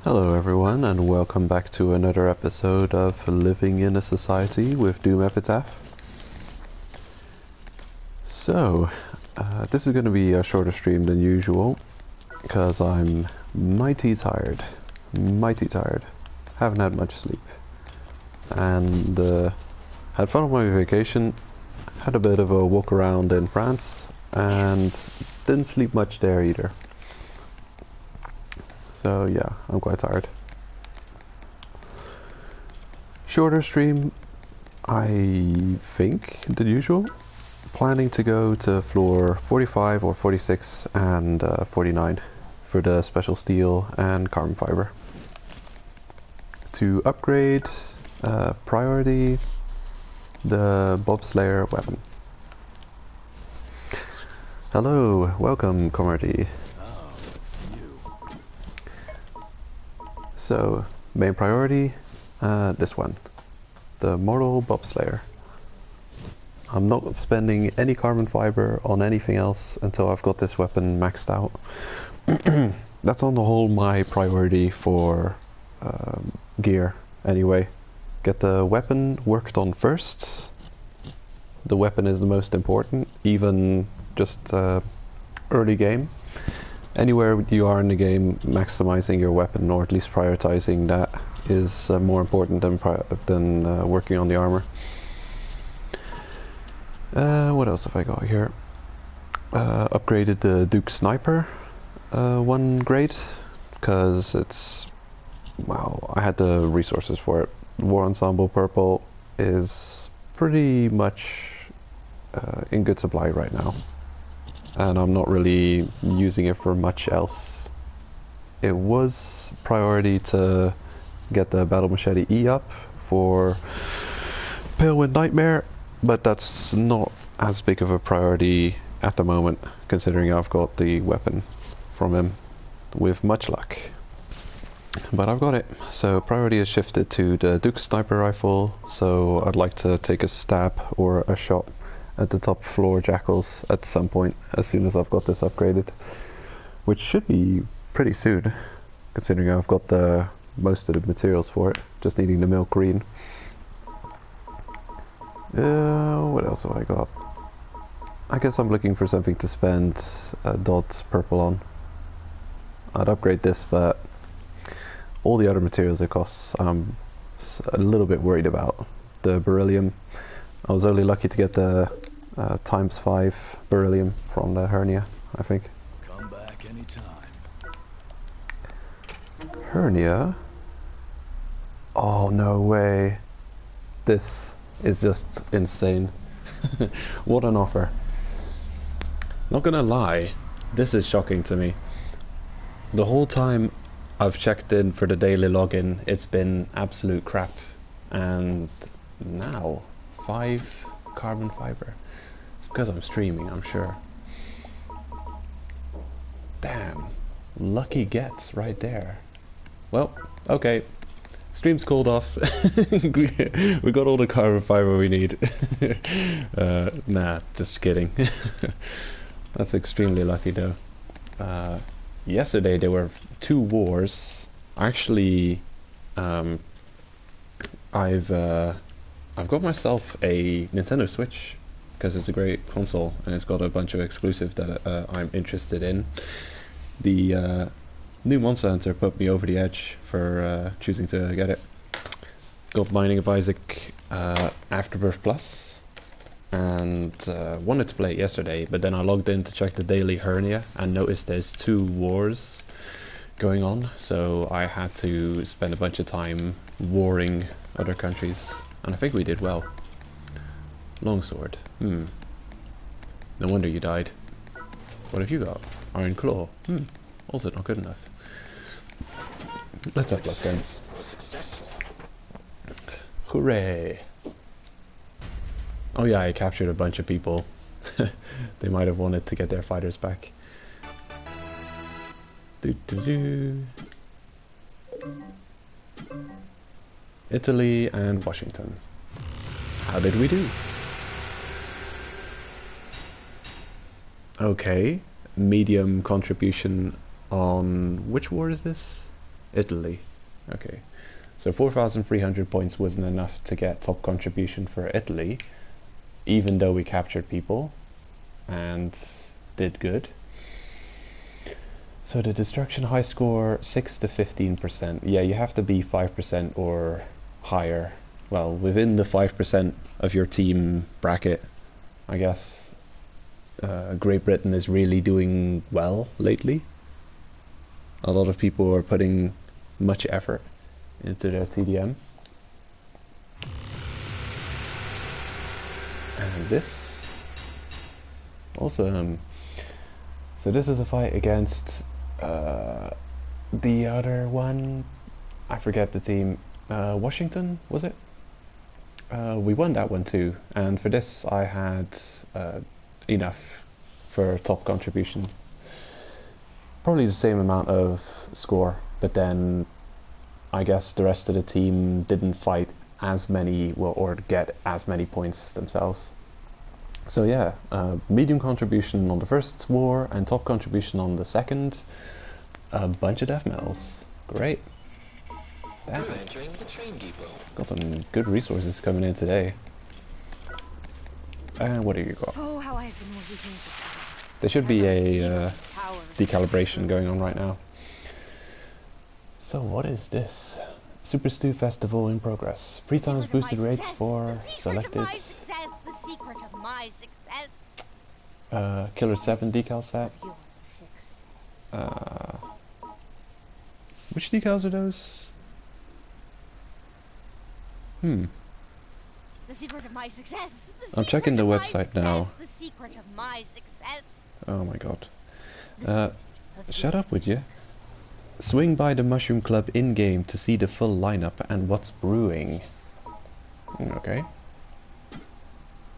Hello everyone, and welcome back to another episode of Living in a Society with Doomepitaph. So, this is going to be a shorter stream than usual, because I'm mighty tired. Haven't had much sleep. And had fun on my vacation, had a bit of a walk around in France, and didn't sleep much there either. So yeah, I'm quite tired. Shorter stream, I think, than usual. Planning to go to floor 45 or 46 and 49 for the special steel and carbon fiber. To upgrade priority the bobslayer weapon. Hello, welcome Comarty. So, main priority, this one, the Mortal Bobslayer. I'm not spending any carbon fiber on anything else until I've got this weapon maxed out. That's on the whole my priority for gear, anyway. Get the weapon worked on first. The weapon is the most important, even just early game. Anywhere you are in the game, maximizing your weapon, or at least prioritizing that, is more important than working on the armor. What else have I got here? Upgraded the Duke Sniper one grade, because it's, well, I had the resources for it. War Ensemble Purple is pretty much in good supply right now, and I'm not really using it for much else. It was priority to get the Battle Machete E up for Palewind Nightmare, but that's not as big of a priority at the moment, considering I've got the weapon from him with much luck. But I've got it, so priority is shifted to the Duke Sniper Rifle, so I'd like to take a stab or a shot at the top floor jackals at some point, as soon as I've got this upgraded, which should be pretty soon, considering I've got the most of the materials for it, just needing the milk green. What else have I got? I guess I'm looking for something to spend dot purple on. I'd upgrade this, but all the other materials it costs, I'm a little bit worried about. The beryllium, I was only lucky to get the ×5 beryllium from the hernia, I think. Come back anytime. Hernia? Oh, no way. This is just insane. What an offer. Not gonna lie, this is shocking to me. The whole time I've checked in for the daily login, it's been absolute crap. And now, 5 carbon fiber. It's because I'm streaming, I'm sure. Damn, lucky gets right there. Well, okay. Stream's called off. We got all the carbon fiber we need. Nah, just kidding. That's extremely lucky though. Yesterday there were 2 wars. Actually, I've got myself a Nintendo Switch, because it's a great console and it's got a bunch of exclusives that I'm interested in. The new Monster Hunter put me over the edge for choosing to get it. Got Binding of Isaac Afterbirth Plus, and wanted to play it yesterday, but then I logged in to check the daily hernia and noticed there's 2 wars going on, so I had to spend a bunch of time warring other countries, and I think we did well. Longsword. No wonder you died. What have you got? Iron Claw. Also not good enough. Let's have luck then. Hooray! Oh yeah, I captured a bunch of people. They might have wanted to get their fighters back. Italy and Washington. How did we do? Okay, medium contribution on which war is this? Italy. Okay. So 4,300 points wasn't enough to get top contribution for Italy, even though we captured people and did good. So the destruction high score 6 to 15%. Yeah, you have to be 5% or higher. Well, within the 5% of your team bracket, I guess. Great Britain is really doing well lately. A lot of people are putting much effort into their TDM. And this awesome. So this is a fight against the other one. I forget the team. Washington, was it? We won that one too, and for this I had enough for top contribution. Probably the same amount of score, but then I guess the rest of the team didn't fight as many, well, or get as many points themselves. So yeah, medium contribution on the first war and top contribution on the second. A bunch of death medals. Great. Damn. Entering the train depot. Got some good resources coming in today. And what do you got? Oh, how I've been waiting. There should be a decalibration going on right now. So what is this? Super Stew Festival in progress. 3 times boosted rates for selected. The secret of my success. Killer 7 decal set. Which decals are those? The secret of my success. I'm checking the website now. The secret of my success. Oh my god. Shut up, would you? Swing by the Mushroom Club in-game to see the full lineup and what's brewing. Okay.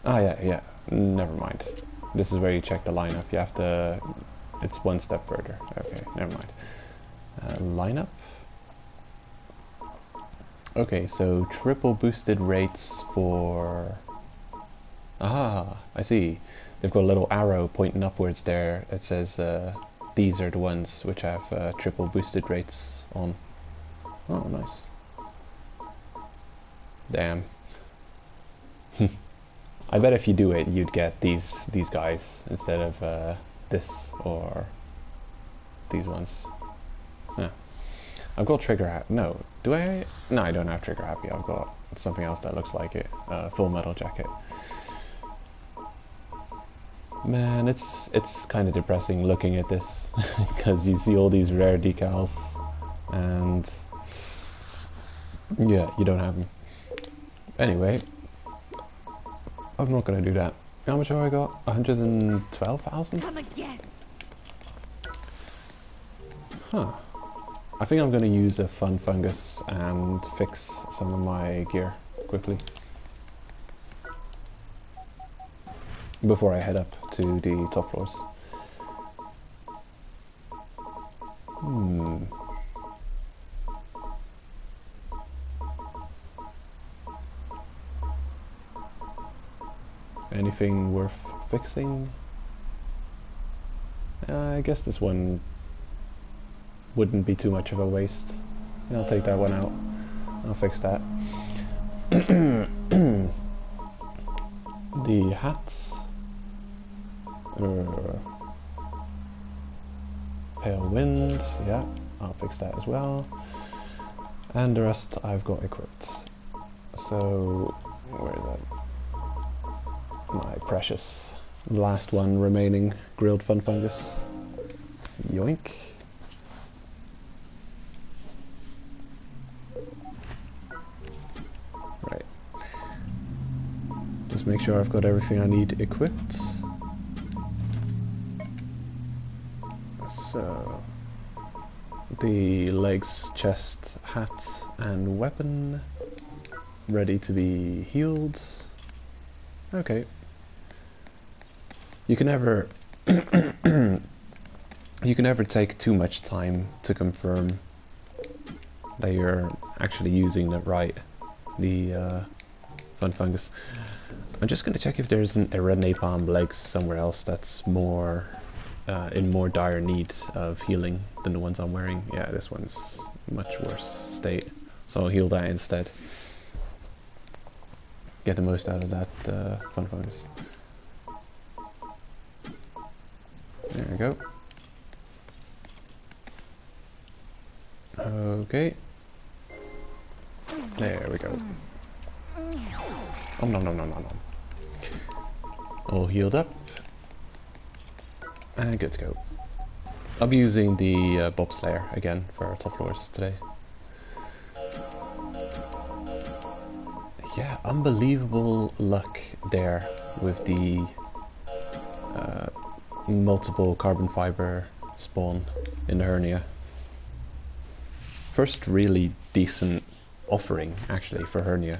Ah, yeah. Never mind. This is where you check the lineup. You have to... It's one step further. Okay, never mind. Lineup? Okay, so triple boosted rates for... Aha, I see. They've got a little arrow pointing upwards there. It says these are the ones which have triple boosted rates on. Oh, nice. Damn. I bet if you do it, you'd get these guys instead of this or these ones. Yeah. I've got trigger happy. No, do I? No, I don't have trigger happy. I've got something else that looks like it. Full metal jacket. Man, it's kind of depressing looking at this because you see all these rare decals, and yeah, you don't have them. Anyway, I'm not gonna do that. How much have I got? 112,000? Come again. Huh. I think I'm gonna use a fun fungus and fix some of my gear quickly before I head up to the top floors. Anything worth fixing? I guess this one wouldn't be too much of a waste. I'll take that one out. I'll fix that. The hats. Pale wind, yeah, I'll fix that as well. And the rest I've got equipped. So, where is that? My precious last one remaining grilled fun fungus. Yoink. Right. Just make sure I've got everything I need equipped. So, the legs, chest, hat and weapon ready to be healed. Okay. You can never you can never take too much time to confirm that you're actually using the fun fungus. I'm just gonna check if there's a red napalm legs somewhere else that's more in more dire need of healing than the ones I'm wearing. Yeah, this one's much worse state, so I'll heal that instead. Get the most out of that fun bonus. There we go. Okay. There we go. Oh no no no no no. All healed up. And good to go. I'll be using the bobslayer again for our top floors today. Yeah, unbelievable luck there with the multiple carbon fiber spawn in the hernia. First really decent offering actually for hernia.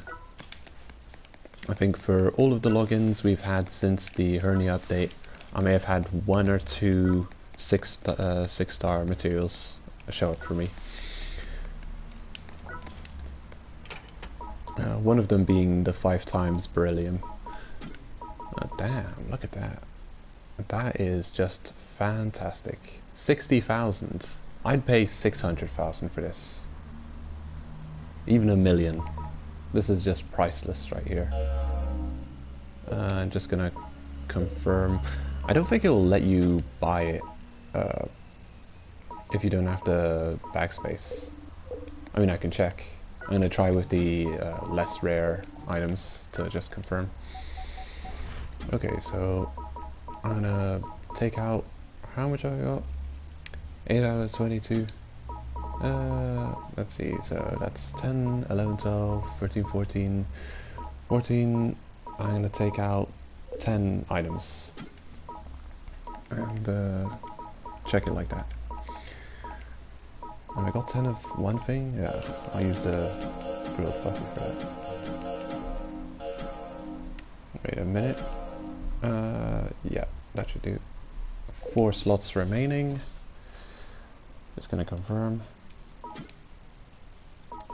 I think for all of the logins we've had since the hernia update, I may have had 1 or 2 six-star materials show up for me. One of them being the 5 times beryllium. Damn, look at that. That is just fantastic. 60,000. I'd pay 600,000 for this. Even 1 million. This is just priceless right here. I'm just gonna confirm. I don't think it will let you buy it if you don't have the backspace. I mean, I can check. I'm gonna try with the less rare items to just confirm. Okay, so I'm gonna take out how much I got? 8 out of 22. Let's see, so that's 10, 11, 12, 13, 14. 14, I'm gonna take out 10 items. And check it like that. And I got 10 of one thing? Yeah, I used a grilled fucker for that. Wait a minute. Yeah, that should do. 4 slots remaining. Just gonna confirm.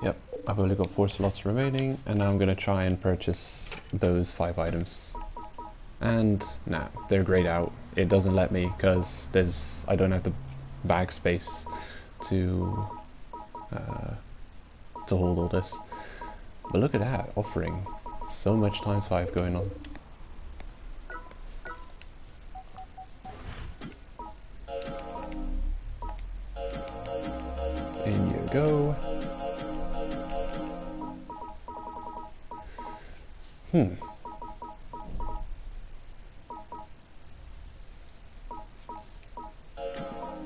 Yep, I've only got 4 slots remaining, and now I'm gonna try and purchase those 5 items. And nah, they're grayed out. It doesn't let me because I don't have the bag space to hold all this. But look at that offering, so much ×5 going on. In you go.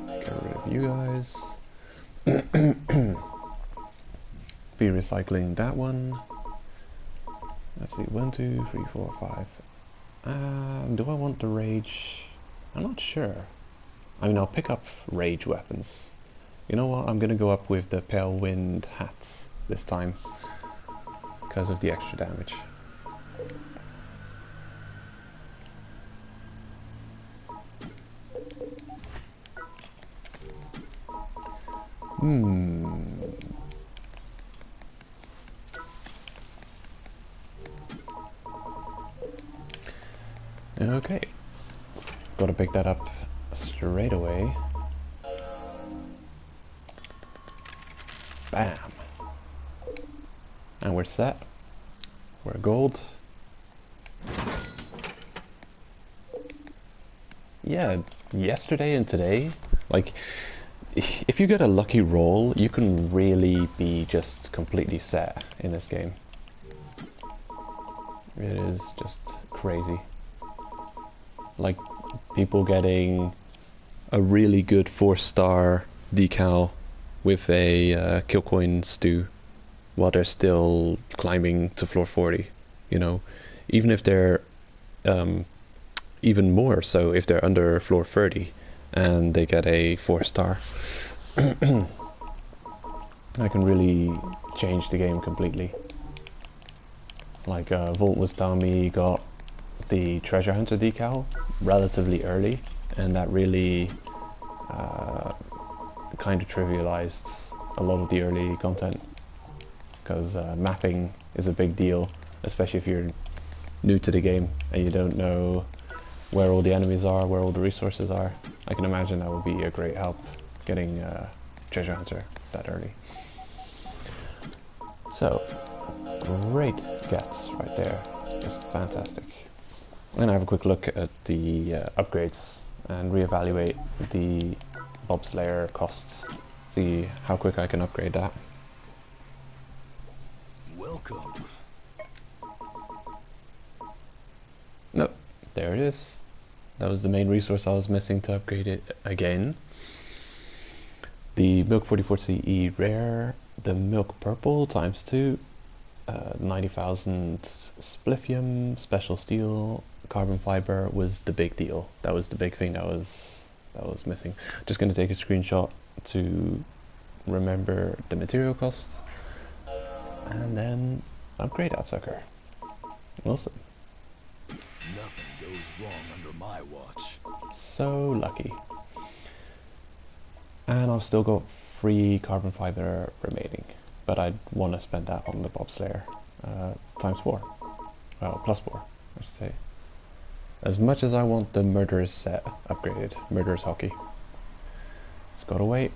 Get rid of you guys. Be recycling that one. Let's see, 1, 2, 3, 4, 5. Do I want the rage? I'm not sure. I mean, I'll pick up rage weapons. You know what? I'm gonna go up with the Pale Wind hats this time because of the extra damage. Okay, gotta pick that up straight away. Bam! And we're set. We're gold. Yeah, yesterday and today, like, if you get a lucky roll, you can really be just completely set in this game. It is just crazy. Like, people getting a really good 4-star decal with a kill coin stew while they're still climbing to floor 40, you know, even if they're even more so if they're under floor 30 and they get a 4-star. That can really change the game completely. Like Volt was telling me he got the treasure hunter decal relatively early, and that really kind of trivialized a lot of the early content, because mapping is a big deal, especially if you're new to the game and you don't know where all the enemies are, where all the resources are. I can imagine that would be a great help getting Treasure Hunter that early. So, great gets right there. Just fantastic. I'm gonna have a quick look at the upgrades and reevaluate the Bobslayer costs. See how quick I can upgrade that. Welcome. Nope, there it is. That was the main resource I was missing to upgrade it again. The Milk 44 CE Rare, the Milk Purple ×2, 90,000 Spliffium, Special Steel, Carbon Fiber was the big deal. That was the big thing that was missing. Just going to take a screenshot to remember the material costs, and then upgrade that sucker. Awesome. Nothing goes wrong under my watch. So lucky. And I've still got 3 Carbon Fiber remaining, but I want to spend that on the Bobslayer ×4. Well, +4, I should say. As much as I want the Murderer's set upgraded, Murderer's Hockey. It's gotta wait.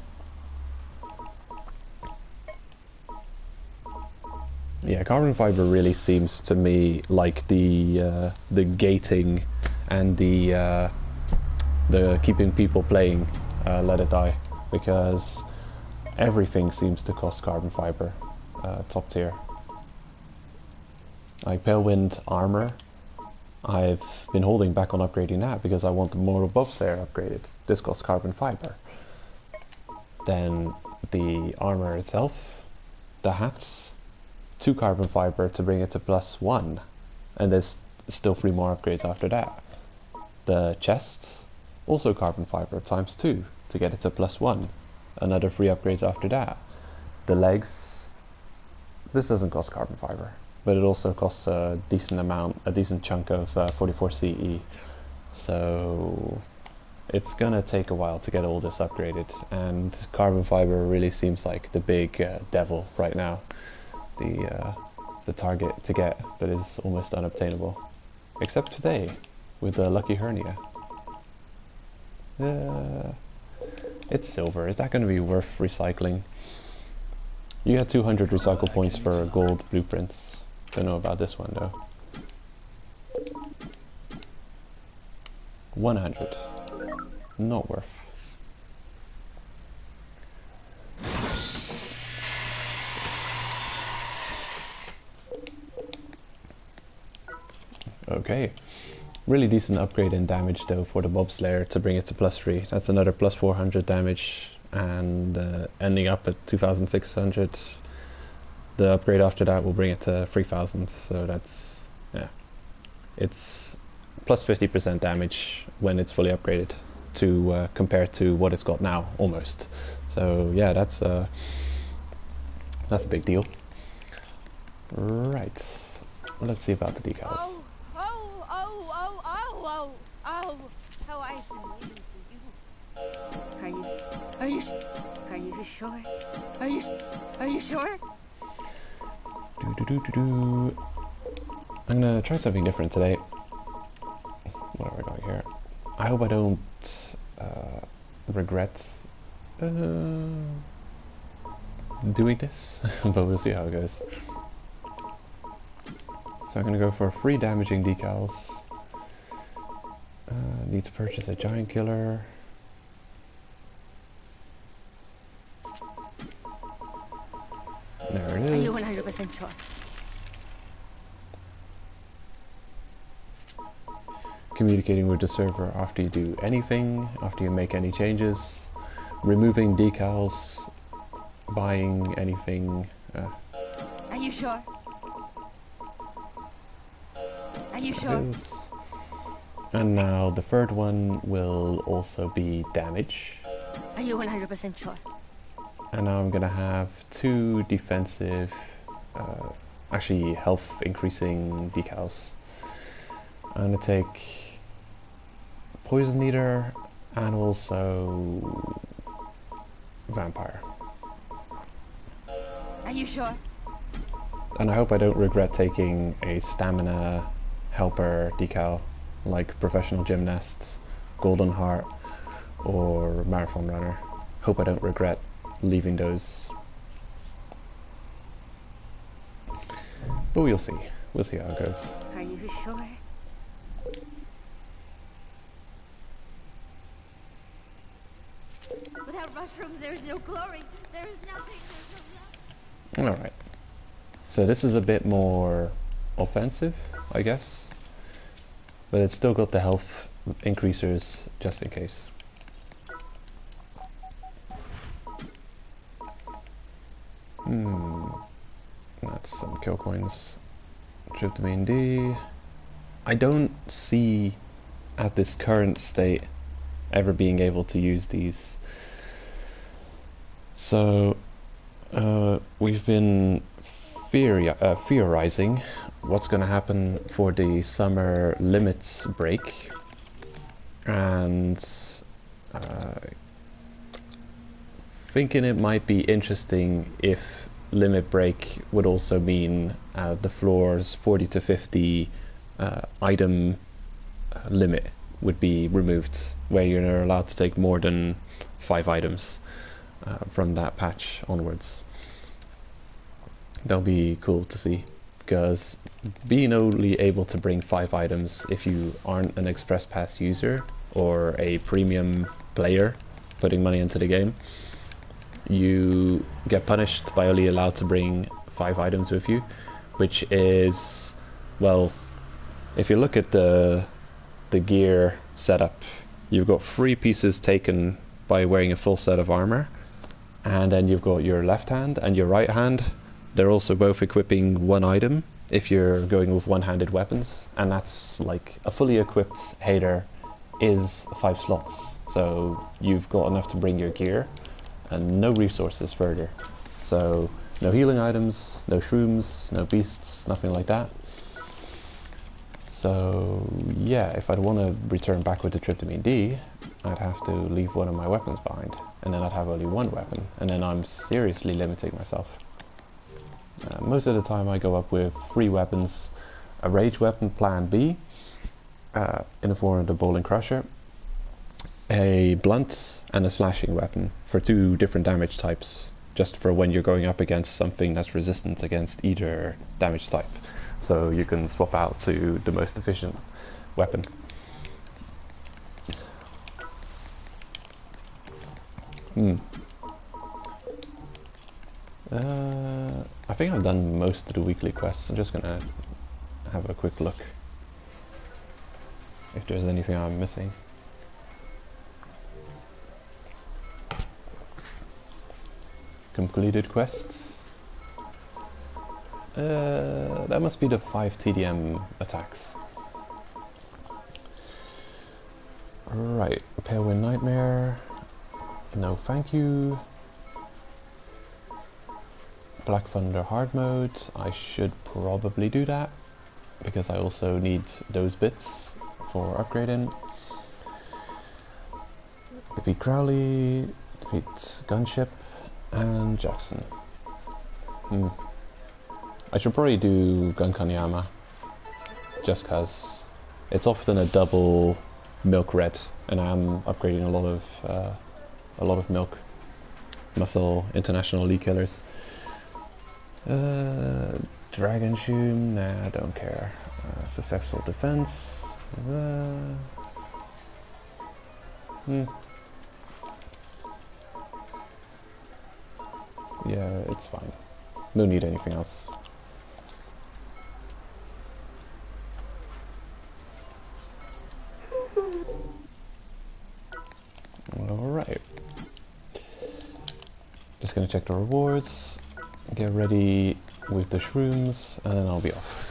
Yeah, Carbon Fiber really seems to me like the gating and the keeping people playing Let It Die, because everything seems to cost Carbon Fiber top tier. Like Palewind armor, I've been holding back on upgrading that because I want the Mortal Bobslayer upgraded. This costs Carbon Fiber. Then the armor itself, the hats, 2 Carbon Fiber to bring it to +1, and there's still 3 more upgrades after that. The chest, also Carbon Fiber ×2 to get it to +1, another 3 upgrades after that. The legs, this doesn't cost Carbon Fiber, but it also costs a decent chunk of 44 CE, so it's gonna take a while to get all this upgraded, and Carbon Fiber really seems like the big devil right now, the target to get that is almost unobtainable, except today with the Lucky Hernia. It's silver. Is that going to be worth recycling? You get 200 recycle points for gold blueprints. Don't know about this one though. 100. Not worth. Okay. Really decent upgrade in damage though for the Bobslayer to bring it to +3. That's another +400 damage, and ending up at 2,600. The upgrade after that will bring it to 3,000, so that's, yeah, it's +50% damage when it's fully upgraded to compared to what it's got now, almost. So yeah, that's a big deal. Right, let's see about the decals. Oh, how I've been waiting for you. Are you sure? Are you sure? I'm gonna try something different today. What have I got here? I hope I don't regret doing this, but we'll see how it goes. So I'm gonna go for 3 damaging decals. Need to purchase a giant killer. There it is. Are you 100% sure? Communicating with the server after you do anything, after you make any changes, removing decals, buying anything. Are you sure? Are you sure? And now the third one will also be damage. Are you 100% sure? And now I'm gonna have 2 defensive, actually health increasing decals. I'm gonna take Poison Eater and also Vampire. Are you sure? And I hope I don't regret taking a Stamina Helper decal like professional gymnast, golden heart, or marathon runner. Hope I don't regret leaving those. But we'll see. We'll see how it goes. Are you sure? Without mushrooms, there is no glory. There is nothing. There's no love. Alright. So this is a bit more offensive, I guess. But it's still got the health increasers just in case. That's some kill coins. Tryptamine D. I don't see at this current state ever being able to use these. So we've been theorizing what's going to happen for the summer limits break, and thinking it might be interesting if limit break would also mean the floor's 40 to 50 item limit would be removed, where you're allowed to take more than 5 items from that patch onwards. That'll be cool to see, because being only able to bring 5 items if you aren't an Express Pass user or a premium player putting money into the game, you get punished by only allowed to bring 5 items with you, which is, well, if you look at the gear setup, you've got 3 pieces taken by wearing a full set of armor, and then you've got your left hand and your right hand. They're also both equipping 1 item if you're going with one-handed weapons, and that's like a fully equipped Hater is 5 slots, so you've got enough to bring your gear and no resources further. So no healing items, no shrooms, no beasts, nothing like that. So yeah, if I'd want to return back with the Tryptamine D, I'd have to leave one of my weapons behind, and then I'd have only 1 weapon, and then I'm seriously limiting myself. Most of the time I go up with 3 weapons: a rage weapon plan B, in the form of the Bowling Crusher, a blunt, and a slashing weapon for 2 different damage types, just for when you're going up against something that's resistant against either damage type, so you can swap out to the most efficient weapon. I think I've done most of the weekly quests. I'm just gonna have a quick look if there's anything I'm missing. Completed quests. That must be the 5 TDM attacks. Right, Palewind Nightmare. No thank you. Black Thunder hard mode. I should probably do that, because I also need those bits for upgrading. Defeat Crowley, defeat Gunship, and Jackson. I should probably do Gun Kanyama, just cause it's often a double milk red, and I'm upgrading a lot of milk muscle international league killers. Dragon Shoom, nah, I don't care. Successful defense. Yeah, it's fine. No need anything else. Alright. Just gonna check the rewards, get ready with the shrooms, and then I'll be off.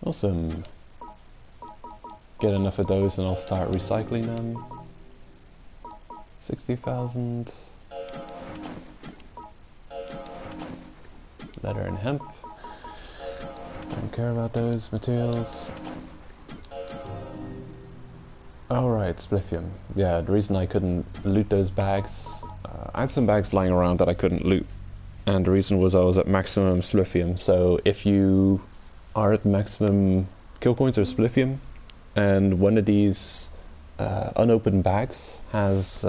Awesome. Get enough of those and I'll start recycling them. 60,000. Leather and hemp. Don't care about those materials. Alright, Splithium. Yeah, the reason I couldn't loot those bags, I had some bags lying around that I couldn't loot, and the reason was I was at maximum spliffium. So if you are at maximum kill coins or spliffium, and one of these unopened bags has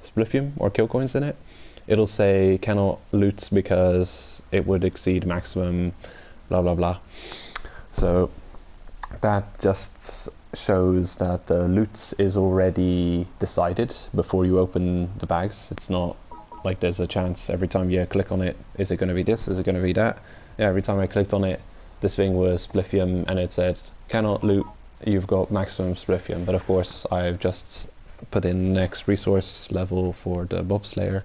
spliffium or kill coins in it, it'll say cannot loot because it would exceed maximum blah blah blah. So that just shows that the loot is already decided before you open the bags. It's not like there's a chance every time you click on it, is it going to be this, is it going to be that? Yeah, every time I clicked on it, this thing was spliffium and it said cannot loot, you've got maximum spliffium. But of course I've just put in the next resource level for the bobslayer,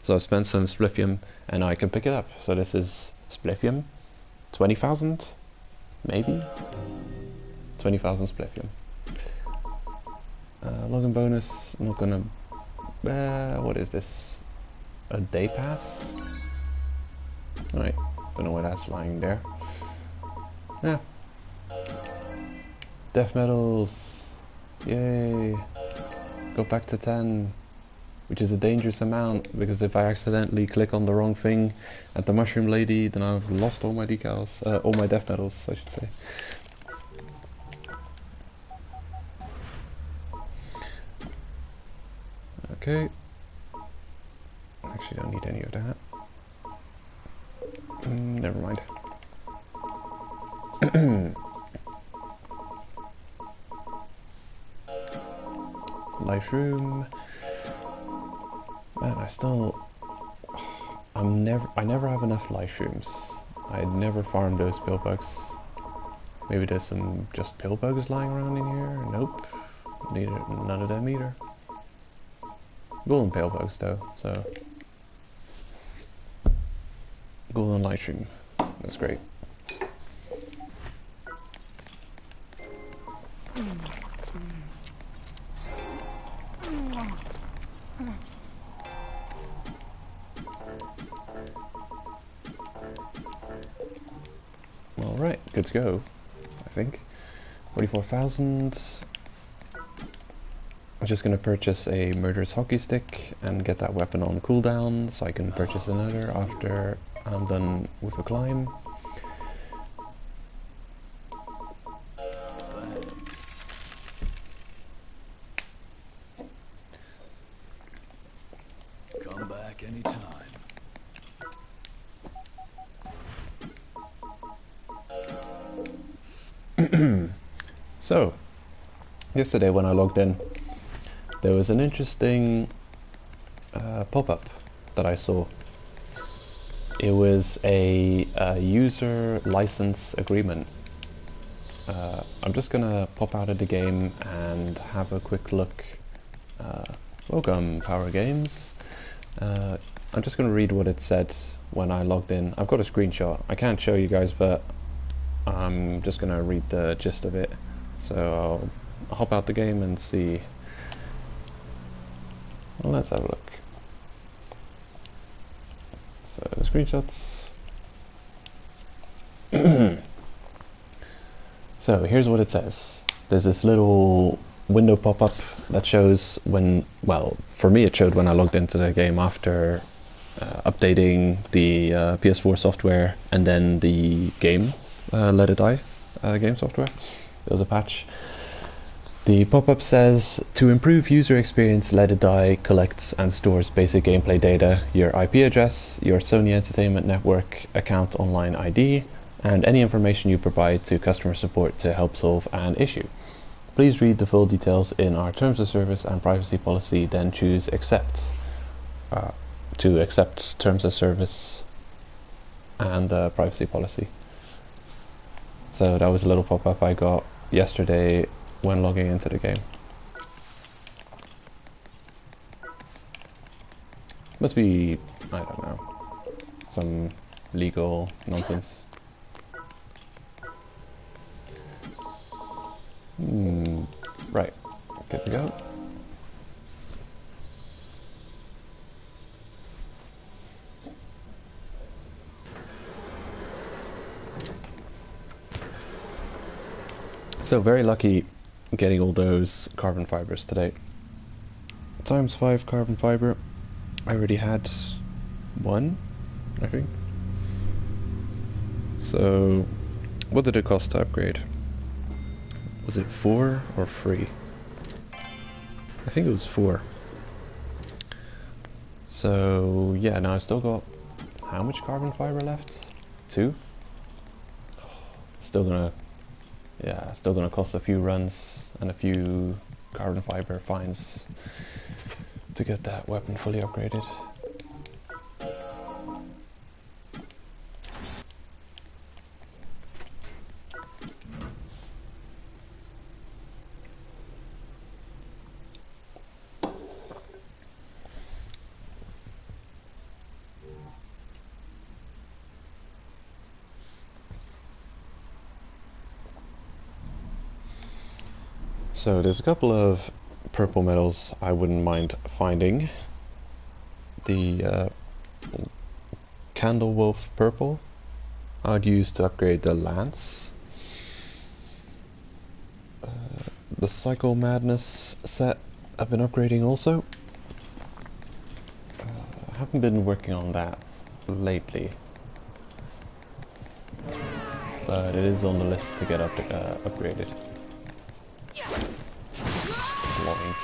so I've spent some spliffium and I can pick it up. So this is spliffium, 20,000 maybe, 20,000 spliffium. Login bonus, not gonna, what is this, a day pass? Right, don't know why that's lying there. Yeah. Death medals, yay, go back to 10, which is a dangerous amount, because if I accidentally click on the wrong thing at the mushroom lady, then I've lost all my decals, all my death medals, I should say. Okay, actually don't need any of that. Never mind. Life room. Man, I never have enough life rooms. I never farm those pill bugs. Maybe there's some just pill bugs lying around in here. Nope, none of them either. Golden pill bugs though, so golden life room. That's great. Alright, good to go, I think. 44,000. I'm just going to purchase a murderous hockey stick and get that weapon on cooldown, so I can purchase another after I'm done with a climb. Come back anytime. So, yesterday when I logged in, there was an interesting pop-up that I saw. It was a user license agreement. I'm just gonna pop out of the game and have a quick look. Welcome, Power Games. I'm just gonna read what it said when I logged in. I've got a screenshot. I can't show you guys, but I'm just gonna read the gist of it. So I'll hop out the game and see. Well, let's have a look. So the screenshots. So here's what it says. There's this little window pop-up that shows when, well, for me it showed when I logged into the game after updating the PS4 software and then the game, Let It Die game software. There was a patch. The pop-up says, to improve user experience, Let It Die collects and stores basic gameplay data, your IP address, your Sony Entertainment Network account online ID, and any information you provide to customer support to help solve an issue. Please read the full details in our terms of service and privacy policy, then choose accept to accept terms of service and privacy policy. So that was a little pop-up I got yesterday when logging into the game. Must be, I don't know, some legal nonsense. Right, good to go. So very lucky getting all those carbon fibers today. Times 5 carbon fiber. I already had one. I think. So, what did it cost to upgrade? Was it 4 or 3? I think it was 4. So, yeah, now I still got how much carbon fiber left? 2? Still gonna, yeah, still gonna cost a few runs and a few carbon fiber fines to get that weapon fully upgraded. So there's a couple of purple metals I wouldn't mind finding. The Candle Wolf purple I'd use to upgrade the lance. The Psycho Madness set I've been upgrading also. I haven't been working on that lately, but it is on the list to get upgraded. Boink.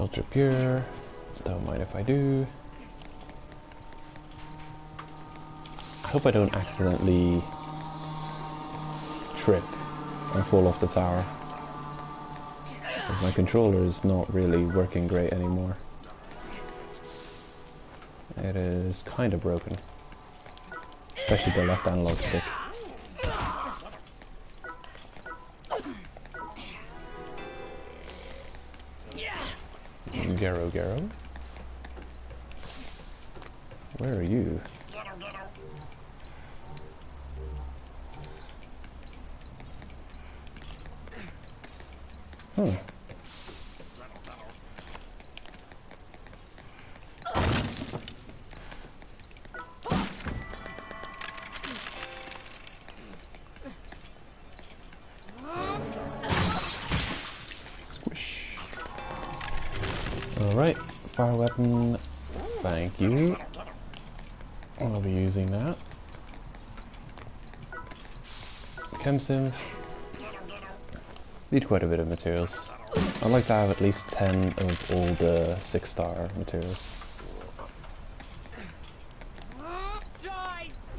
Ultra Pure, don't mind if I do. I hope I don't accidentally trip and fall off the tower, because my controller is not really working great anymore. It is kind of broken, especially the left analog stick. Garo Garo? Where are you? Hmm. Squish. Alright, fire weapon, thank you. I'll be using that. Chemsynth. Need quite a bit of materials. I'd like to have at least 10 of all the 6-star materials.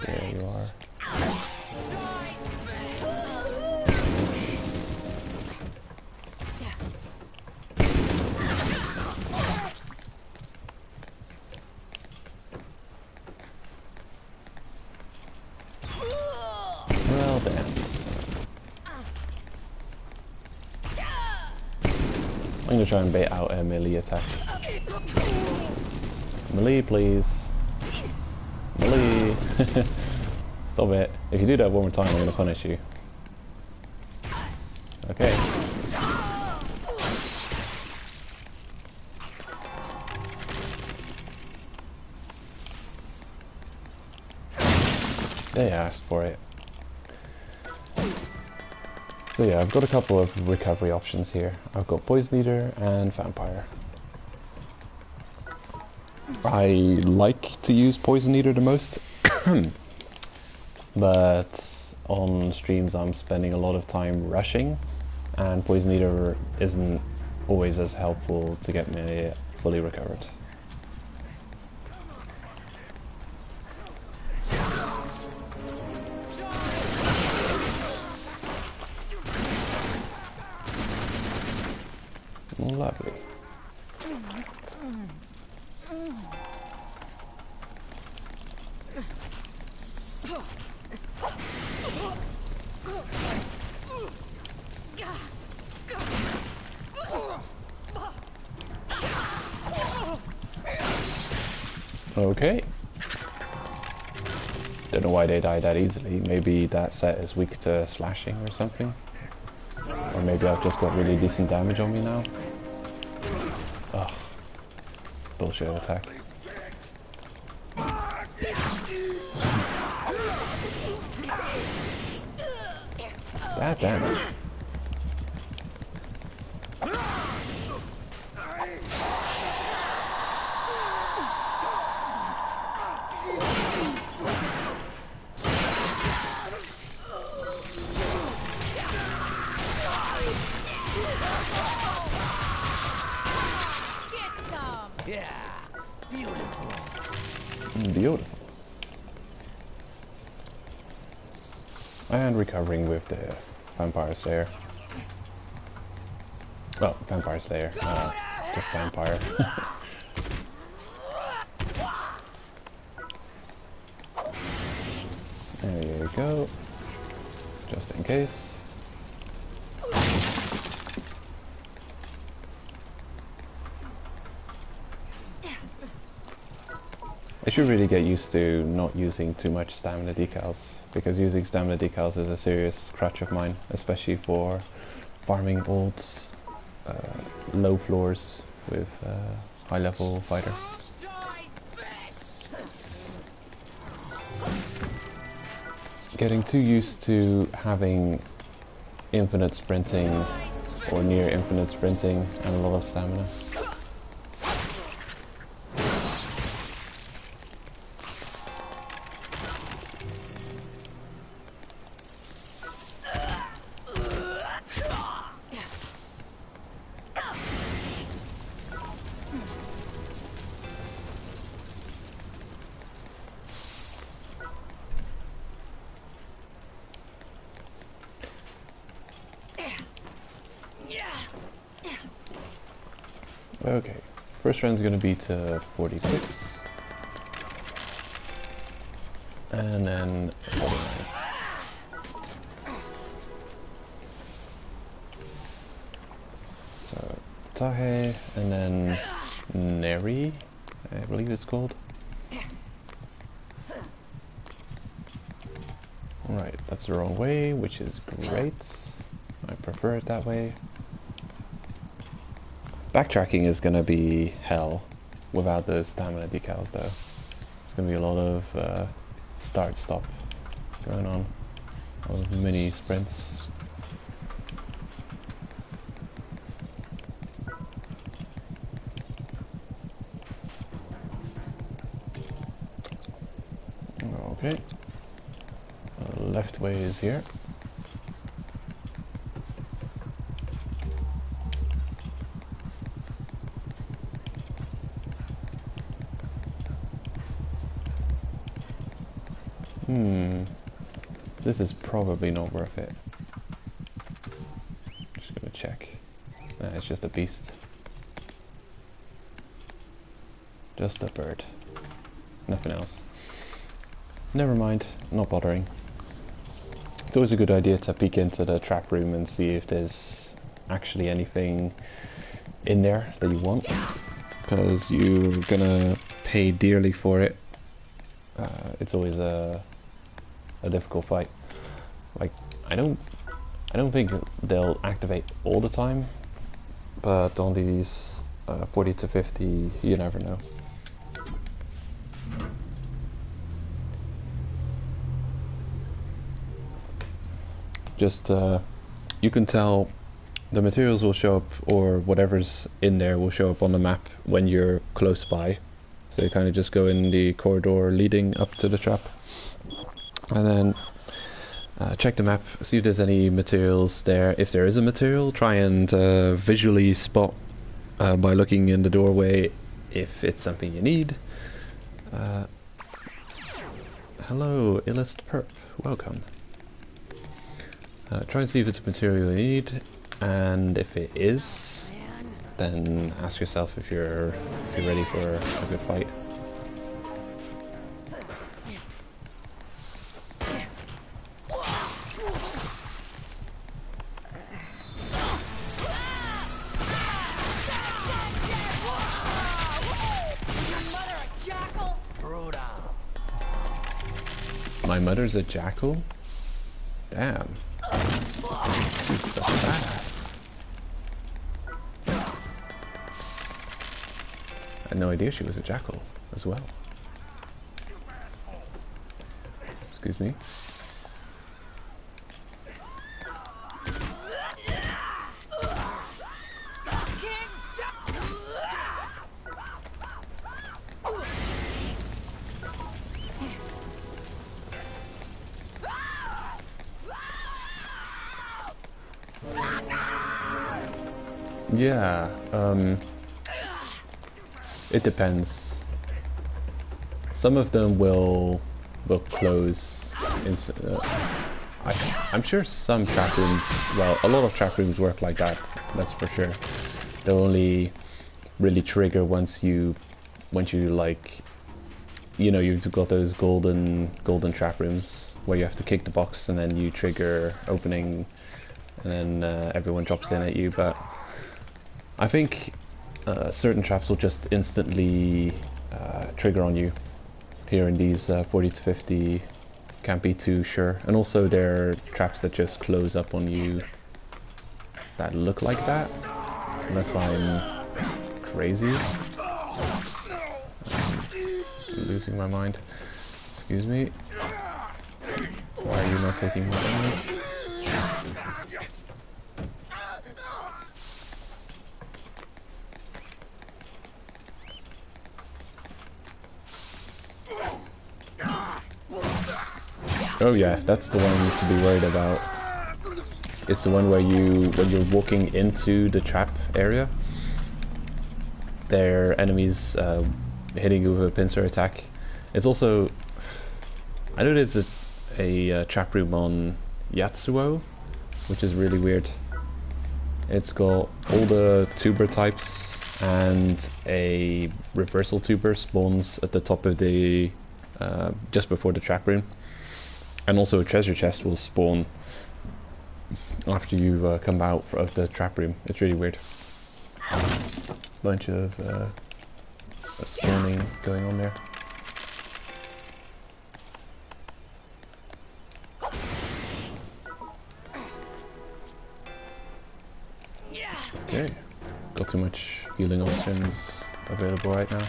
There you are. Well then. I'm gonna try and bait out a melee attack. Melee, please. Melee. Stop it. If you do that one more time, I'm gonna punish you. Okay. They asked for it. So yeah, I've got a couple of recovery options here. I've got Poison Eater and Vampire. I like to use Poison Eater the most, but on streams I'm spending a lot of time rushing, and Poison Eater isn't always as helpful to get me fully recovered. Lovely. Okay. Don't know why they die that easily. Maybe that set is weak to slashing or something. Or maybe I've just got really decent damage on me now. Ugh. Bullshit attack. Bad damage. Beautiful. And recovering with the Vampire Slayer. Oh, Vampire Slayer, just Vampire. There you go. Just in case. I should really get used to not using too much stamina decals, because using stamina decals is a serious crutch of mine, especially for farming old low floors with high level fighter. Getting too used to having infinite sprinting or near infinite sprinting and a lot of stamina. Okay, first round's gonna be to 46. And then 49. So, Tahe, and then Neri, I believe it's called. Right, that's the wrong way, which is great. I prefer it that way. Backtracking is going to be hell without those stamina decals though. It's going to be a lot of start-stop going on. A lot of mini sprints. Okay. Left way is here. This is probably not worth it. Just gonna check. Nah, it's just a beast. Just a bird. Nothing else. Never mind, not bothering. It's always a good idea to peek into the trap room and see if there's actually anything in there that you want, because you're gonna pay dearly for it. It's always a difficult fight. Like, I don't think they'll activate all the time, but on these 40 to 50, you never know. Just you can tell the materials will show up, or whatever's in there will show up on the map when you're close by. So you kind of just go in the corridor leading up to the trap, and then check the map, see if there's any materials there. If there is a material, try and visually spot by looking in the doorway if it's something you need. Hello, Illust Perp, welcome. Try and see if it's a material you need, and if it is, then ask yourself if you're ready for a good fight. My mother's a jackal? Damn. She's so badass. I had no idea she was a jackal as well. Excuse me. Yeah, it depends. Some of them will close. I'm sure some trap rooms, well, a lot of trap rooms work like that. That's for sure. They'll only really trigger once you like, you know, you've got those golden trap rooms where you have to kick the box and then you trigger opening, and then everyone drops in at you. But I think certain traps will just instantly trigger on you. Here in these 40 to 50, can't be too sure. And also there are traps that just close up on you that look like that, unless I'm crazy. I'm losing my mind. Excuse me. Why are you not taking my damage? Oh yeah, that's the one to be worried about. It's the one where when you're walking into the trap area, there are enemies hitting you with a pincer attack. It's also, I know there's a trap room on Yatsuo, which is really weird. It's got all the tuber types, and a reversal tuber spawns at the top of the, just before the trap room. And also a treasure chest will spawn after you come out of the trap room. It's really weird. Bunch of spawning going on there. Okay, got too much healing options available right now.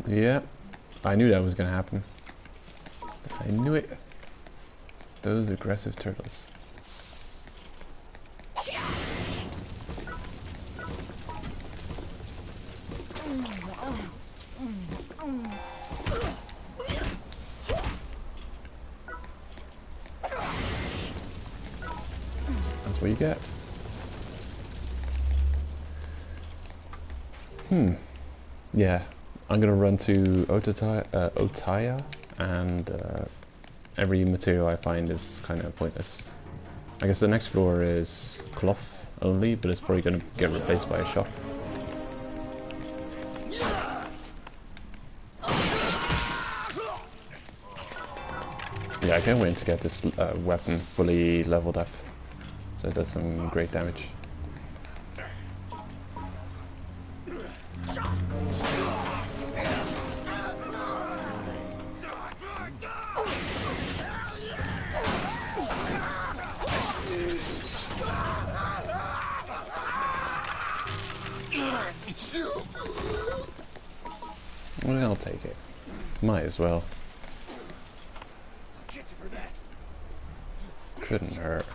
Yeah, I knew that was gonna happen. I knew it. Those aggressive turtles. That's what you get. Yeah. I'm gonna run to Otaya, and every material I find is kind of pointless. I guess the next floor is cloth only, but it's probably gonna get replaced by a shop. Yeah, I can't wait to get this weapon fully leveled up, so it does some great damage. Well, I'll take it. Might as well. Couldn't hurt.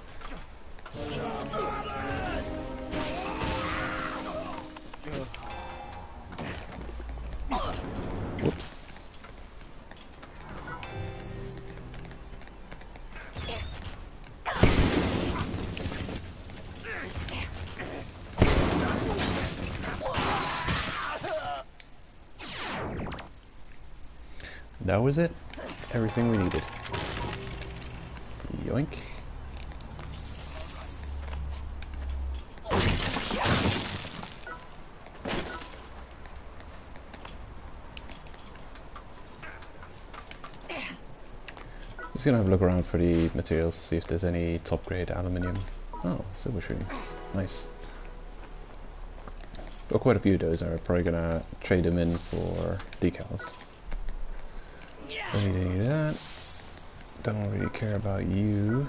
Whoops. That was it. Everything we needed. Yoink. Just gonna have a look around for the materials, see if there's any top grade aluminium. Oh, silver shroom. Nice. Got quite a few of those. I'm probably gonna trade them in for decals. Don't need any of that. Don't really care about you.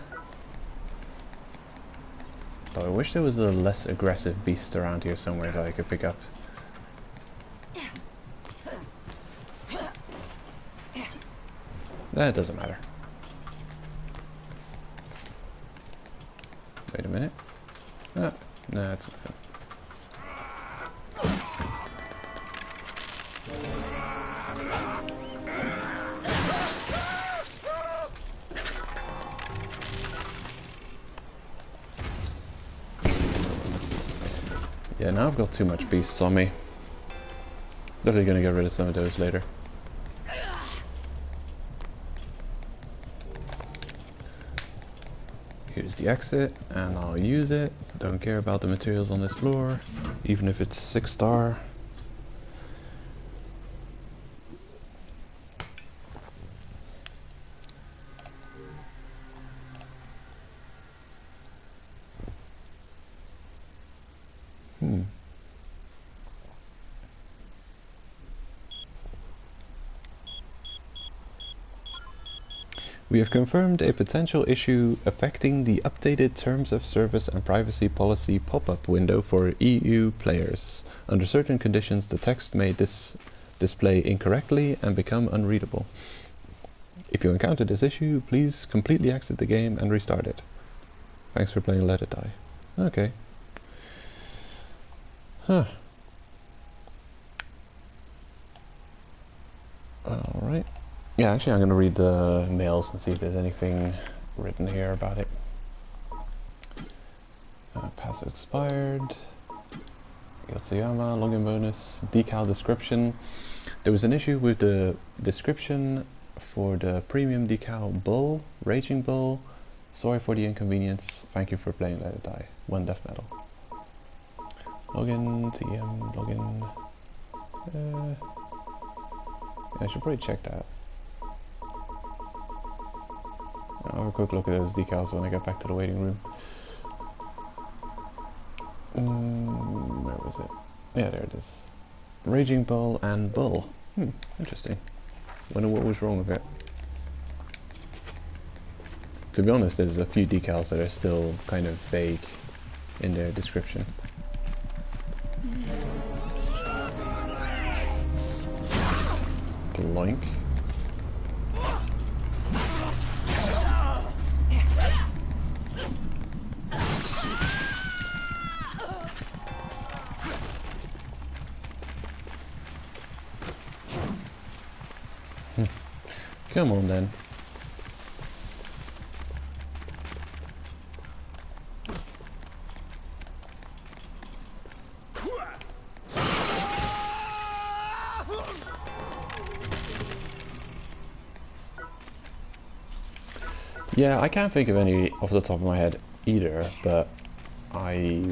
But I wish there was a less aggressive beast around here somewhere that I could pick up. That doesn't matter. Wait a minute. Ah, no, that's nothing. Yeah, now I've got too much beasts on me. Definitely gonna get rid of some of those later. Here's the exit, and I'll use it. Don't care about the materials on this floor, even if it's 6-star. We have confirmed a potential issue affecting the updated Terms of Service and Privacy Policy pop-up window for EU players. Under certain conditions, the text may display incorrectly and become unreadable. If you encounter this issue, please completely exit the game and restart it. Thanks for playing Let It Die. Okay. Huh. Alright. Yeah, actually I'm going to read the mails and see if there's anything written here about it. Pass expired. Yotsuyama, login bonus, decal description. There was an issue with the description for the premium decal bull, raging bull. Sorry for the inconvenience. Thank you for playing Let It Die. 1 death metal. Login, TM, login. I should probably check that. I'll have a quick look at those decals when I get back to the waiting room. Where was it? Yeah, there it is. Raging Bull and Bull. Interesting. Wonder what was wrong with it. To be honest, there's a few decals that are still kind of vague in their description. Bloink. Come on then. Yeah, I can't think of any off the top of my head either, but I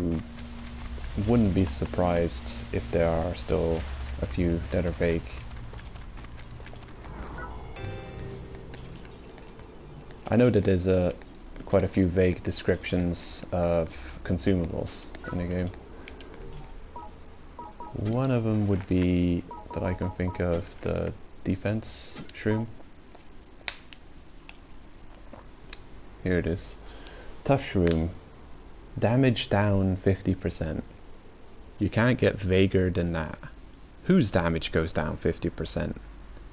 wouldn't be surprised if there are still a few that are vague. I know that there's quite a few vague descriptions of consumables in the game. One of them would be, that I can think of, the defense shroom. Here it is. Tough shroom. Damage down 50%. You can't get vaguer than that. Whose damage goes down 50%?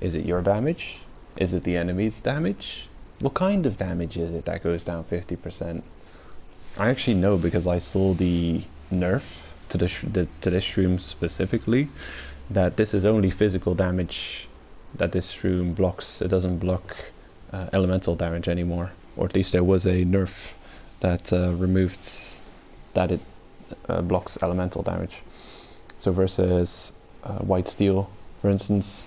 Is it your damage? Is it the enemy's damage? What kind of damage is it that goes down 50%? I actually know because I saw the nerf to this shroom specifically, that this is only physical damage that this shroom blocks. It doesn't block elemental damage anymore, or at least there was a nerf that removed that it blocks elemental damage. So versus white steel, for instance,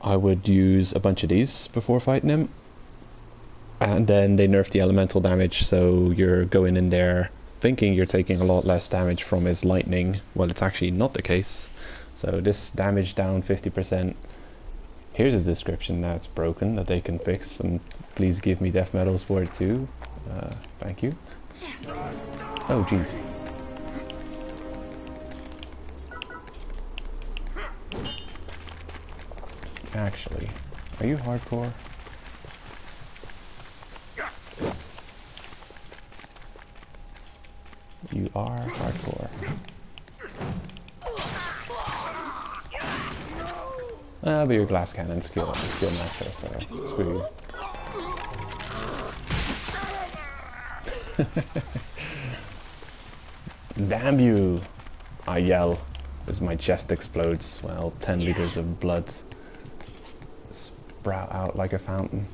I would use a bunch of these before fighting him, and then they nerf the elemental damage, so you're going in there thinking you're taking a lot less damage from his lightning. Well, it's actually not the case. So this damage down 50%. Here's a description that's broken that they can fix, and please give me death medals for it too. Thank you. Oh jeez. Actually, are you hardcore? You are hardcore. But you're glass cannon skill master, so screw you. Damn you! I yell as my chest explodes while 10 liters of blood sprout out like a fountain.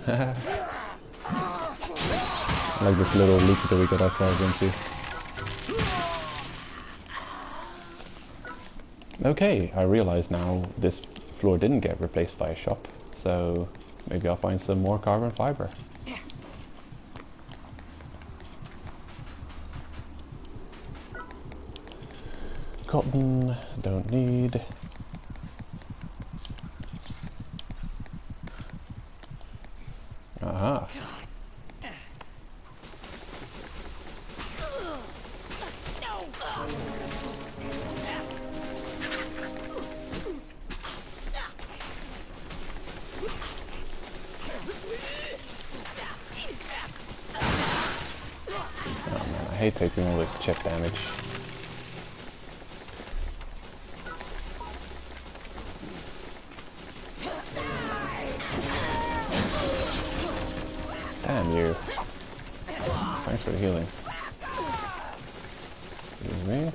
Like this little loop that we got ourselves into. Okay, I realize now this floor didn't get replaced by a shop, so maybe I'll find some more carbon fiber. Cotton, don't need. Aha. Oh man, I hate taking all this chip damage. Damn you. Thanks for the healing. Excuse me.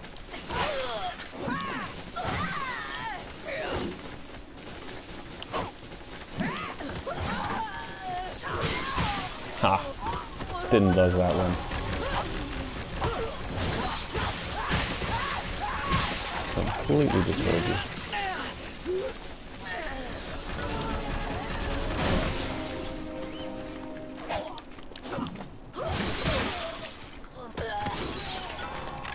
Ha! Didn't dodge that one. Completely destroyed you.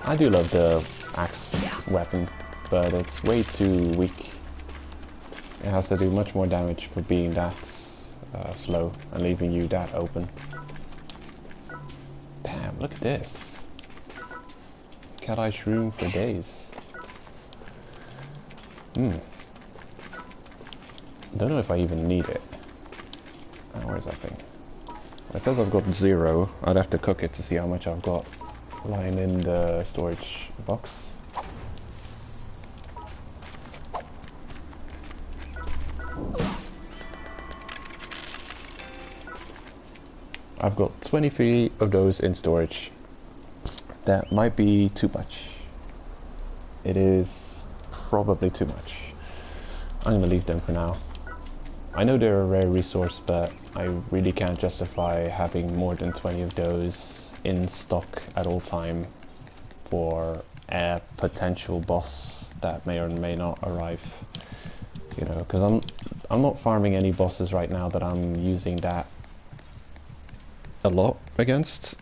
I do love the axe weapon, but it's way too weak. It has to do much more damage for being that slow and leaving you that open. Damn, look at this. Cat eye shroom for days. Don't know if I even need it. Where's that thing? It says I've got 0. I'd have to cook it to see how much I've got lying in the storage box. I've got 23 of those in storage. That might be too much. It is probably too much. I'm gonna leave them for now. I know they're a rare resource, but I really can't justify having more than 20 of those in stock at all time for a potential boss that may or may not arrive. You know, because I'm not farming any bosses right now that I'm using that a lot against.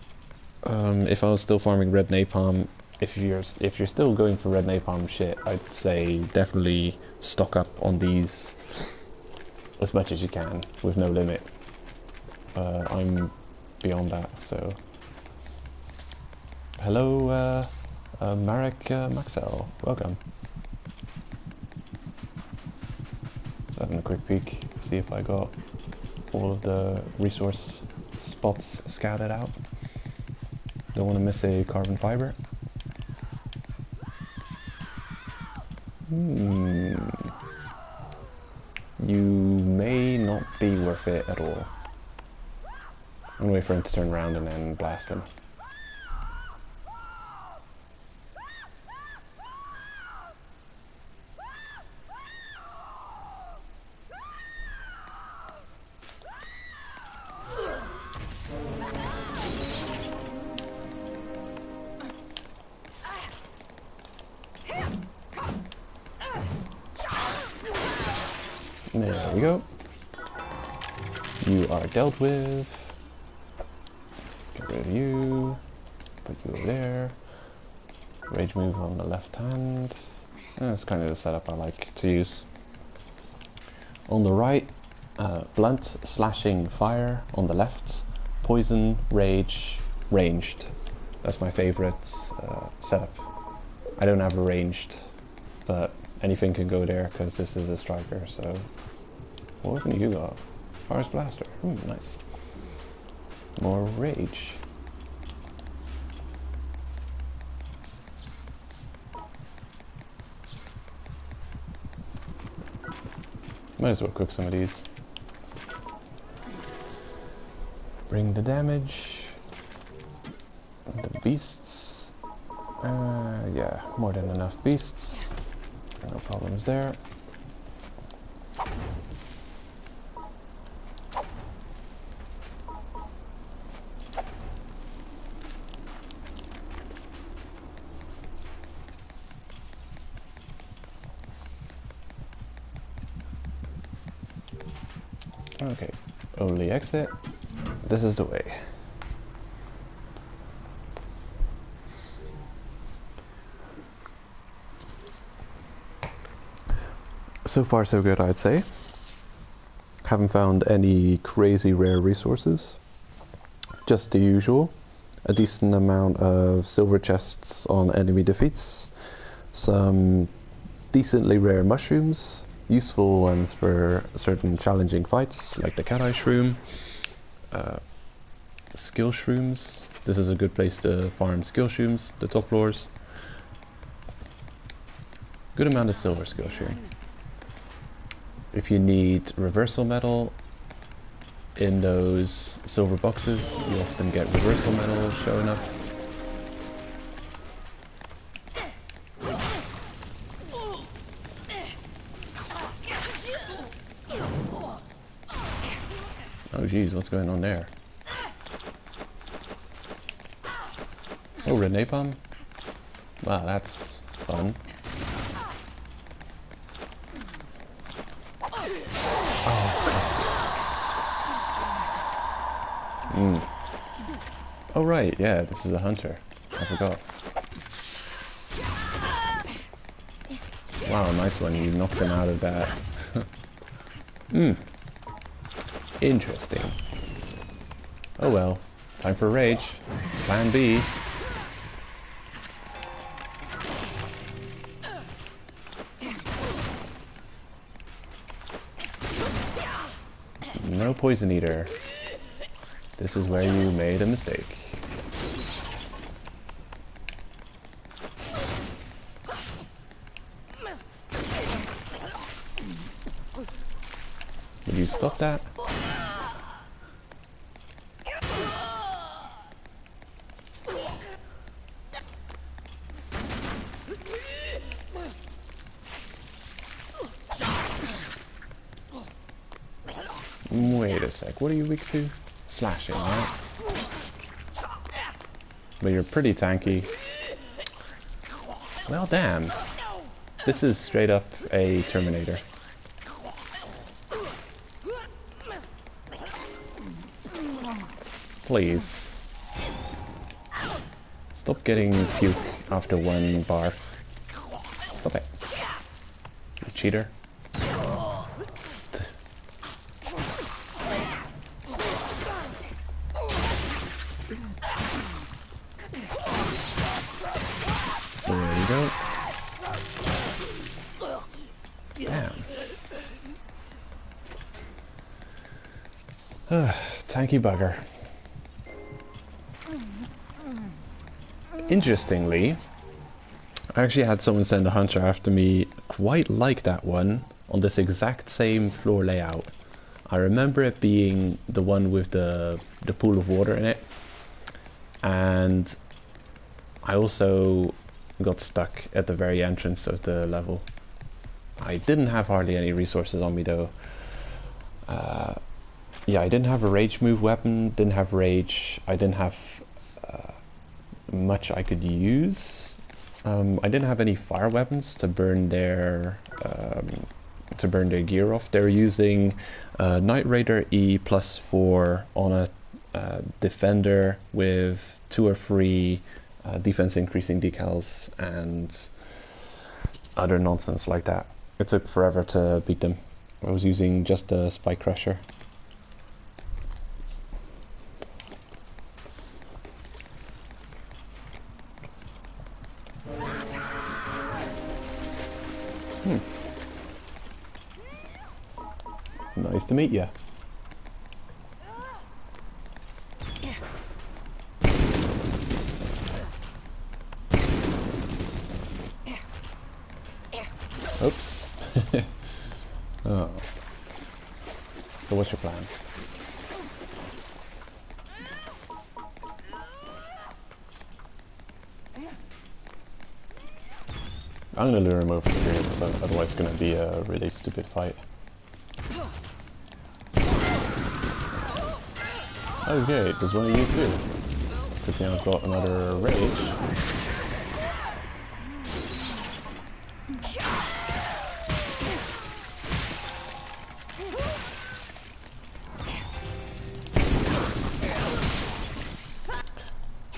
If I was still farming red napalm, if you're still going for red napalm shit, I'd say definitely stock up on these as much as you can with no limit. I'm beyond that, so hello Marek Maxell, welcome. Just having a quick peek, see if I got all of the resource spots scouted out. Don't want to miss a carbon fiber. You may not be worth it at all. I'm gonna wait for him to turn around and then blast him. There we go. You are dealt with. Get rid of you. Put you over there. Rage move on the left hand. That's kind of the setup I like to use. On the right, blunt, slashing, fire. On the left, poison, rage, ranged. That's my favorite setup. I don't have a ranged, but anything can go there because this is a striker, so... What weapon do you got? Forest Blaster. Nice. More rage. Might as well cook some of these. Bring the damage. The beasts. Yeah, more than enough beasts. No problems there. Okay, only exit. This is the way. So far so good, I'd say. Haven't found any crazy rare resources. Just the usual. A decent amount of silver chests on enemy defeats. Some decently rare mushrooms. Useful ones for certain challenging fights, like the cat-eye shroom. Skill shrooms. This is a good place to farm skill shrooms, the top floors. Good amount of silver skill shroom. If you need reversal metal in those silver boxes, you often get reversal metal showing up. Oh geez, what's going on there? Oh, red napalm? Wow, that's fun. Oh right, yeah, this is a hunter. I forgot. Wow, nice one. You knocked him out of that. Interesting. Oh well. Time for rage. Plan B. No poison eater. This is where you made a mistake. Would you stop that? Wait a sec, what are you weak to? Slashing, right? But you're pretty tanky. Well, damn. This is straight up a Terminator. Please. Stop getting puke after one barf. Stop it. You cheater. There you go. Damn. Tanky bugger. Interestingly, I actually had someone send a hunter after me quite like that one on this exact same floor layout. I remember it being the one with the pool of water in it, and I also got stuck at the very entrance of the level. I didn't have hardly any resources on me though. Yeah, I didn't have a rage move weapon, didn't have rage, I didn't have much I could use. I didn't have any fire weapons to burn their gear off. They're using Night Raider E+4 on a defender with 2 or 3 defense increasing decals and other nonsense like that. It took forever to beat them. I was using just a Spike Crusher. Nice to meet you. Oops. Oh. So what's your plan? I'm gonna lure him over here, so otherwise it's gonna be a really stupid fight. Okay, there's one of you too. Good thing I've got another rage.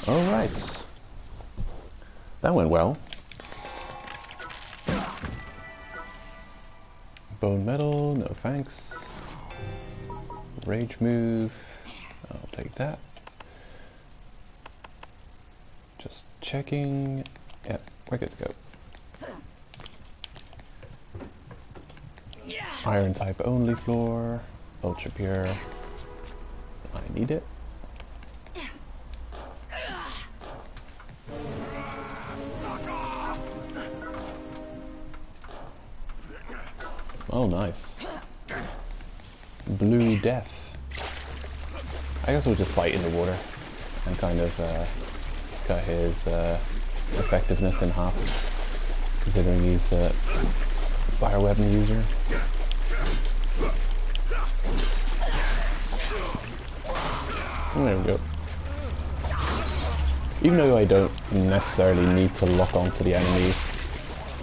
Alright. That went well. Bone metal, no thanks. Rage move, I'll take that. Just checking. Yep, we're good to go. Iron type only floor, ultra pure. I need it. Oh, nice. Blue death. I guess we'll just fight in the water and kind of cut his effectiveness in half, considering he's a fire weapon user. There we go. Even though I don't necessarily need to lock onto the enemy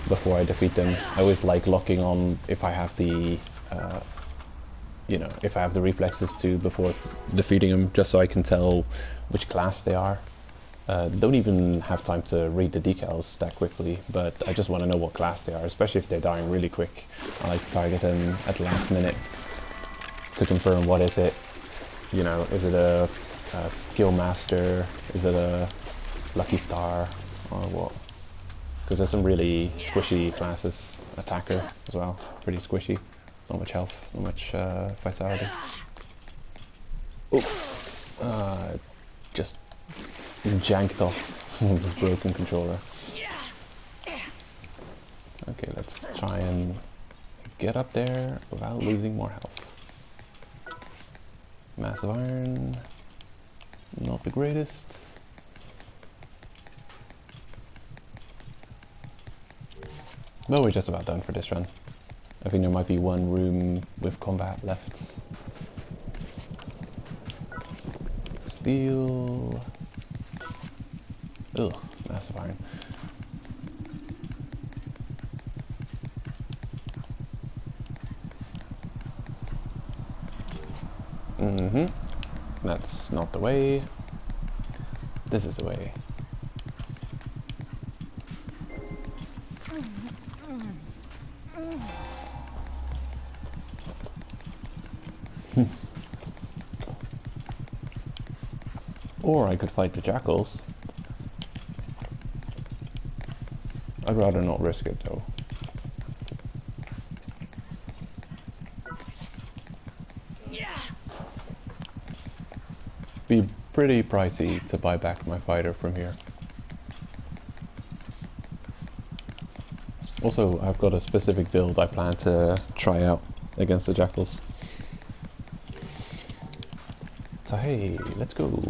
before I defeat them, I always like locking on if I have the, you know, if I have the reflexes to before defeating them, just so I can tell which class they are. Don't even have time to read the decals that quickly, but I just want to know what class they are, especially if they're dying really quick. I like to target them at the last minute to confirm what is it. You know, is it a skill master? Is it a lucky star? Or what? Because there's some really squishy classes. Attacker as well, pretty squishy. Not much health, not much vitality. Oh, just janked off with a broken controller. Okay, let's try and get up there without losing more health. Massive iron, not the greatest. But we're just about done for this run. I think there might be one room with combat left. Steel. Ugh, massive iron. That's not the way. This is the way. Or I could fight the jackals. I'd rather not risk it though. Be pretty pricey to buy back my fighter from here. Also, I've got a specific build I plan to try out against the jackals. So hey, let's go.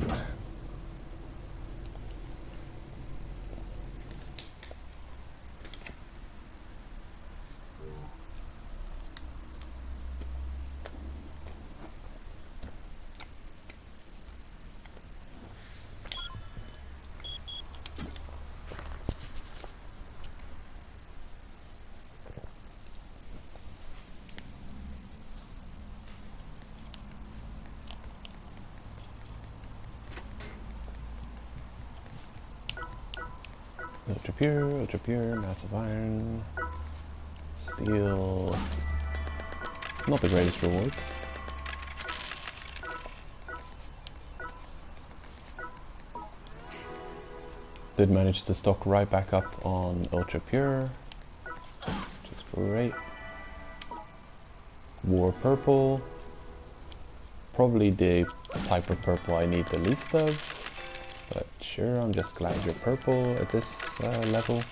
Ultra pure, massive iron, steel, not the greatest rewards. Did manage to stock right back up on ultra pure, which is great. War purple, probably the type of purple I need the least of. But sure, I'm just glad you're purple at this level.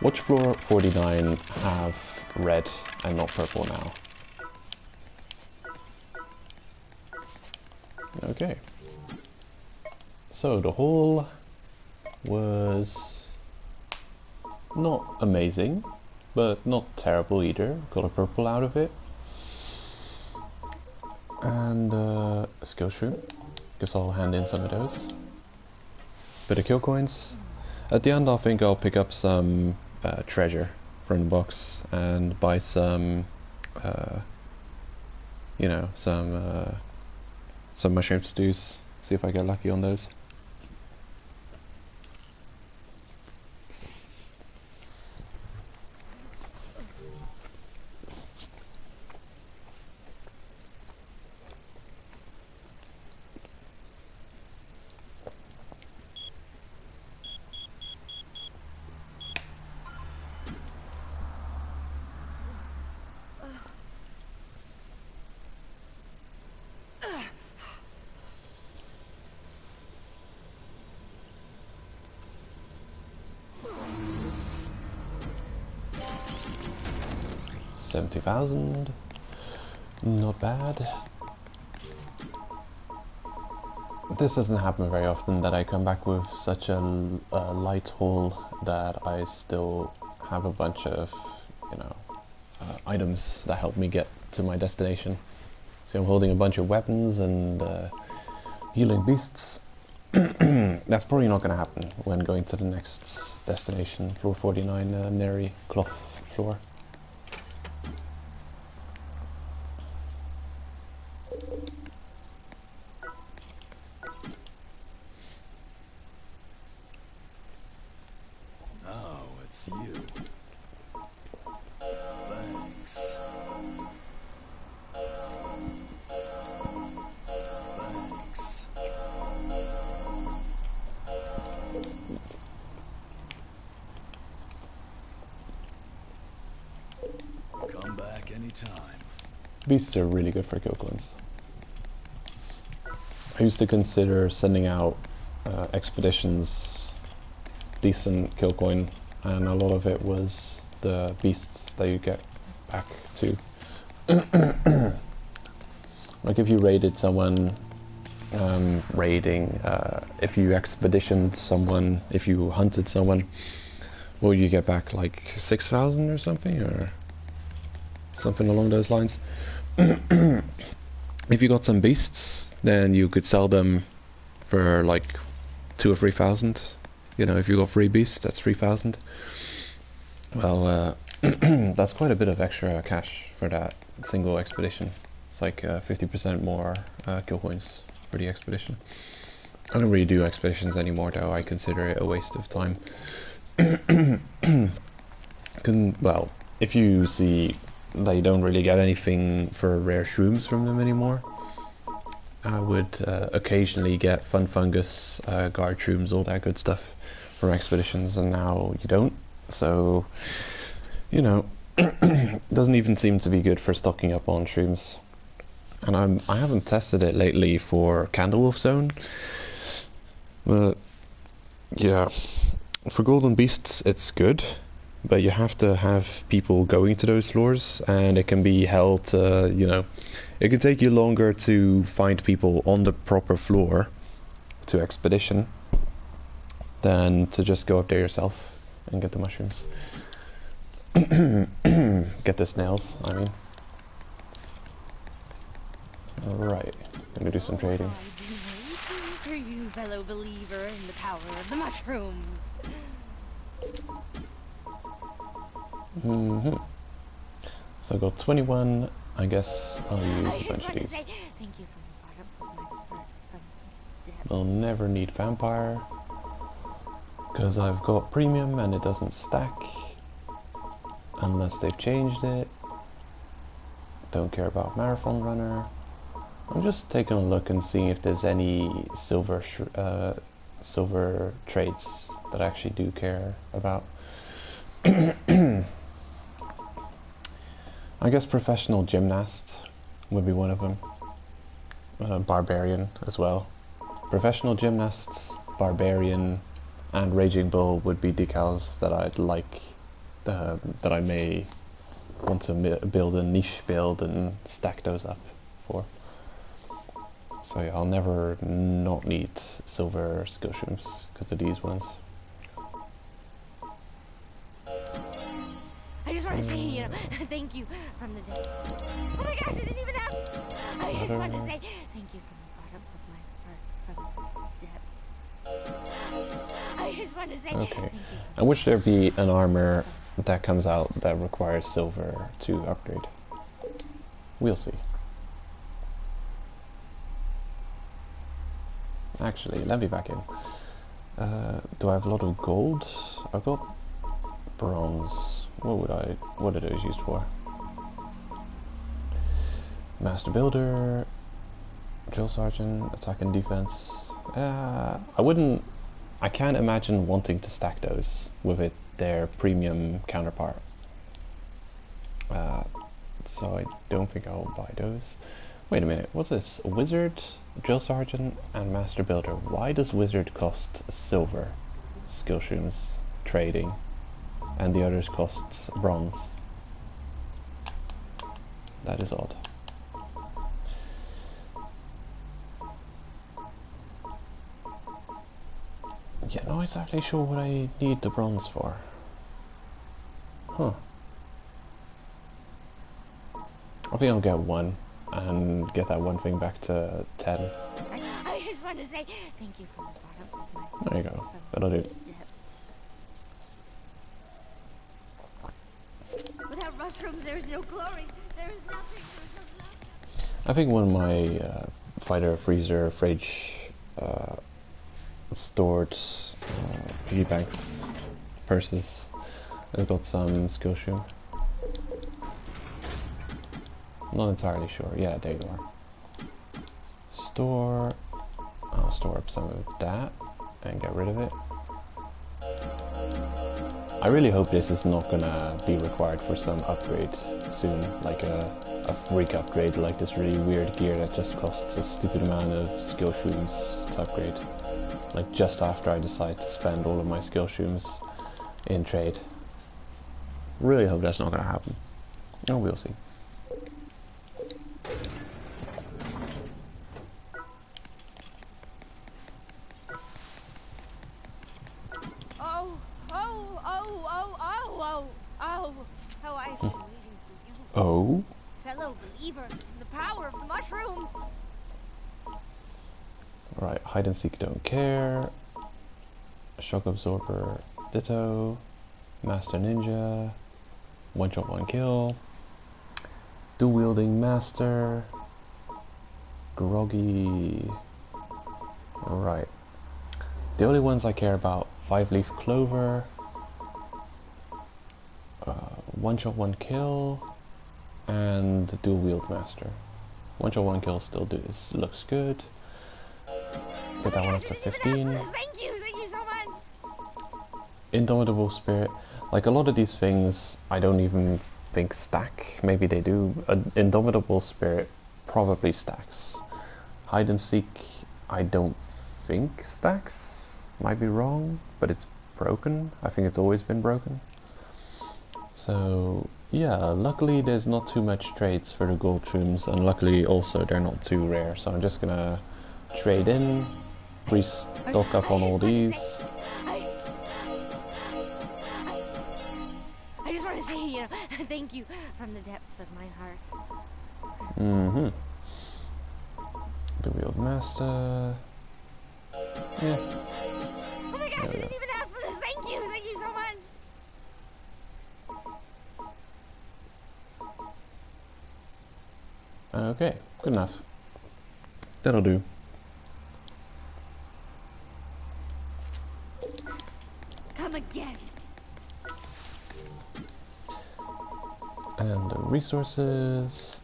Watch floor 49 have red and not purple now. Okay. So the haul was not amazing, but not terrible either. Got a purple out of it. And a skill shroom. Guess I'll hand in some of those. Bit of kill coins. At the end I think I'll pick up some treasure from the box and buy some, you know, some some mushroom stews. See if I get lucky on those. $70,000, not bad. This doesn't happen very often, that I come back with such a light haul that I still have a bunch of, you know, items that help me get to my destination. So I'm holding a bunch of weapons and healing beasts. That's probably not going to happen when going to the next destination, floor 49, Neri cloth floor. Oh, it's you. Thanks. Thanks. Come back anytime. Beasts are really good for kill coins. I used to consider sending out expeditions decent kill coin, and a lot of it was the beasts that you get back to. Like if you raided someone, if you expeditioned someone, if you hunted someone, what would you get back, like 6,000 or something, or something along those lines? If you got some beasts, then you could sell them for like 2,000 or 3,000. You know, if you got 3 beasts, that's 3,000. Well, that's quite a bit of extra cash for that single expedition. It's like 50% more kill coins for the expedition. I don't really do expeditions anymore, though. I consider it a waste of time. Well, if you see that you don't really get anything for rare shrooms from them anymore, I would occasionally get fun fungus, guard shrooms, all that good stuff from expeditions, and now you don't. So, you know, doesn't even seem to be good for stocking up on shrooms. And I haven't tested it lately for Candlewolf Zone, but yeah, for Golden Beasts it's good, but you have to have people going to those floors, and it can be hell to, you know, it can take you longer to find people on the proper floor to expedition than to just go up there yourself and get the mushrooms. Get the snails, I mean. Alright, gonna do some trading. For you, fellow believer in the power of the mushrooms. So I got 21. I guess I'll use a bunch of these. Thank you from the bottom of my heart. I'll never need vampire because I've got premium and it doesn't stack unless they've changed it. Don't care about marathon runner. I'm just taking a look and seeing if there's any silver trades that I actually do care about. I guess professional gymnast would be one of them. Barbarian as well. Professional gymnast, barbarian, and raging bull would be decals that I'd like, that I may want to build a niche build and stack those up for. So yeah, I'll never not need silver skill shrooms because of these ones. I just want to say, you know, thank you from the depth. Oh my gosh, I didn't even have. I just want to say thank you from the bottom of my heart, from the depths. I just want to say Okay. thank you. I wish there'd be an armor that comes out that requires silver to upgrade. We'll see. Actually, let me back in. Do I have a lot of gold? I've got bronze. What are those used for? Master Builder, Drill Sergeant, Attack and Defense. I can't imagine wanting to stack those with their premium counterpart. So I don't think I'll buy those. Wait a minute, what's this? Wizard, Drill Sergeant, and Master Builder. Why does Wizard cost silver? Skill shrooms, trading, and the others cost bronze. That is odd. Yeah, not exactly sure what I need the bronze for. Huh. I think I'll get one and get that one thing back to 10. I just want to say thank you from the bottom of my There you go. That'll do. depths. Without mushrooms, there is no glory. There is nothing. There is no love. I think one of my fighter freezer fridge stored piggy banks purses has got some skill shoe. Not entirely sure. Yeah, there you are. I'll store up some of that and get rid of it. I really hope this is not gonna be required for some upgrade soon, like a freak upgrade, like this really weird gear that just costs a stupid amount of skill shrooms to upgrade. Like just after I decide to spend all of my skill shrooms in trade. Really hope that's not gonna happen. Oh, we'll see. How I've been waiting for you, Oh? fellow believer in the power of the mushrooms. Right, hide and seek don't care. Shock absorber, ditto. Master ninja. One shot, one kill. Dual wielding master. Groggy. Right. The only ones I care about: 5-leaf clover. One shot, one kill. And dual wield master. One shot, one kill still looks good. Get that one up to 15. Thank you so much. Indomitable spirit. Like a lot of these things, I don't even think stack. Maybe they do. Indomitable spirit probably stacks. Hide and seek, I don't think stacks. Might be wrong, but it's broken. I think it's always been broken. So yeah, luckily there's not too much trades for the gold shrooms, and luckily also they're not too rare. So I'm just gonna trade in, restock up on all these. I just want to say, thank you from the depths of my heart. Mm-hmm. The Wield Master. Yeah. Oh my gosh, I didn't even ask for this. Thank you so much. Okay, good enough. That'll do. Come again. And the resources.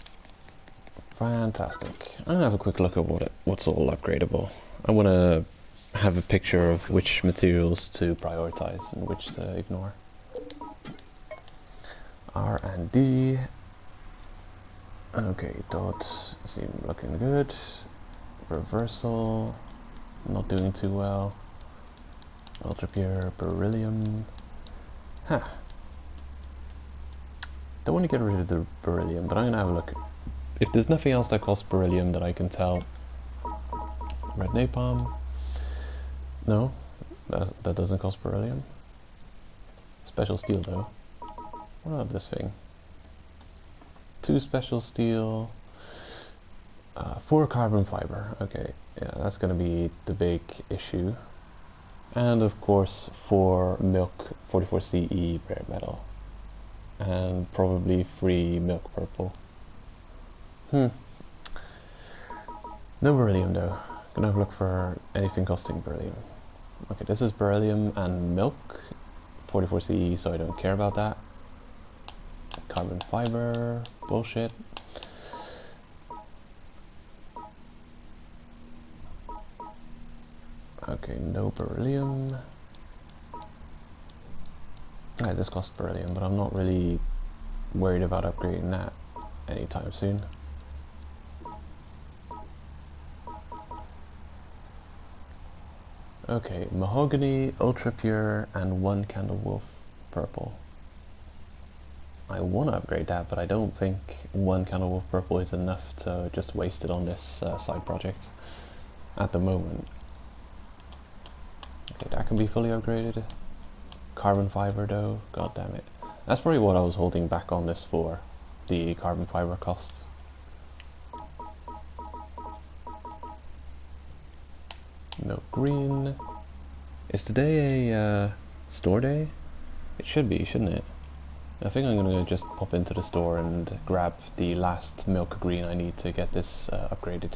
Fantastic. I'm gonna have a quick look at what's all upgradable. I wanna have a picture of which materials to prioritize and which to ignore. R and D. Okay, dot seem looking good. Reversal, not doing too well. Ultra pure beryllium. Huh. Don't want to get rid of the beryllium, but I'm gonna have a look. If there's nothing else that costs beryllium that I can tell. Red napalm. No, that doesn't cost beryllium. Special steel though. What about this thing? 2 special steel, 4 carbon fiber. Okay, yeah, that's gonna be the big issue. And of course 4 milk 44 CE rare metal. And probably 3 milk purple. No beryllium though. Gonna have a look for anything costing beryllium. Okay, this is beryllium and milk, 44 CE, so I don't care about that. Carbon fiber, bullshit. Okay, no beryllium. Yeah, this costs beryllium, but I'm not really worried about upgrading that anytime soon. Okay, mahogany, ultra pure, and 1 candle wolf purple. I want to upgrade that, but I don't think 1 candle wolf purple is enough to just waste it on this side project at the moment. Okay, that can be fully upgraded. Carbon fiber though, god damn it. That's probably what I was holding back on this for, the carbon fiber costs. No green. Is today a store day? It should be, shouldn't it? I think I'm gonna just pop into the store and grab the last milk green I need to get this upgraded.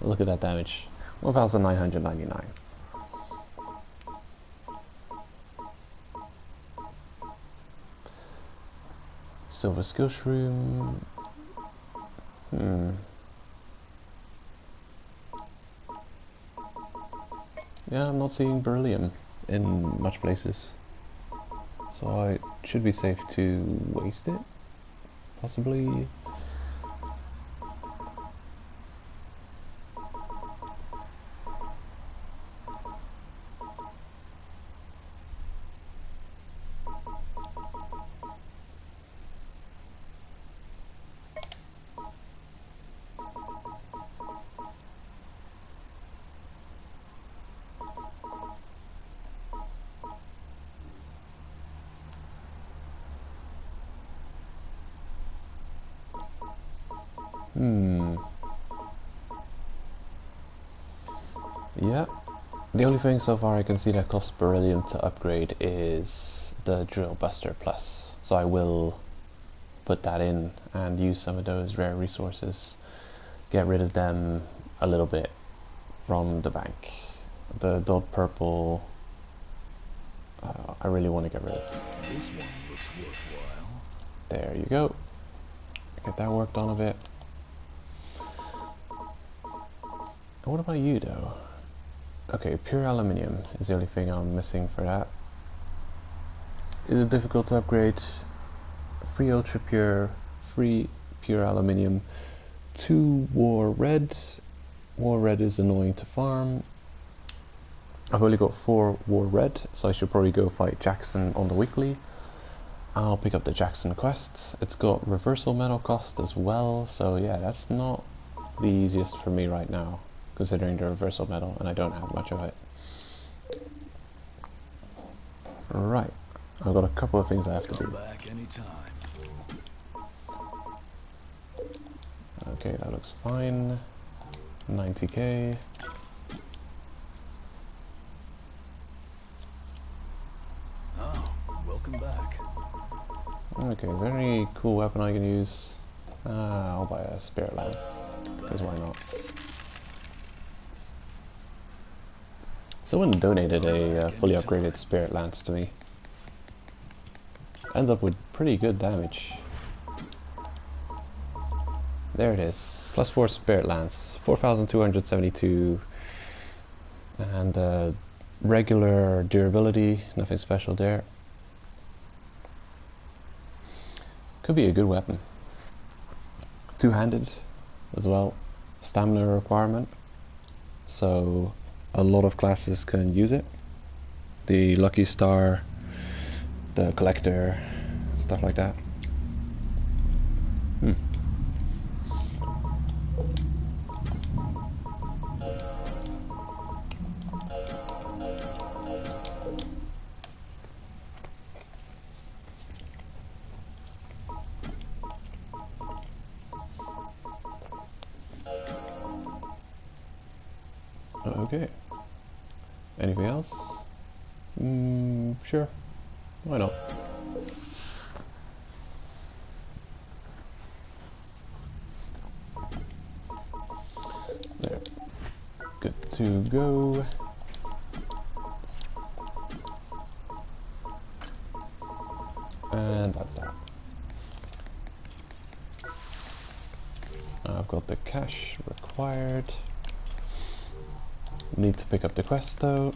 Look at that damage. 1,999. Silver skill shroom. Yeah, I'm not seeing beryllium in much places. So it should be safe to waste it, possibly. Yeah. The only thing so far I can see that costs beryllium to upgrade is the Drill Buster Plus. So I will put that in and use some of those rare resources. Get rid of them a little bit from the bank. The dot purple, I really want to get rid of. This one looks worthwhile. There you go. Get that worked on a bit. What about you though? Okay, pure aluminium is the only thing I'm missing for that. Is it difficult to upgrade? Free ultra pure, free pure aluminium, 2 war red. War red is annoying to farm. I've only got 4 war red, so I should probably go fight Jackson on the weekly. I'll pick up the Jackson quests. It's got reversal metal cost as well, so yeah, that's not the easiest for me right now, considering the reversal metal, and I don't have much of it. Right, I've got a couple of things I have to do. Back anytime. Okay, that looks fine. 90k. Oh, welcome back. Okay, is there any cool weapon I can use? I'll buy a spirit lance, because why not? Someone donated a fully upgraded spirit lance to me. Ends up with pretty good damage. There it is. +4 spirit lance, 4,272, and regular durability, nothing special there. Could be a good weapon. Two-handed as well, stamina requirement, so a lot of classes can use it. The Lucky Star, the Collector, stuff like that. Okay. Anything else? Sure. Why not? There. to go. And that's that. I've got the cash required. Need to pick up the quest though.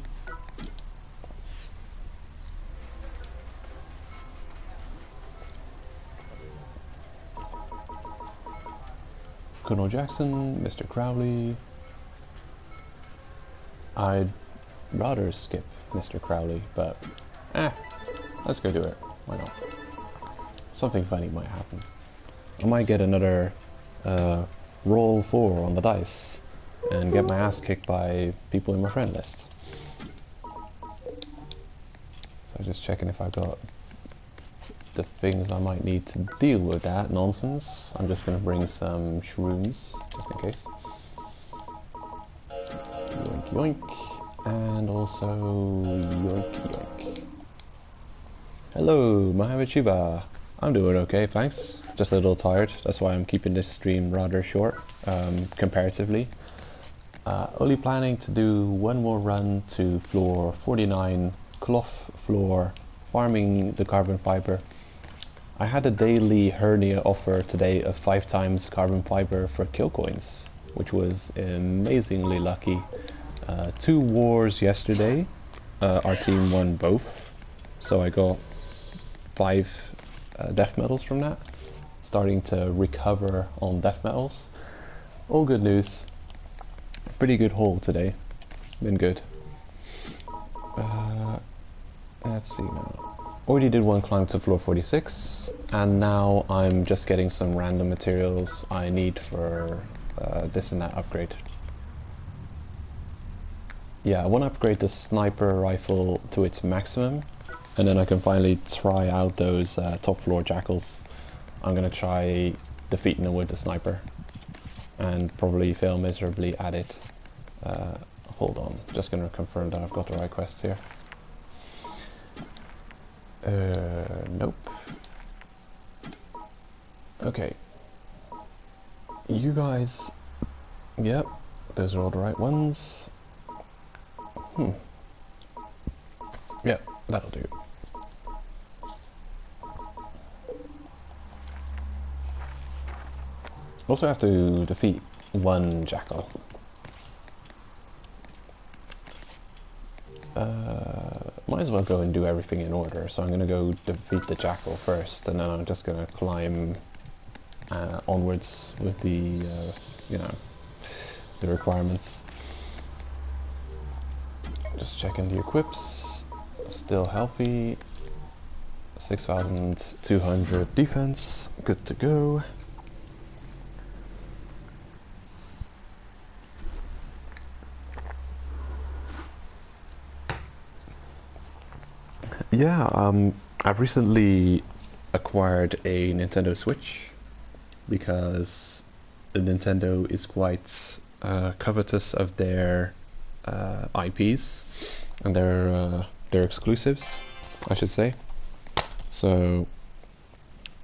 Colonel Jackson, Mr. Crowley. I'd rather skip Mr. Crowley, but let's go do it. Why not? Something funny might happen. I might get another roll 4 on the dice and get my ass kicked by people in my friend list. So just checking if I got the things I might need to deal with that nonsense. I'm just gonna bring some shrooms just in case. Yoink yoink, and also yoink yoink. Hello, Mahavachiva. I'm doing okay, thanks. Just a little tired, that's why I'm keeping this stream rather short, comparatively. Only planning to do one more run to floor 49, cloth floor, farming the carbon fiber. I had a daily hernia offer today of 5 times carbon fiber for kill coins, which was amazingly lucky. 2 wars yesterday, our team won both, so I got 5 death medals from that. Starting to recover on death medals. All good news. Pretty good haul today. Been good. Let's see now. Already did one climb to floor 46, and now I'm just getting some random materials I need for this and that upgrade. Yeah, I want to upgrade the sniper rifle to its maximum, and then I can finally try out those top floor jackals. I'm gonna try defeating them with the sniper, and probably fail miserably at it. Hold on, just gonna confirm that I've got the right quests here. Nope. Okay. You guys... Yep, those are all the right ones. Yep, that'll do. Also have to defeat one jackal. Might as well go and do everything in order, so I'm gonna go defeat the jackal first, and then I'm just gonna climb onwards with the, you know, the requirements. Just checking the equips, still healthy, 6,200 defense, good to go. Yeah, I've recently acquired a Nintendo Switch because the Nintendo is quite covetous of their IPs and their exclusives, I should say. So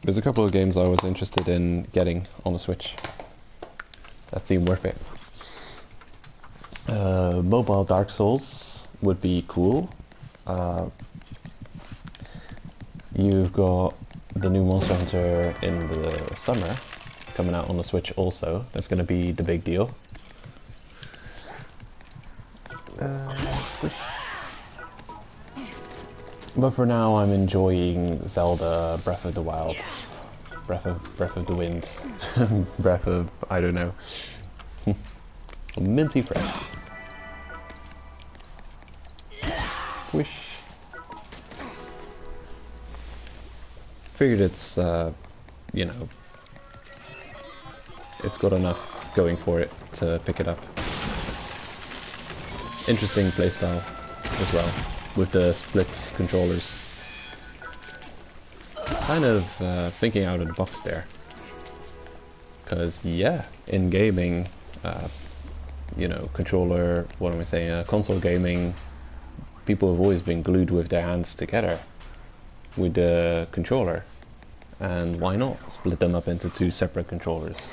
there's a couple of games I was interested in getting on the Switch that seemed worth it. Mobile Dark Souls would be cool. You've got the new Monster Hunter in the summer coming out on the Switch also. That's going to be the big deal. But for now I'm enjoying Zelda Breath of the Wild. Breath of the Wind. Breath of... I don't know. Minty fresh. Squish. Figured it's, you know, it's got enough going for it to pick it up. Interesting playstyle as well, with the split controllers. Kind of thinking out of the box there. Because, yeah, in gaming, you know, controller, what am I saying, console gaming, people have always been glued with their hands together with the controller, and why not split them up into 2 separate controllers?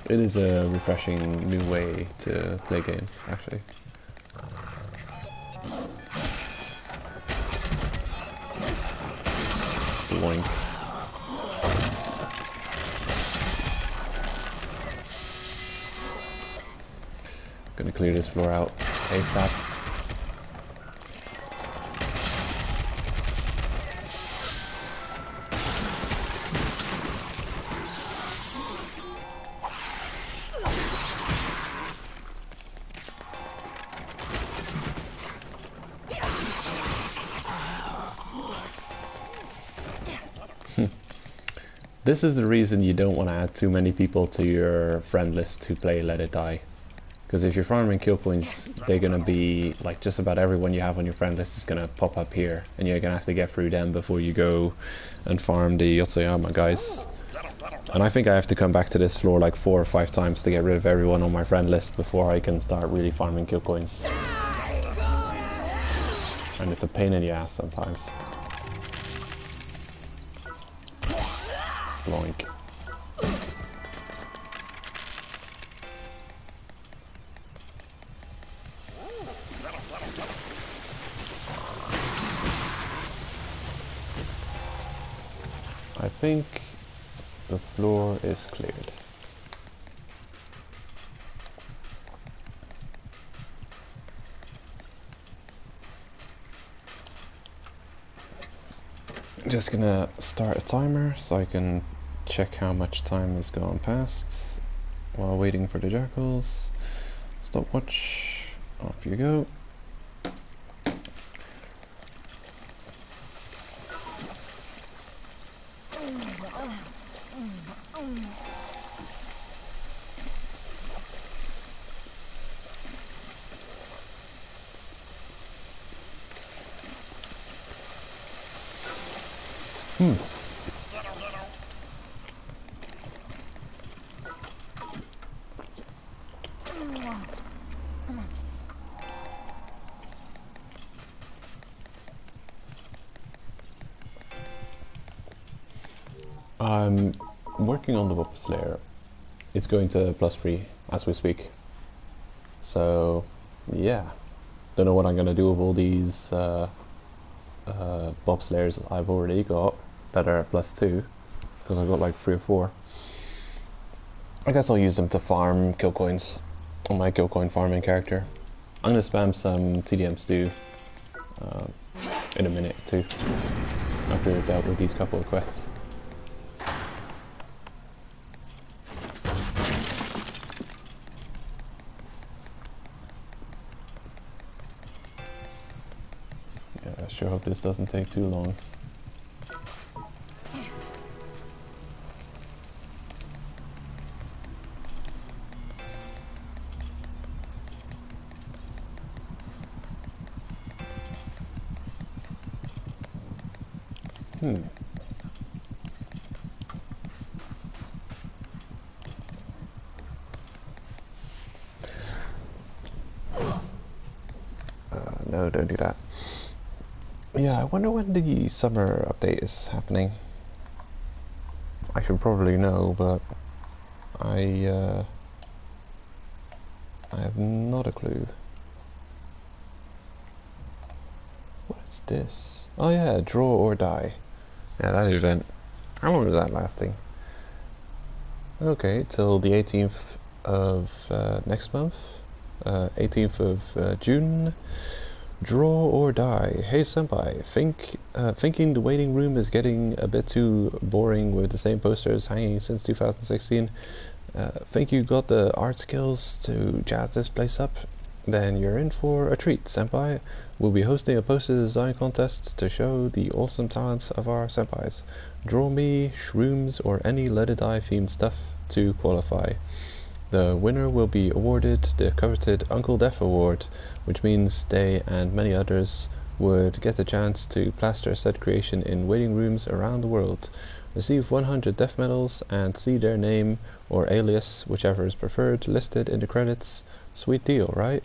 It is a refreshing new way to play games, actually. Boink. Gonna clear this floor out ASAP. This is the reason you don't want to add too many people to your friend list to play Let It Die. Because if you're farming kill points, they're gonna be, like, just about everyone you have on your friend list is gonna pop up here, and you're gonna have to get through them before you go and farm the Yotsuyama guys. And I think I have to come back to this floor like 4 or 5 times to get rid of everyone on my friend list before I can start really farming kill coins. And it's a pain in the ass sometimes. Bloink. I think the floor is cleared. Just gonna start a timer so I can check how much time has gone past while waiting for the jackals. Stopwatch, off you go. I'm working on the Whopper Slayer. It's going to +3 as we speak. So, yeah. Don't know what I'm gonna do with all these Bob Slayers I've already got that are at +2, because I've got like 3 or 4. I guess I'll use them to farm kill coins on my kill coin farming character. I'm gonna spam some TDM stew in a minute or two after I've dealt with these couple of quests. Yeah, I sure hope this doesn't take too long. No, don't do that. Yeah, I wonder when the summer update is happening. I should probably know, but I have not a clue. What is this? Oh yeah, draw or die. Yeah, that event. How long is that lasting? Okay, till the 18th of next month. 18th of June. Draw or die. Hey senpai, thinking the waiting room is getting a bit too boring with the same posters hanging since 2016. Think you got the art skills to jazz this place up? Then you're in for a treat, senpai. We'll be hosting a poster design contest to show the awesome talents of our senpais. Draw me, shrooms, or any Let It Die themed stuff to qualify. The winner will be awarded the coveted Uncle Death Award, which means they and many others would get the chance to plaster said creation in waiting rooms around the world, receive 100 death medals, and see their name or alias, whichever is preferred, listed in the credits. Sweet deal, right?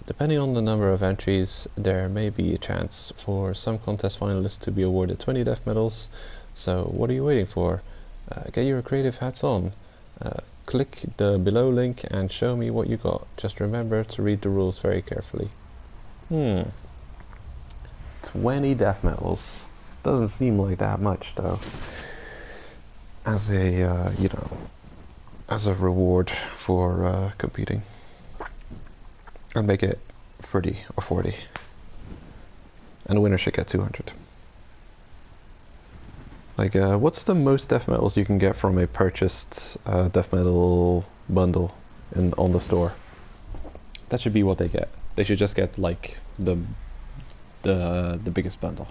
Depending on the number of entries, there may be a chance for some contest finalists to be awarded 20 death medals. So what are you waiting for? Get your creative hats on. click the below link and show me what you got. Just remember to read the rules very carefully. 20 death medals. Doesn't seem like that much though. As a, you know, as a reward for competing. I'll make it 30 or 40. And the winner should get 200. Like, what's the most death medals you can get from a purchased death medal bundle on the store? That should be what they get. They should just get like the biggest bundle.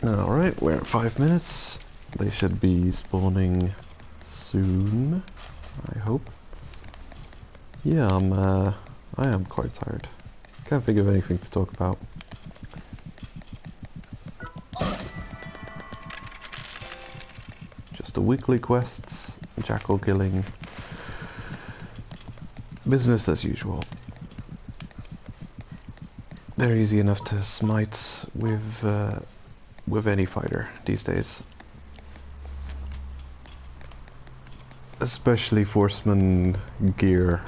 Alright, we're at 5 minutes. They should be spawning soon, I hope. Yeah, I am quite tired. Can't think of anything to talk about. Just the weekly quests, jackal killing, business as usual. They're easy enough to smite with any fighter these days. Especially Forceman gear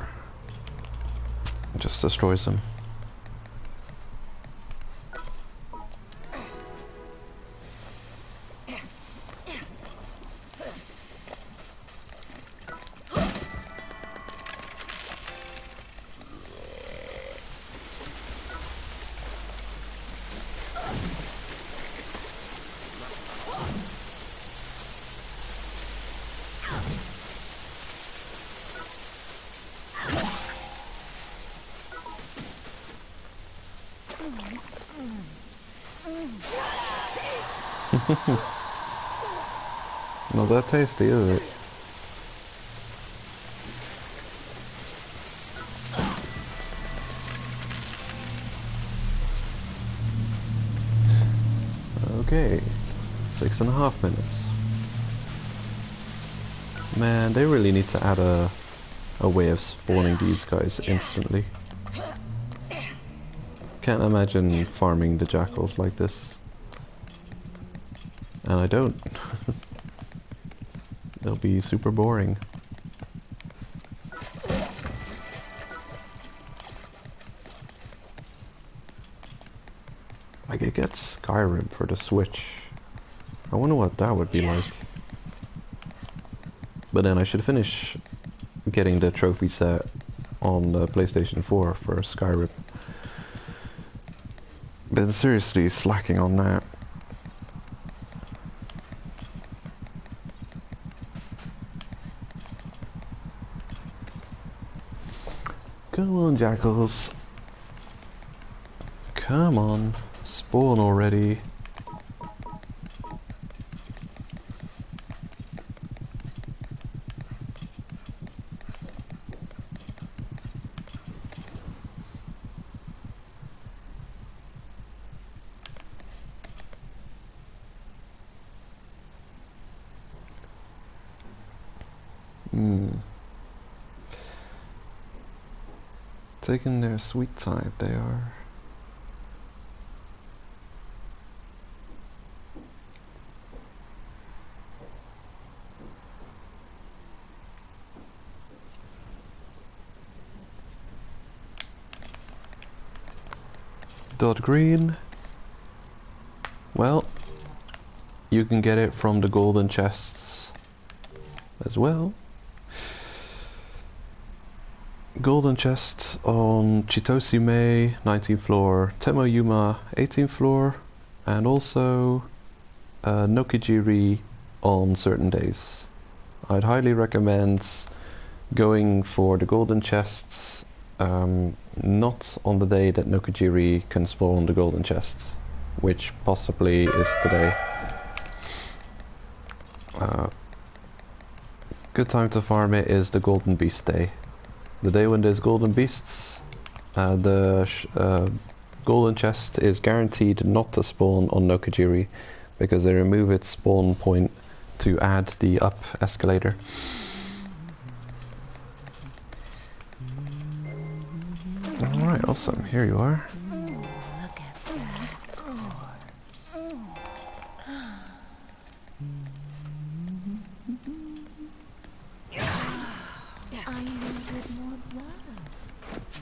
just destroys them. Not that tasty, is it? Okay, 6.5 minutes. Man, they really need to add a way of spawning these guys instantly. Can't imagine farming the jackals like this. And I don't. They'll be super boring. Like, it gets Skyrim for the Switch. I wonder what that would be like. But then I should finish getting the trophy set on the PlayStation 4 for Skyrim. Been seriously slacking on that. Come on, jackals. Come on, spawn already. Taking their sweet time, they are. Dot green. Well, you can get it from the golden chests as well. golden chest on Chitose 19th floor, Temo Yuma 18th floor, and also Nokijiri on certain days. I'd highly recommend going for the golden chests, not on the day that Nokijiri can spawn the golden chests, which possibly is today. Good time to farm it is the Golden Beast Day. The day when there's golden beasts, the golden chest is guaranteed not to spawn on Nokijiri because they remove its spawn point to add the up escalator. Alright, awesome. Here you are. Look at that corpse. I needed more blood.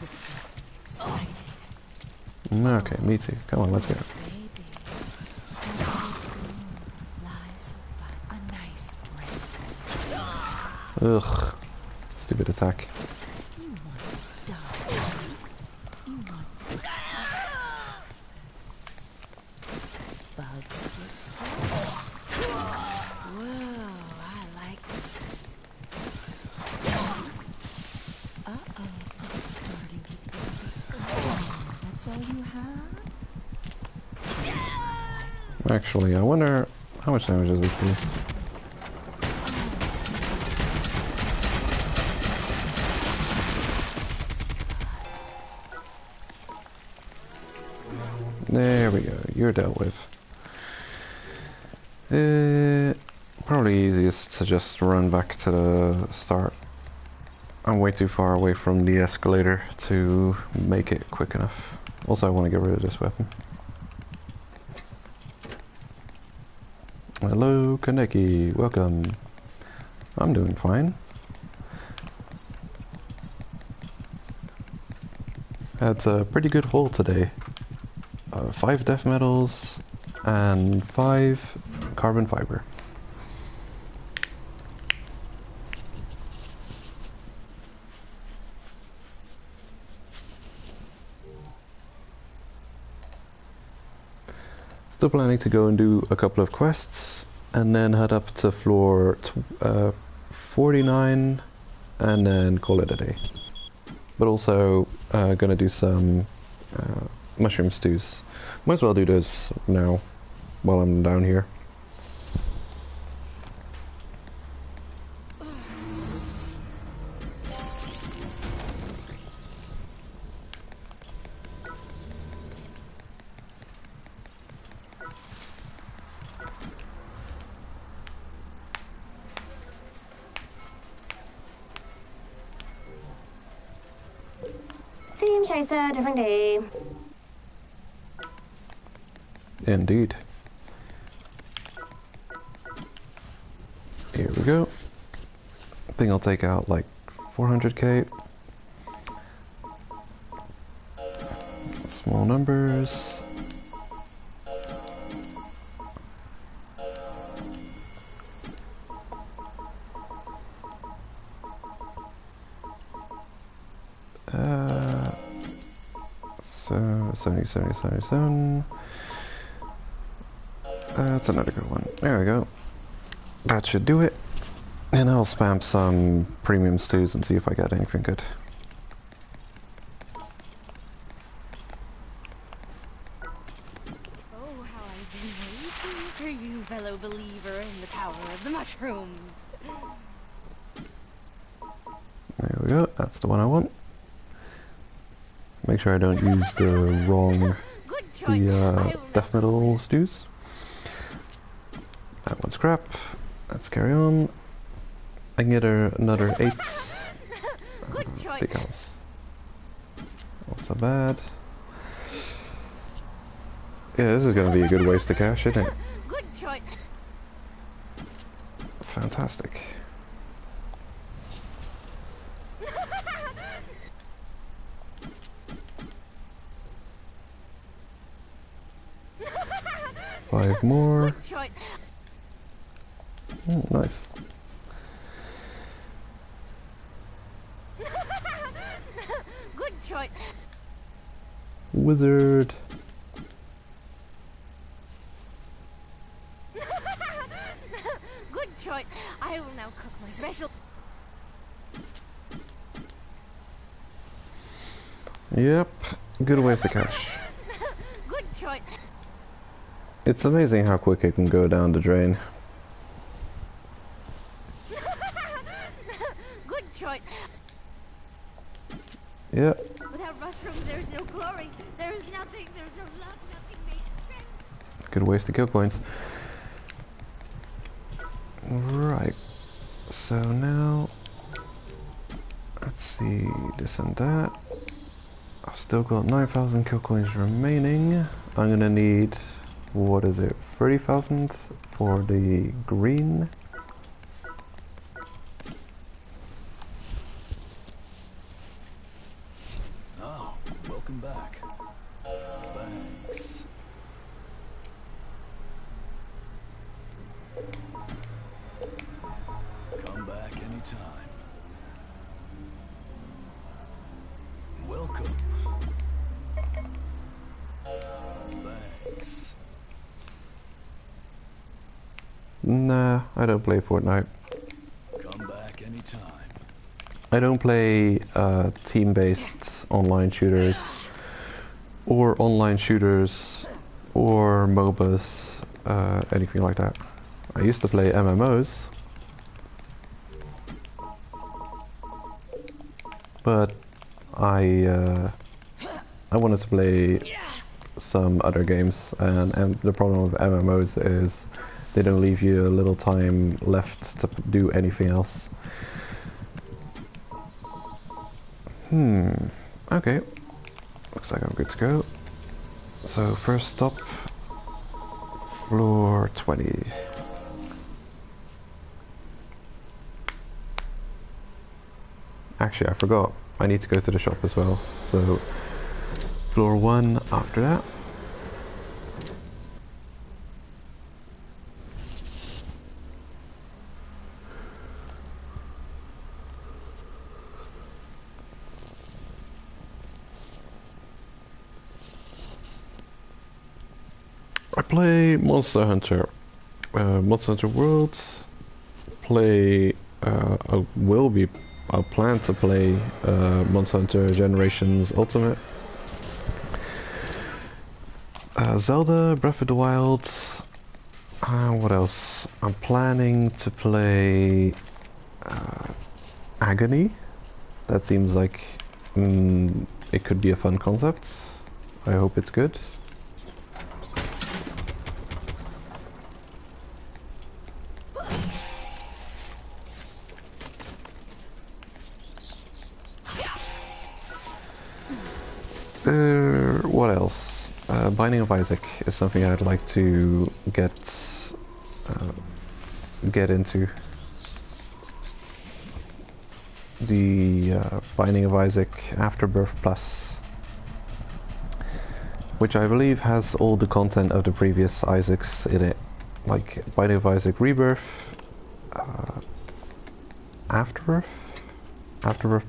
This gets me excited. Okay, me too. Come on, let's go. Baby. Flies by a nice break. Ugh. Stupid attack. You want to die. You want to die. Bugs get swallowed. Whoa, I like this. Uh-oh, I'm starting to feel. That's all you have? Actually, I wonder how much damage does this do? There we go, you're dealt with. Probably easiest to just run back to the start. I'm way too far away from the escalator to make it quick enough. Also, I want to get rid of this weapon. Hello, Kaneki, welcome. I'm doing fine. Had a pretty good haul today. 5 death metals and 5 carbon fiber. Still planning to go and do a couple of quests and then head up to floor 49 and then call it a day. But also gonna do some mushroom stews. Might as well do those now while I'm down here. Same chaser, different day. Indeed. Here we go. I think I'll take out like 400k. Small numbers. So 70, 70, 77. That's another good one. There we go. That should do it. And I'll spam some premium stews and see if I get anything good. Oh, how I've been waiting for you, fellow believer in the power of the mushrooms. There we go. That's the one I want. Make sure I don't use the wrong Good choice. death metal stews. That one's crap. Let's carry on. I can get another 8. Good choice. Big house. Not so bad. Yeah, this is going to be a good waste of cash, isn't it? Good choice. Fantastic. Five more. Good choice. Nice. choice. Wizard. Good choice. I will now cook my special. Yep, good waste to catch. Good choice. It's amazing how quick it can go down the drain. Good choice. Yep. Without mushrooms, there is no glory. There is nothing. There is no love. Nothing makes sense. Good waste to kill points. Right. So now, let's see this and that. I've still got 9,000 kill coins remaining. I'm gonna need, what is it, 30,000 for the green. Oh, welcome back. Thanks. Come back anytime. Welcome. Thanks. Nah, I don't play Fortnite. Come back anytime. I don't play team-based online shooters, or online shooters, or MOBAs, anything like that. I used to play MMOs, but I wanted to play some other games, and the problem with MMOs is they don't leave you a little time left to do anything else. Okay. Looks like I'm good to go. So first stop, floor 20. Actually, I forgot. I need to go to the shop as well. So floor 1 after that. I play Monster Hunter, Monster Hunter World. Play, I plan to play Monster Hunter Generations Ultimate. Zelda, Breath of the Wild. What else? I'm planning to play Agony. That seems like it could be a fun concept. I hope it's good. What else? Binding of Isaac is something I'd like to get into. The Binding of Isaac Afterbirth Plus, which I believe has all the content of the previous Isaacs in it, like Binding of Isaac Rebirth, Afterbirth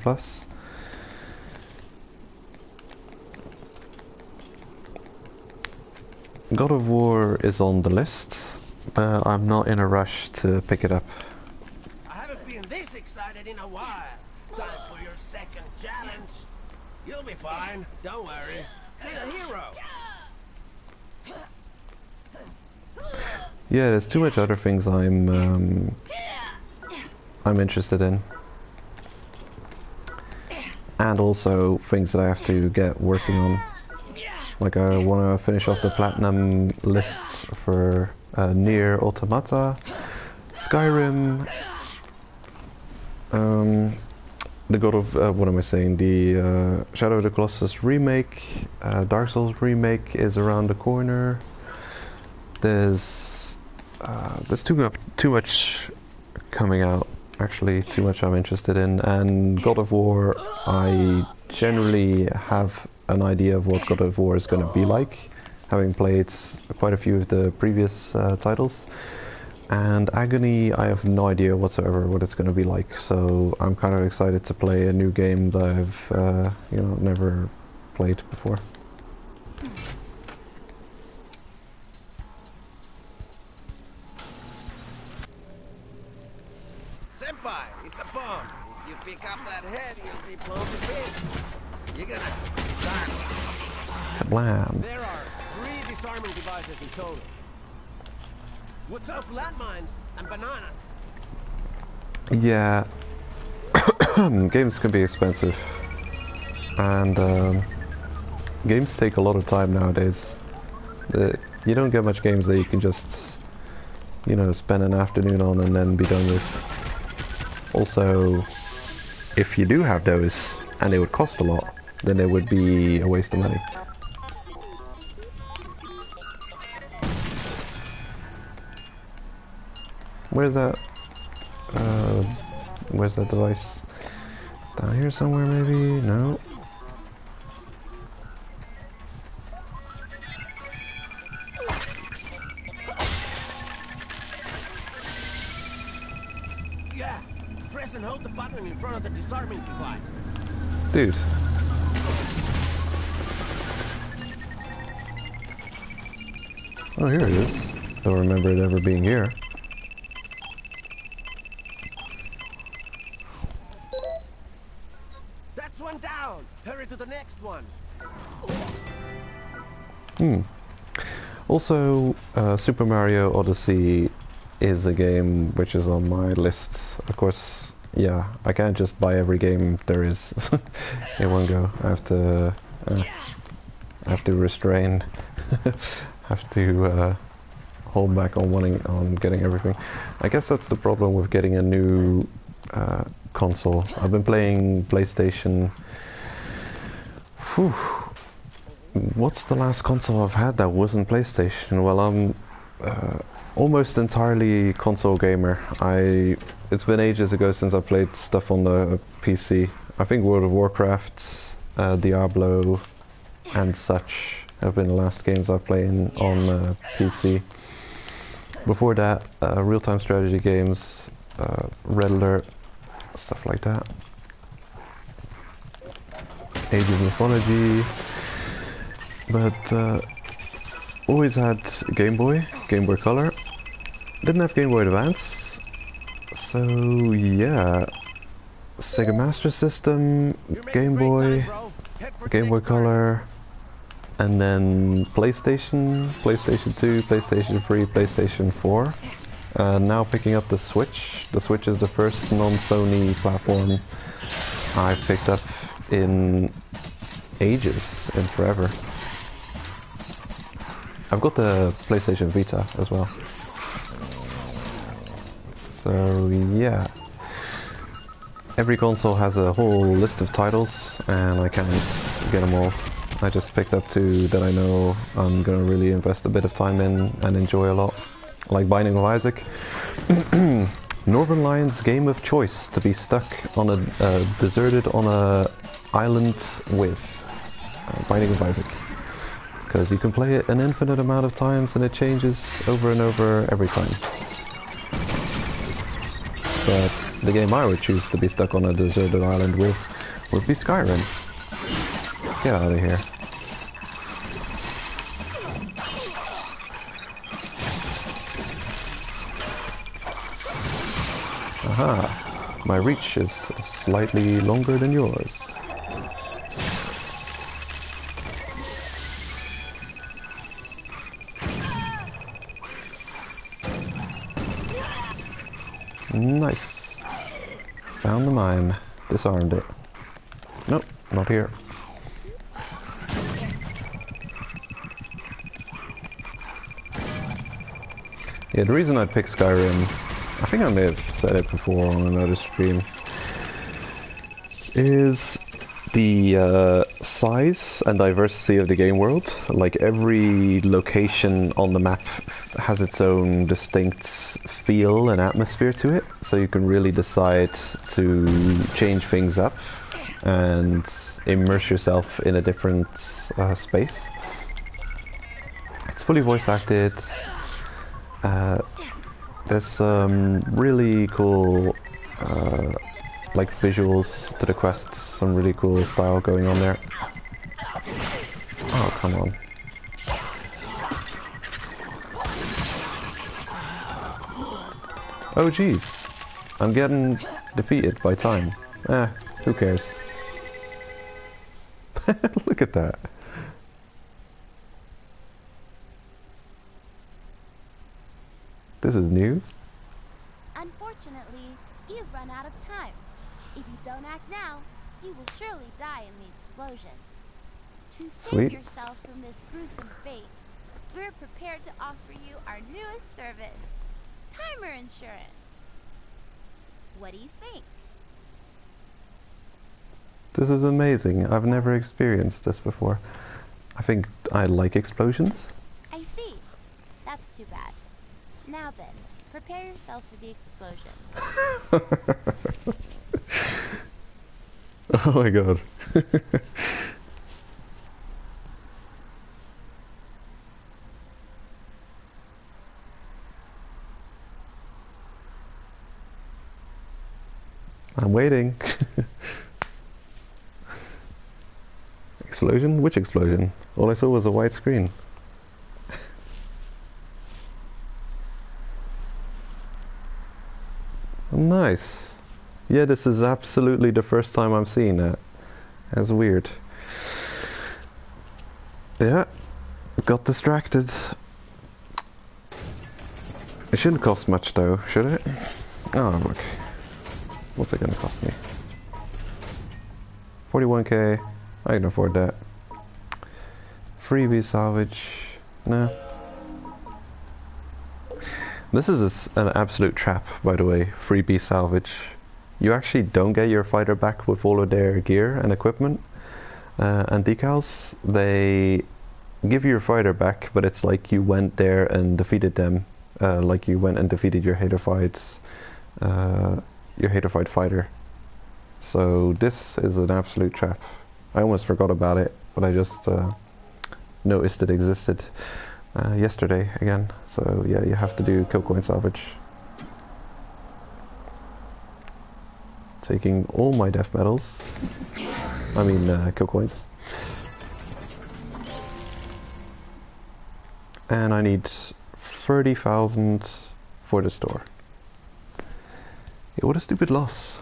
Plus. God of War is on the list, but I'm not in a rush to pick it up. I haven't been this excited in a while. Time for your second challenge. You'll be fine, don't worry. Be a hero. Yeah, there's too much other things I'm interested in, and also things that I have to get working on. Like I want to finish off the platinum list for Nier Automata, Skyrim, the God of what am I saying? The Shadow of the Colossus remake, Dark Souls remake is around the corner. There's too much coming out. Actually, too much I'm interested in, and God of War, I generally have an idea of what God of War is going to be like, having played quite a few of the previous titles, And Agony, I have no idea whatsoever what it's going to be like, so I'm kind of excited to play a new game that I've, you know, never played before. Senpai, it's a bomb. If you pick up that head, you'll be blown to bits. You're gonna disarm it. Kablam. There are 3 disarming devices in total. What's up, landmines and bananas? Yeah, games can be expensive, and games take a lot of time nowadays. You don't get much games that you can just, you know, spend an afternoon on and then be done with. Also, if you do have those and they would cost a lot, then it would be a waste of money. Where's that device? Down here somewhere maybe? No. Yeah, press and hold the button in front of the disarming device. Dude. Oh, here it is. Don't remember it ever being here. That's one down. Hurry to the next one. Also, Super Mario Odyssey is a game which is on my list. Of course, yeah, I can't just buy every game there is in one go. I have to restrain, have to hold back on getting everything. I guess that's the problem with getting a new console. I've been playing PlayStation. Whew. What's the last console I've had that wasn't PlayStation? Well, I'm almost entirely console gamer. It's been ages ago since I played stuff on the PC. I think World of Warcraft, Diablo, and such have been the last games I've played on PC. Before that, real-time strategy games, Red Alert, stuff like that. Age of Mythology, but always had Game Boy Color. Didn't have Game Boy Advance, so yeah. Sega Master System, Game Boy, Game Boy Color, and then PlayStation 2, PlayStation 3, PlayStation 4. Now picking up the Switch. The Switch is the first non-Sony platform I've picked up in ages, in forever. I've got the PlayStation Vita as well. So yeah. Every console has a whole list of titles, and I can't get them all. I just picked up 2 that I know I'm gonna really invest a bit of time in and enjoy a lot. Like Binding of Isaac. Northern Lions' game of choice to be stuck on a deserted on a island with Binding of Isaac, because you can play it an infinite amount of times and it changes over and over every time. But the game I would choose to be stuck on a deserted island with would be Skyrim. Get out of here. Aha, my reach is slightly longer than yours. Nice. Found the mine. Disarmed it. Nope, not here. Yeah, the reason I picked Skyrim, I think I may have said it before on another stream, is the size and diversity of the game world. Like, every location on the map has its own distinct feel and atmosphere to it, so you can really decide to change things up and immerse yourself in a different space. It's fully voice acted. There's some really cool like visuals to the quests, some really cool style going on there. Oh, come on. Oh jeez, I'm getting defeated by time. Who cares? Look at that. This is new. Unfortunately, you've run out of time. If you don't act now, you will surely die in the explosion. To save Sweet. yourself from this gruesome fate, we're prepared to offer you our newest service, timer insurance. What do you think? This is amazing. I've never experienced this before. I think I like explosions. I see. That's too bad. Now then, prepare yourself for the explosion. Oh my god. I'm waiting. Explosion? Which explosion? All I saw was a white screen. Nice. Yeah, this is absolutely the first time I'm seeing that. That's weird. Yeah, got distracted. It shouldn't cost much though, should it? Oh, look. What's it gonna cost me? 41k. I can afford that. Freebie salvage. No. This is an absolute trap, by the way. Freebie salvage. You actually don't get your fighter back with all of their gear and equipment and decals. They give you your fighter back, but it's like you went there and defeated them. Like you went and defeated your haterfight fighter. So this is an absolute trap. I almost forgot about it, but I just noticed it existed yesterday again. So yeah, you have to do kill coin salvage. Taking all my death medals. I mean kill coins. And I need 30,000 for the store. Yeah, what a stupid loss.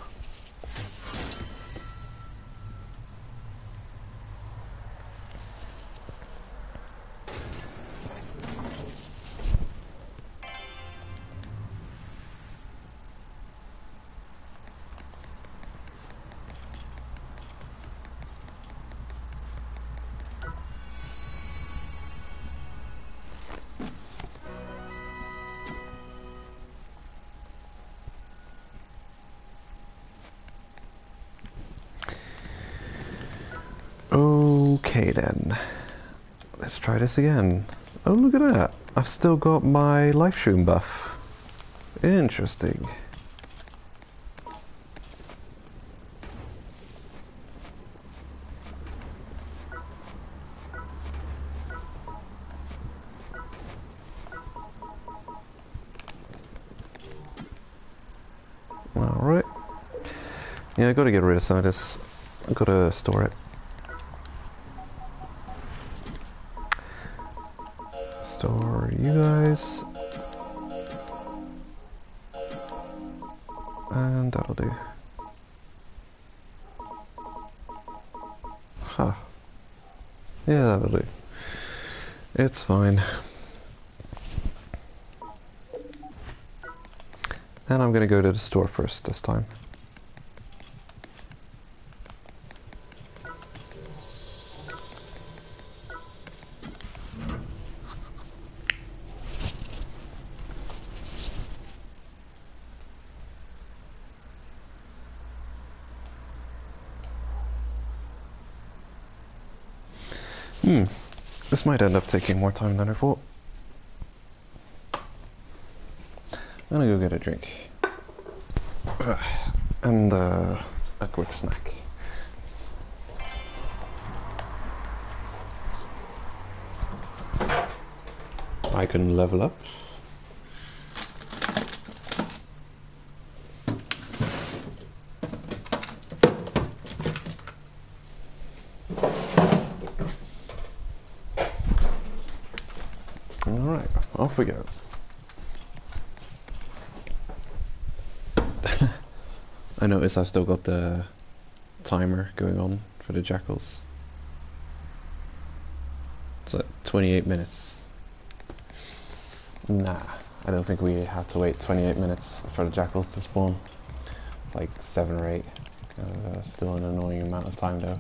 Okay then, let's try this again. Oh, look at that, I've still got my life stream buff. Interesting. Alright. Yeah, I gotta get rid of some of this. I gotta store it. Store you guys. And that'll do. Huh. Yeah, that'll do. It's fine. And I'm gonna go to the store first this time. This might end up taking more time than I thought. I'm gonna go get a drink. And a quick snack. I can level up. Alright, off we go. I notice I've still got the timer going on for the jackals. It's at 28 minutes. Nah, I don't think we have to wait 28 minutes for the jackals to spawn. It's like 7 or 8. Still an annoying amount of time though.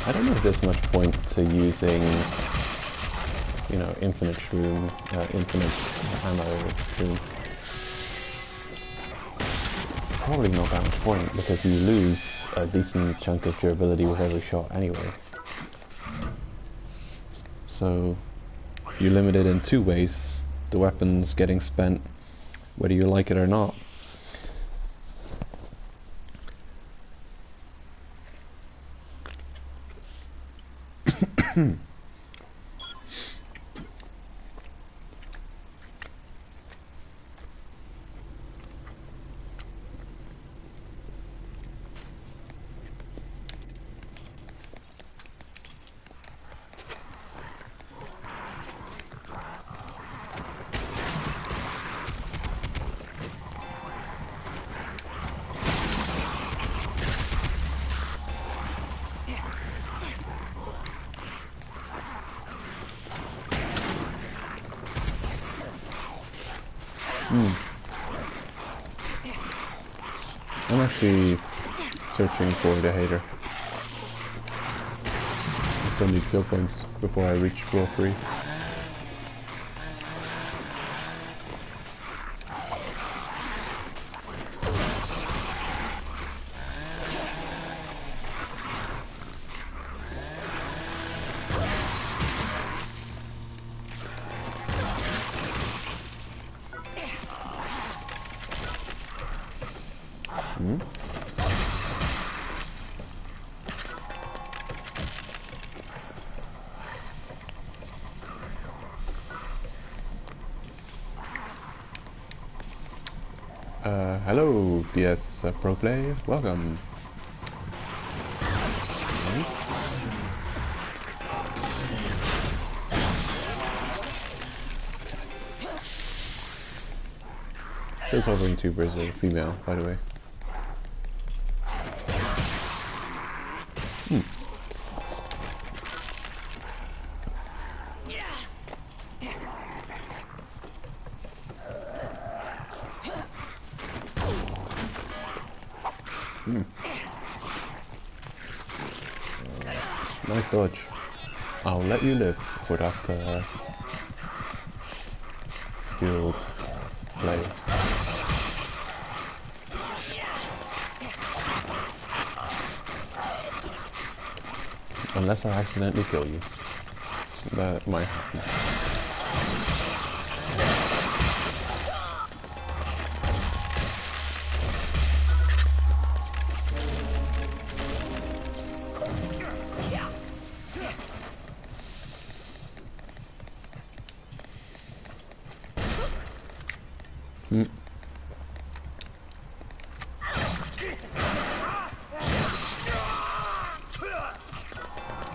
I don't know if there's much point to using, you know, infinite ammo shroom. Probably not that much point because you lose a decent chunk of durability with every shot anyway. So you're limited in 2 ways: the weapons getting spent, whether you like it or not. I'm actually searching for the hater. I still need kill points before I reach floor 3. Hello, DS Pro Play, welcome. This hovering tuber is a female, by the way. Nice dodge. I'll let you live for that skilled play. Unless I accidentally kill you. That might happen.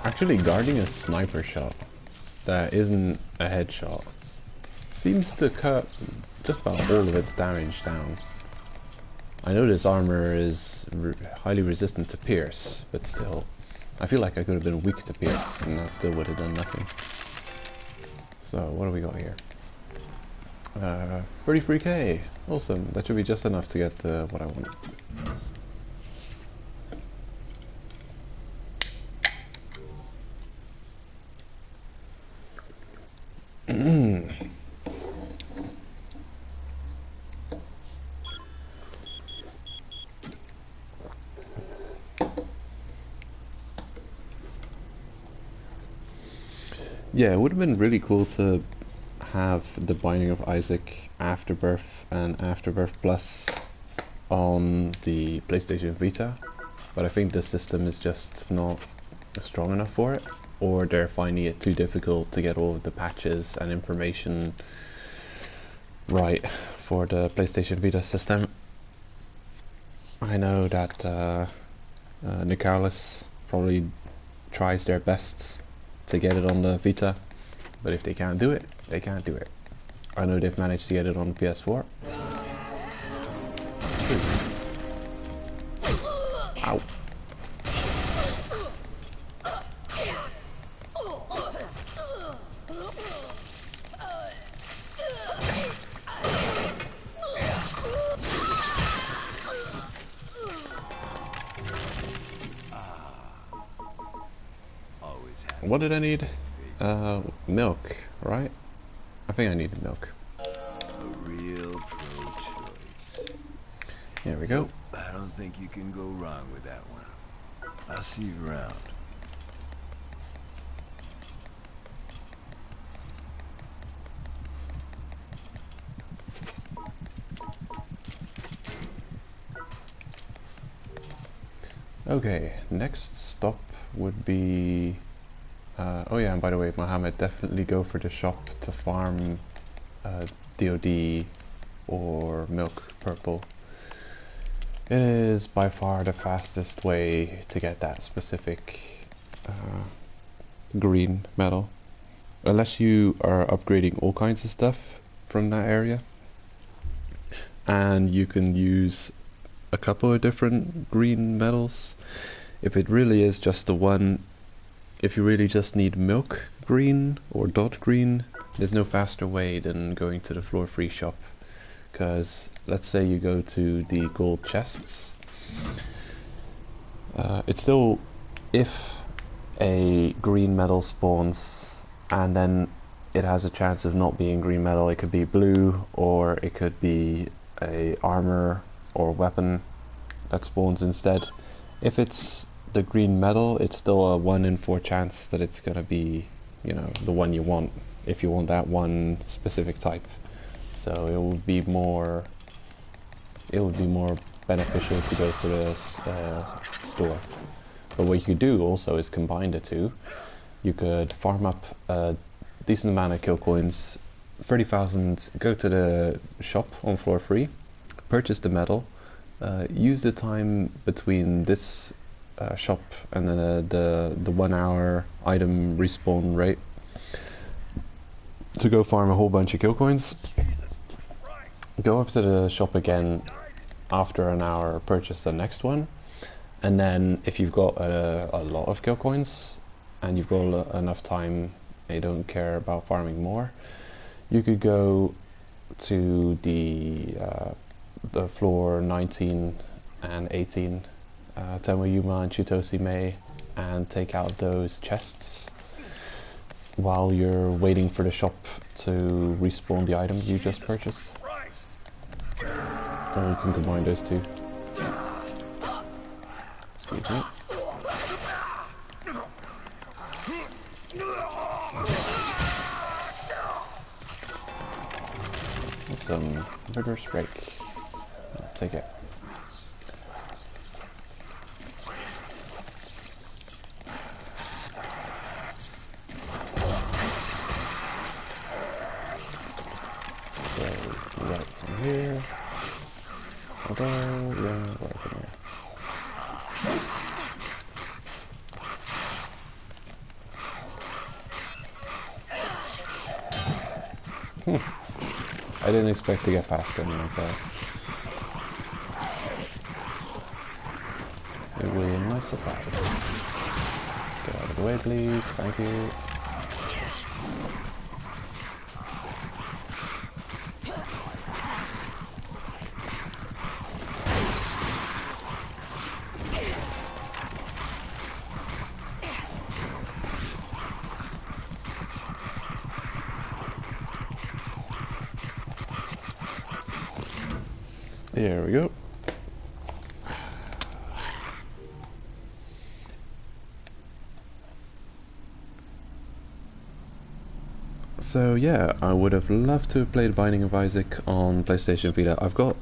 Actually, guarding a sniper shot that isn't a headshot seems to cut just about all of its damage down. I know this armor is highly resistant to pierce, but still, I feel like I could have been weak to pierce and that still would have done nothing. So, what do we got here? 33k! Awesome, that should be just enough to get what I want. Yeah, it would have been really cool to have the Binding of Isaac Afterbirth and Afterbirth Plus on the PlayStation Vita, but I think the system is just not strong enough for it, or they're finding it too difficult to get all of the patches and information right for the PlayStation Vita system. I know that Nicalis probably tries their best to get it on the Vita, but if they can't do it, they can't do it. I know they've managed to get it on the PS4. Ow. Always happy. What did I need? Milk, right? I think I needed milk. A real pro-choice. There we go. I don't think you can go wrong with that one. I'll see you around. Okay, next stop would be... oh yeah, and by the way, Mohammed, definitely go for the shop to farm DOD or Milk Purple. It is by far the fastest way to get that specific green metal. Unless you are upgrading all kinds of stuff from that area. And you can use a couple of different green metals. If it really is just the one, if you really just need milk green or dot green, there's no faster way than going to the floor free shop. Because let's say you go to the gold chests, it's still, if a green metal spawns and then it has a chance of not being green metal, it could be blue or it could be a armor or weapon that spawns instead. If it's the green metal, it's still a 1 in 4 chance that it's gonna be, you know, the one you want, if you want that one specific type. So it would be more beneficial to go for the store. But what you could do also is combine the two. You could farm up a decent amount of kill coins, 30,000, go to the shop on floor free, purchase the metal, use the time between this shop and the 1 hour item respawn rate to go farm a whole bunch of kill coins. Go up to the shop again after an hour, purchase the next one, and then if you've got a lot of kill coins and you've got enough time and you don't care about farming more, you could go to the floor 19 and 18, Tenma Yuma and Chitosi Mei, and take out those chests while you're waiting for the shop to respawn the item you just purchased. Or you can combine those two. Excuse me. That's some vigorous break. Take it. So, right from here. Although, yeah, right from there. I didn't expect to get past him like that. It will be a nice surprise. Get out of the way, please. Thank you. There we go. So yeah, I would have loved to have played Binding of Isaac on PlayStation Vita. I've got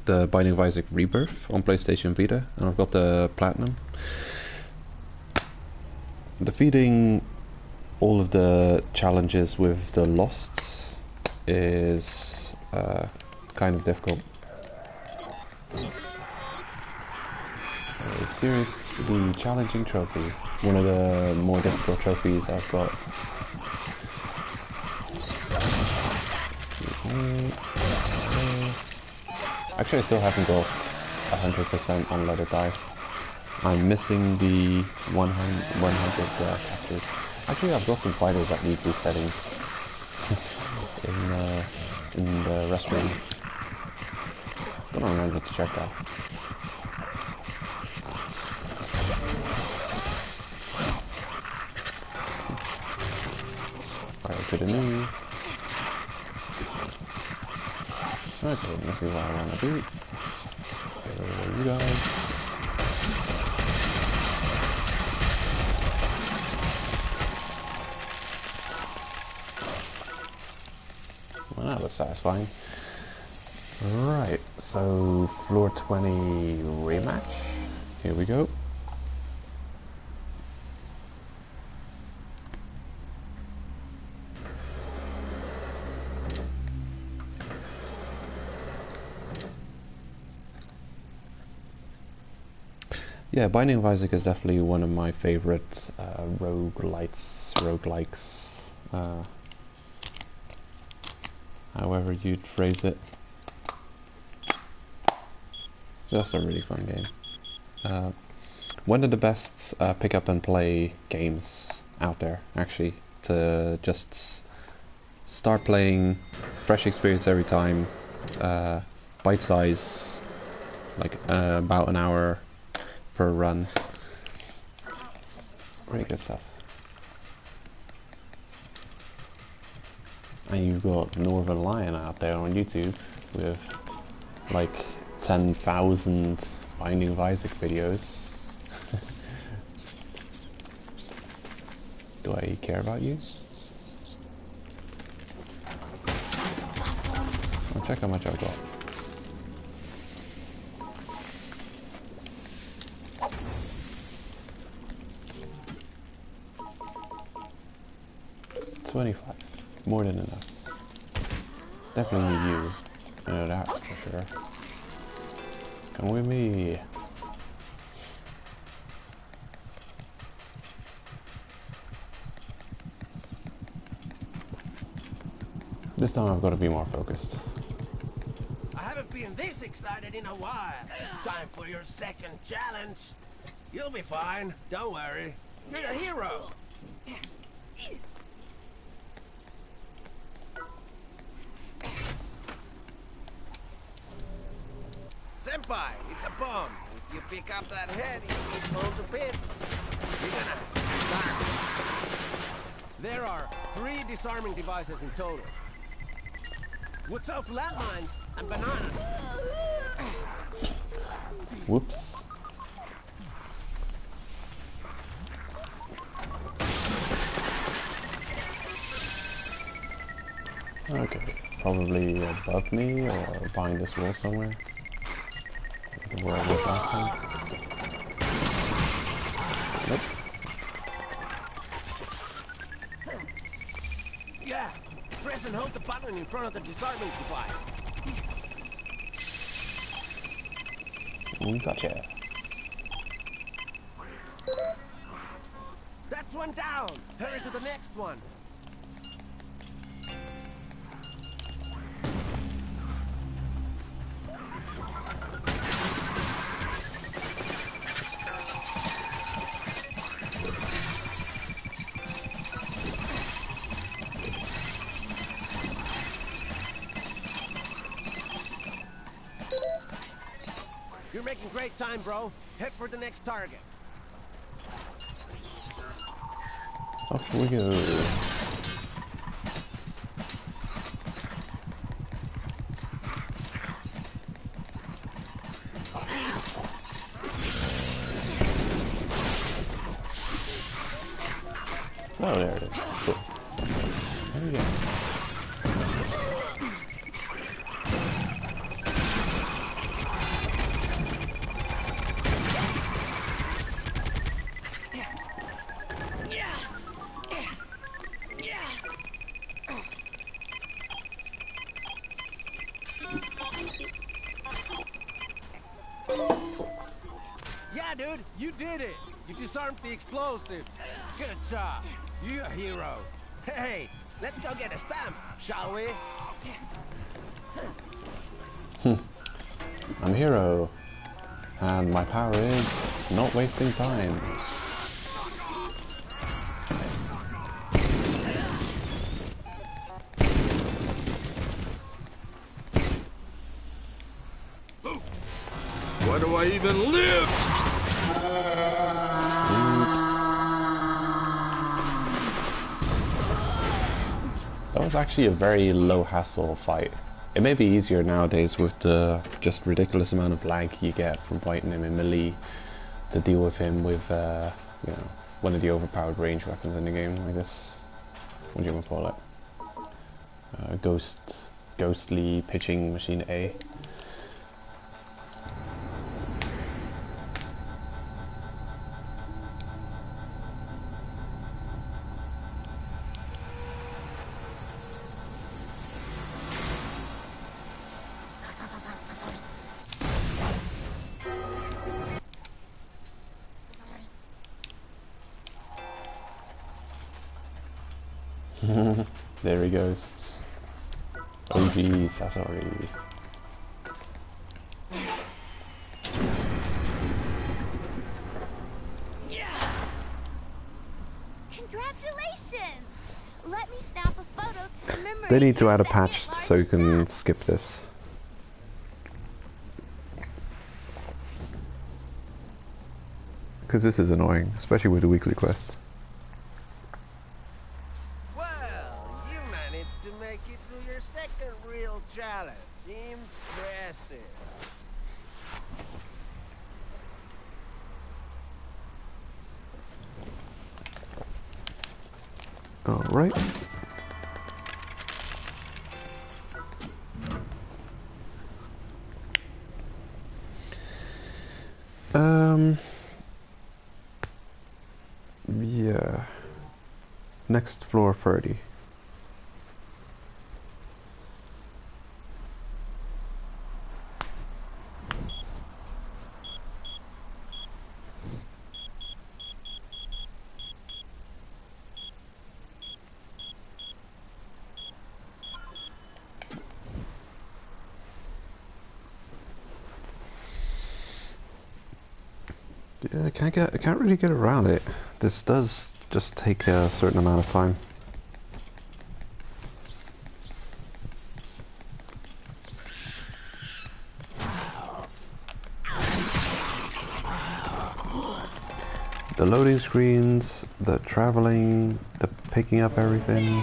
the Binding of Isaac Rebirth on PlayStation Vita, and I've got the Platinum. Defeating all of the challenges with the Losts is kind of difficult. A seriously challenging trophy. One of the more difficult trophies I've got. Excuse me. Actually, I still haven't got 100% on Let It Die. I'm missing the 100 captures. Actually, I've got some fighters that need resetting in the restroom. I don't remember to check that. Alright, to the new. Okay, this is what I want to do. There you guys. Well, that was satisfying. Right, so floor 20 rematch. Here we go. Yeah, Binding of Isaac is definitely one of my favorite roguelikes, however you'd phrase it. Just a really fun game. One of the best pick up and play games out there, actually, to just start playing, fresh experience every time, bite size, like about an hour per run. Really good stuff. And you've got Northern Lion out there on YouTube with like 10,000 Binding of Isaac videos. Do I care about you? I'll check how much I've got. $25. More than enough. Definitely need you. I know that's for sure. Come with me. This time I've got to be more focused. I haven't been this excited in a while. Time for your second challenge. You'll be fine. Don't worry. You're the hero. Senpai, it's a bomb. If you pick up that head, it will fall to bits. You're gonna disarm. There are 3 disarming devices in total. What's up, landmines and bananas? Whoops. Okay, probably above me or behind this wall somewhere. Where I was last time. Nope. Yeah, press and hold the button in front of the disarming device. Gotcha. That's one down. Hurry to the next one. You're making great time, bro. Head for the next target. Off we go. Oh, there it is. Cool. There we go. Yeah, dude, you did it. You disarmed the explosives. Good job. You're a hero. Hey, let's go get a stamp, shall we? I'm a hero. And my power is not wasting time. Why do I even live? That was actually a very low hassle fight. It may be easier nowadays with the just ridiculous amount of lag you get from fighting him in melee to deal with him with, you know, one of the overpowered range weapons in the game. I guess, what do you want to call it? Ghostly pitching machine A. There he goes. OG Sasori. Congratulations! Let me snap a photo to commemorate They need to your add a second patch so you largest can snap. skip this. Because this is annoying, especially with the weekly quest. Well, you managed to make it through your second real challenge. Impressive. Alright. Yeah. Next floor 30. Yeah, I can't really get around it. This does just take a certain amount of time. The loading screens, the traveling, the picking up everything.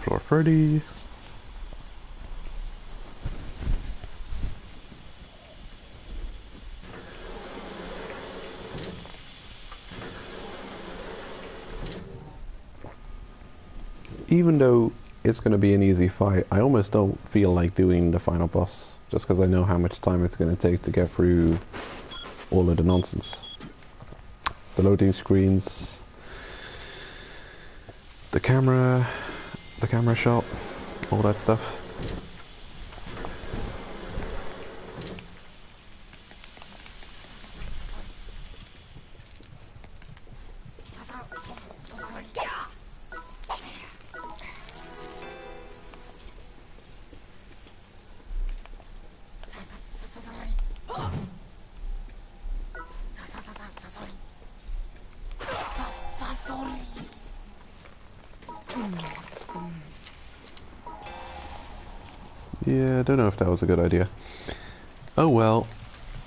Floor 30. Even though it's going to be an easy fight, I almost don't feel like doing the final boss, just because I know how much time it's going to take to get through all of the nonsense. The loading screens, the camera shot, all that stuff. Yeah, I don't know if that was a good idea. Oh well,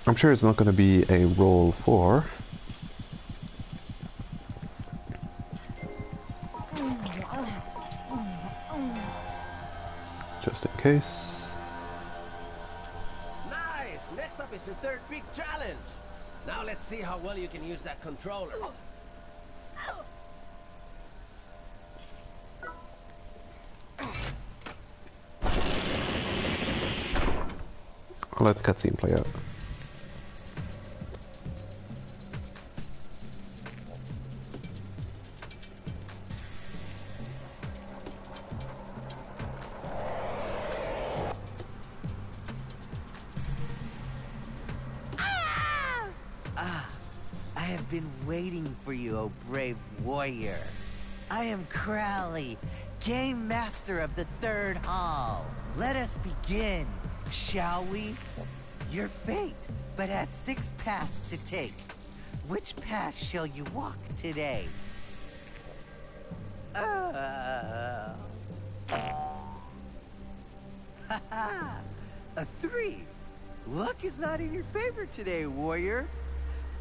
I'm sure it's not going to be a roll 4. Just in case. Nice! Next up is your third big challenge. Now let's see how well you can use that controller. I'll let the cutscene play out. I have been waiting for you, O brave warrior. I am Crowley, Game Master of the Third Hall. Let us begin, shall we? Your fate but has 6 paths to take. Which path shall you walk today? Haha, a 3. Luck is not in your favor today, warrior.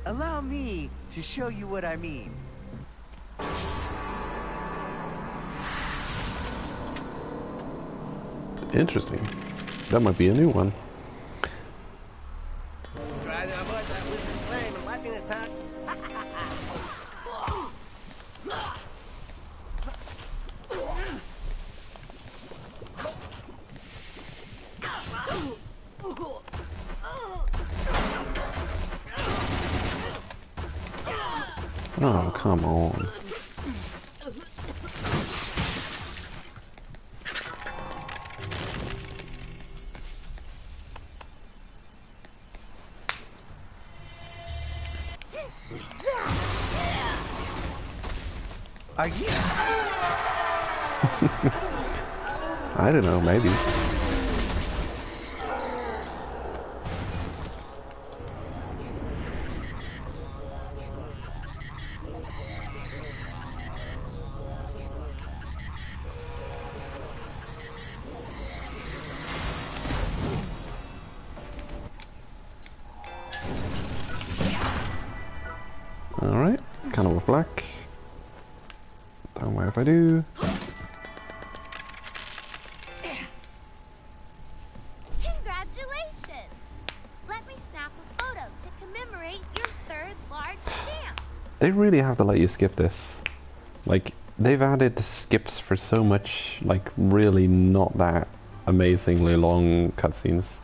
Allow me to show you what I mean. Interesting. That might be a new one. Try to avoid that wizard's flame and lightning attacks. Oh, come on. Are you? I don't know, maybe. Alright, kind of a black. Don't mind if I do. Congratulations! Let me snap a photo to commemorate your third large stamp. They really have to let you skip this. Like, they've added skips for so much, like, really not that amazingly long cutscenes.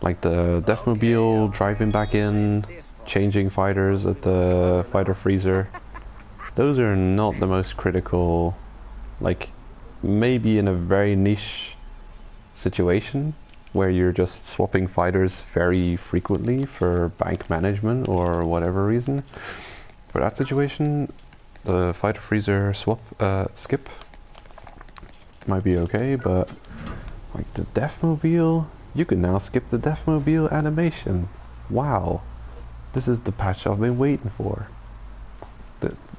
Like the Deathmobile driving back in, changing fighters at the fighter freezer. Those are not the most critical, like, maybe in a very niche situation where you're just swapping fighters very frequently for bank management or whatever reason. For that situation, the fighter freezer skip might be okay, but like the Deathmobile, you can now skip the Deathmobile animation. Wow, this is the patch I've been waiting for.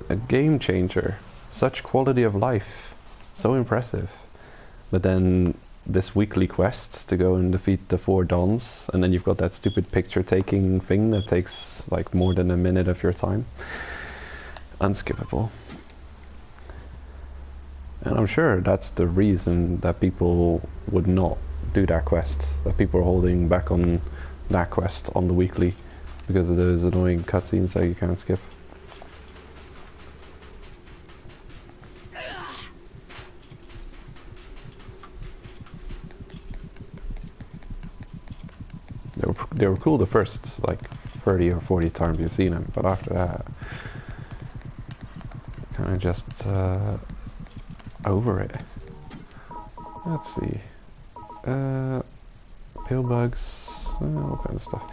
A game changer, such quality of life, so impressive. But then this weekly quest to go and defeat the 4 Dons, and then you've got that stupid picture taking thing that takes like more than a minute of your time. Unskippable. And I'm sure that's the reason that people would not do that quest, that people are holding back on that quest on the weekly, because of those annoying cutscenes that you can't skip. They were cool the first like 30 or 40 times you've seen them, but after that, kind of just over it. Let's see. Pill bugs, all kinds of stuff.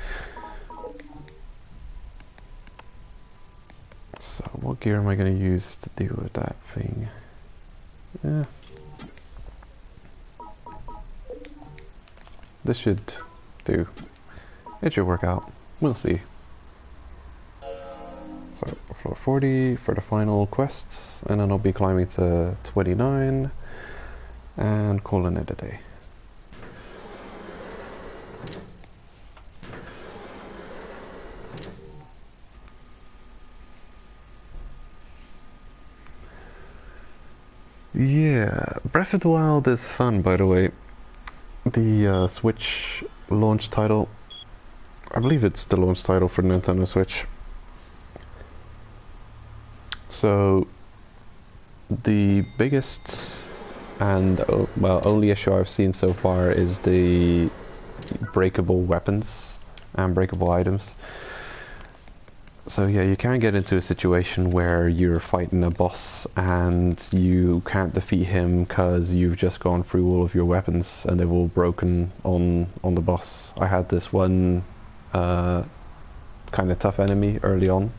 So what gear am I going to use to deal with that thing? This should do. It should work out. We'll see. So floor 40 for the final quests, and then I'll be climbing to 29 and calling it a day. Yeah, Breath of the Wild is fun, by the way. The Switch launch title, I believe it's the launch title for Nintendo Switch. So, the biggest and well, only issue I've seen so far is the breakable weapons and breakable items. So yeah, you can get into a situation where you're fighting a boss and you can't defeat him because you've just gone through all of your weapons and they've all broken on the boss. I had this one kind of tough enemy early on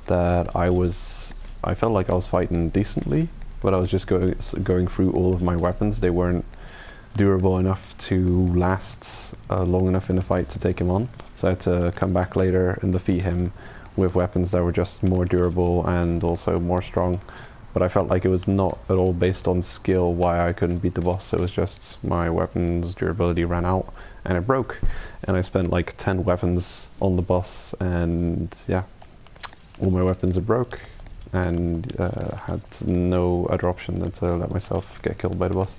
that I felt like I was fighting decently, but I was just going through all of my weapons. They weren't durable enough to last long enough in a fight to take him on, so I had to come back later and defeat him with weapons that were just more durable and also more strong. But I felt like it was not at all based on skill why I couldn't beat the boss. It was just my weapon's durability ran out and it broke, and I spent like 10 weapons on the boss, and yeah, all my weapons are broke, and had no other option than to let myself get killed by the boss.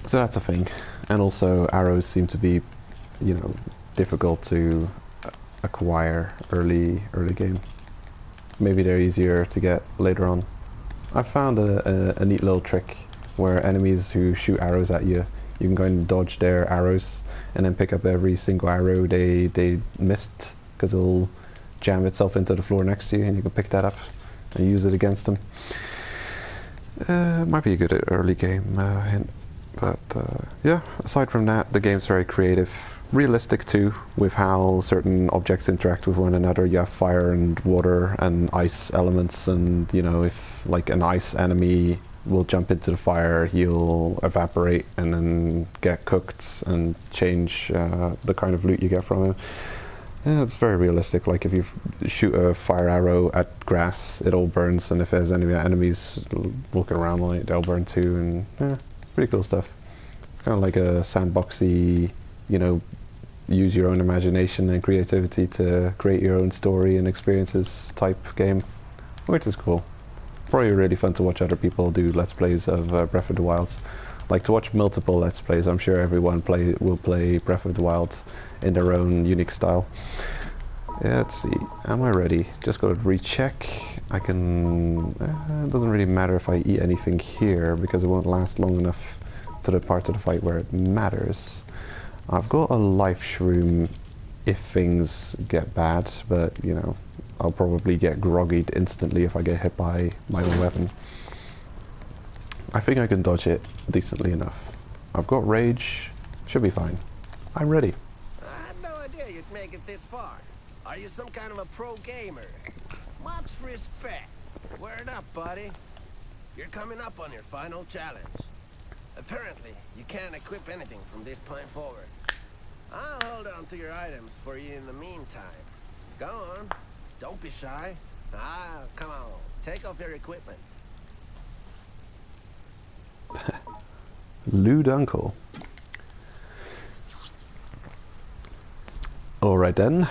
So that's a thing. And also arrows seem to be, you know, difficult to acquire early game. Maybe they're easier to get later on. I found a neat little trick where enemies who shoot arrows at you, you can go and dodge their arrows and then pick up every single arrow they missed, because it'll jam itself into the floor next to you and you can pick that up and use it against them. Might be a good early game hint. But yeah, aside from that, the game's very creative. Realistic too, with how certain objects interact with one another. You have fire and water and ice elements, and you know, if like an ice enemy will jump into the fire, he'll evaporate and then get cooked and change the kind of loot you get from him. Yeah, it's very realistic. Like if you shoot a fire arrow at grass, it all burns, and if there's any enemies walking around on it, they'll burn too, and yeah, pretty cool stuff. Kind of like a sandboxy, you know, use your own imagination and creativity to create your own story and experiences type game, which is cool. Probably really fun to watch other people do let's plays of Breath of the Wild. Like to watch multiple let's plays. I'm sure everyone will play Breath of the Wild in their own unique style. Yeah, let's see, am I ready? Just gotta recheck. I can... it doesn't really matter if I eat anything here because it won't last long enough to the part of the fight where it matters. I've got a life shroom if things get bad, but you know, I'll probably get groggied instantly if I get hit by my own weapon. I think I can dodge it decently enough. I've got rage, should be fine. I'm ready. I had no idea you'd make it this far. Are you some kind of a pro gamer? Much respect. Word up, buddy. You're coming up on your final challenge. Apparently, you can't equip anything from this point forward. I'll hold on to your items for you in the meantime. Go on. Don't be shy. Come on. Take off your equipment. Lewd uncle. Alright then.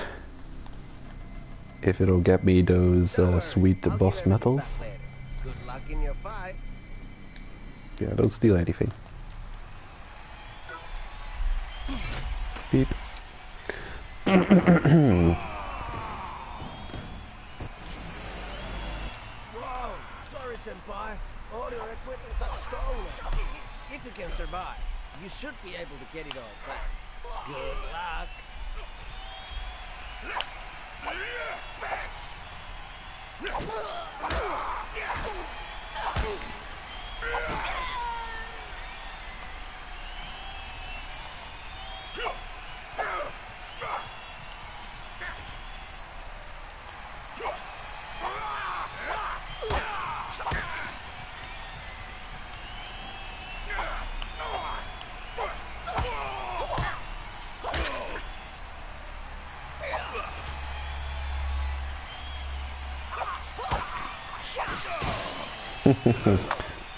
If it'll get me those sweet boss medals. Good luck in your fight. Yeah, don't steal anything. Beep. Whoa, sorry senpai. All your equipment got stolen. If you can survive, you should be able to get it all back. Good luck.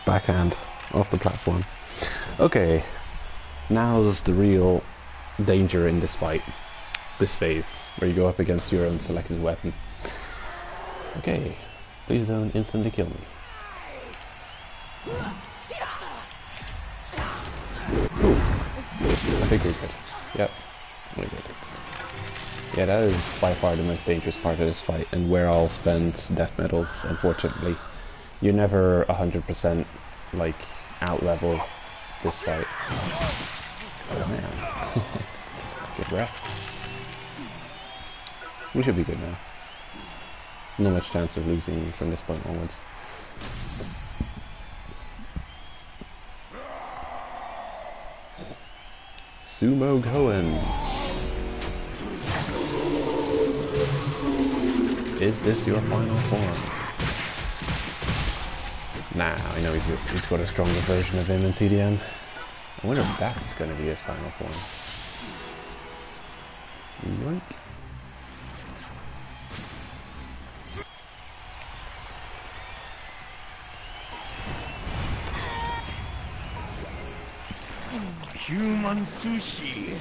Backhand off the platform. Okay, now's the real danger in this fight, this phase, where you go up against your own selected weapon. Okay, please don't instantly kill me. I think we're good. Yep, we're good. Yeah, that is by far the most dangerous part of this fight, and where I'll spend death medals, unfortunately. You're never 100% like out-level this fight. Oh man. Good breath. We should be good now. Not much chance of losing from this point onwards. Sumo Goen. Is this your final form? Nah, I know he's got a stronger version of him in TDM. I wonder if that's going to be his final form. Yoink. Human sushi.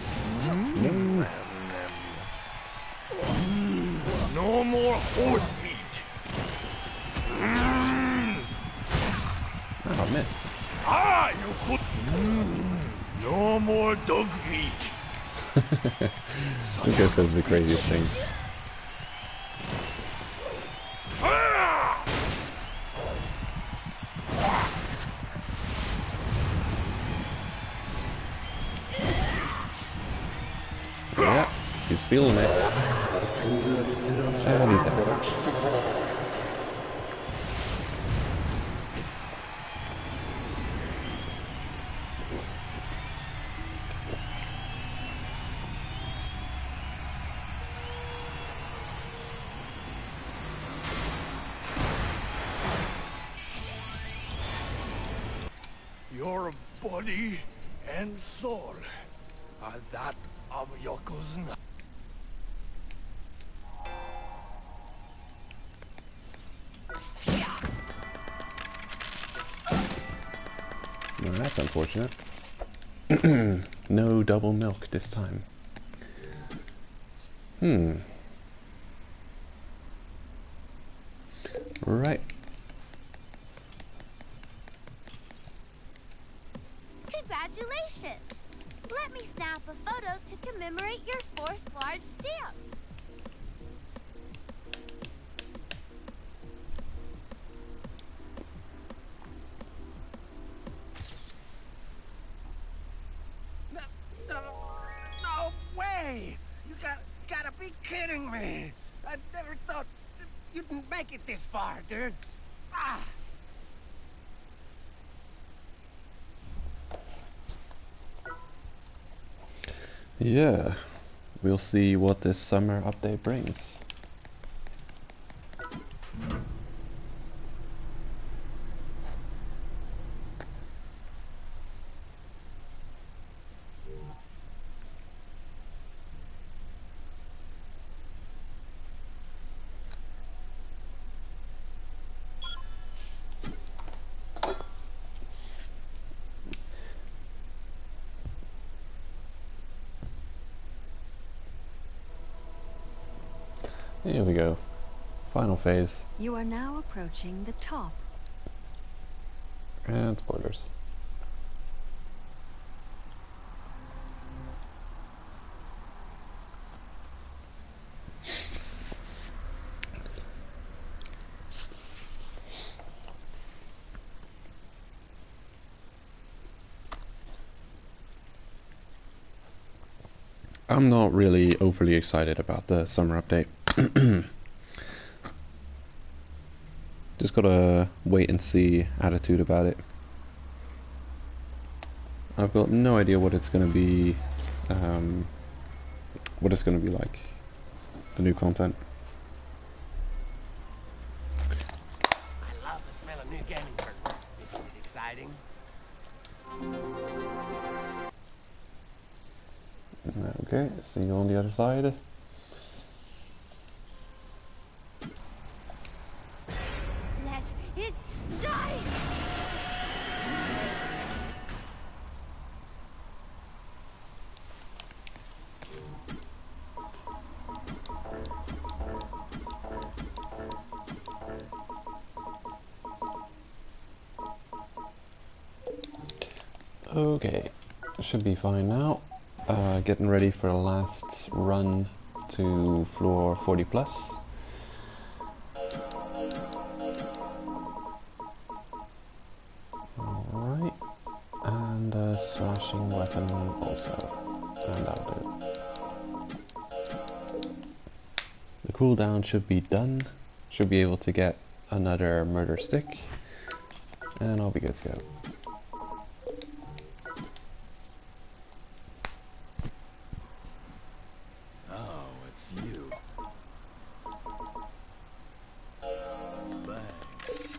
No more horse meat. Oh, missed. Ah, you put. No more dog meat. Who guess that's the craziest thing? Yeah, he's feeling it. And he's dead. Your body and soul are that of Yokozuna. Well, that's unfortunate. No double milk this time. Right. Congratulations! Let me snap a photo to commemorate your 4th large stamp. No way! You gotta be kidding me! I never thought you'd make it this far, dude. Ah! Yeah, we'll see what this summer update brings. Here we go. Final phase. You are now approaching the top. And spoilers. I'm not really overly excited about the summer update. Just got a wait and see attitude about it. I've got no idea what it's going to be, like, the new content. I love the smell of new gaming hardware. Isn't it exciting? Okay, see you on the other side. Let it die! Okay, should be fine now. Getting ready for the last run to floor 40 plus. Alright, and a slashing weapon also, and that'll do. The cooldown should be done, should be able to get another murder stick, and I'll be good to go. Oh, it's you. Thanks.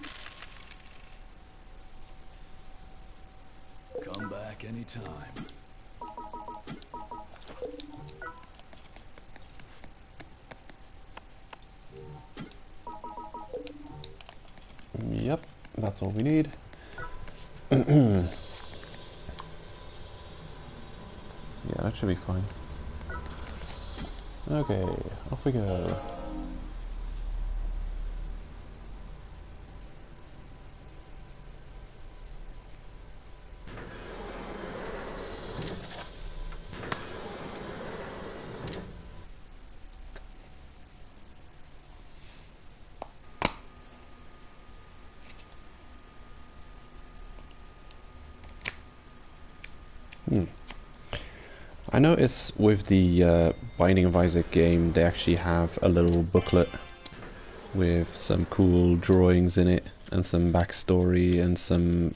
Come back anytime. Yep, that's all we need. Yeah, that should be fine. Okay, off we go. I notice with the Binding of Isaac game, they actually have a little booklet with some cool drawings in it and some backstory and some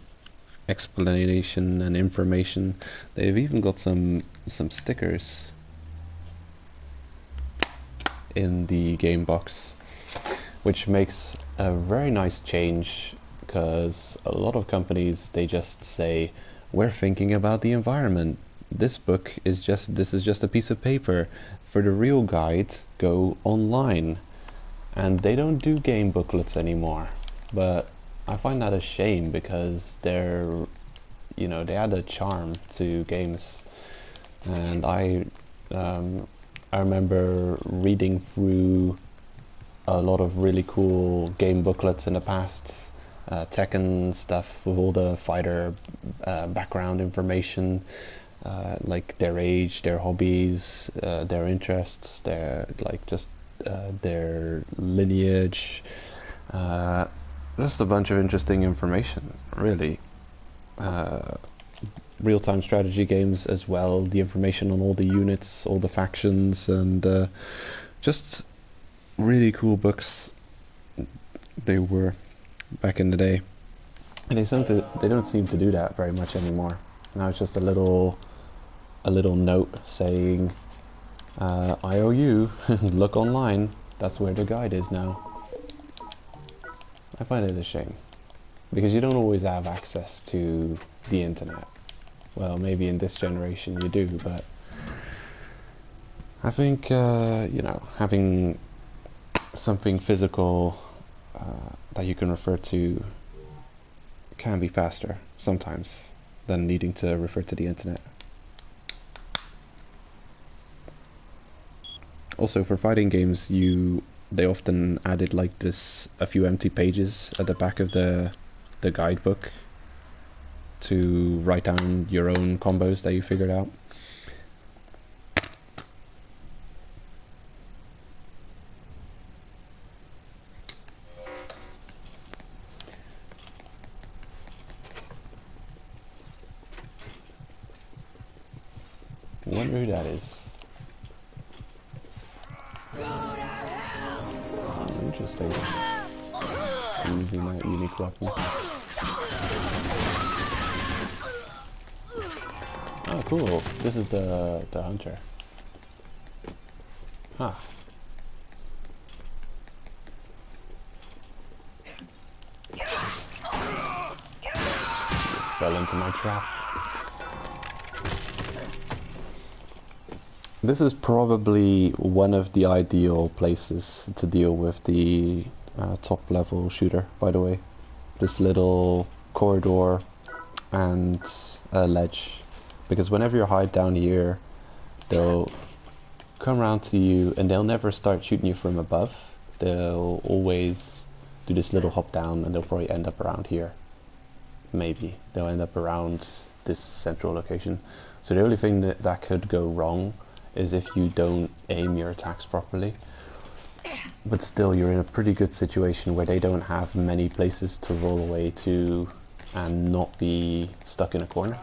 explanation and information. They've even got some stickers in the game box, which makes a very nice change, because a lot of companies, they just say, we're thinking about the environment. This is just a piece of paper. For the real guide, go online. And they don't do game booklets anymore. But I find that a shame, because they're, you know, they add a charm to games. And I remember reading through a lot of really cool game booklets in the past, Tekken stuff with all the fighter background information, like their age, their hobbies, their interests, their their lineage, just a bunch of interesting information, really. Real-time strategy games as well, the information on all the units, all the factions, and just really cool books they were back in the day. And they don't seem to do that very much anymore. Now it's just a little note saying, IOU, look online, that's where the guide is now. I find it a shame, because you don't always have access to the internet. Well, maybe in this generation you do, but I think, you know, having something physical that you can refer to can be faster sometimes than needing to refer to the internet. Also, for fighting games, they often added like this, a few empty pages at the back of the guidebook to write down your own combos that you figured out. Wonder who that is. Oh, interesting. Using that unique weapon. Oh, cool. This is the hunter. Huh. Fell into my trap. This is probably one of the ideal places to deal with the top level shooter, by the way. This little corridor and a ledge. Because whenever you hide down here, they'll come around to you and they'll never start shooting you from above. They'll always do this little hop down and they'll probably end up around here. Maybe. They'll end up around this central location. So the only thing that could go wrong is if you don't aim your attacks properly. But still, you're in a pretty good situation where they don't have many places to roll away to and not be stuck in a corner.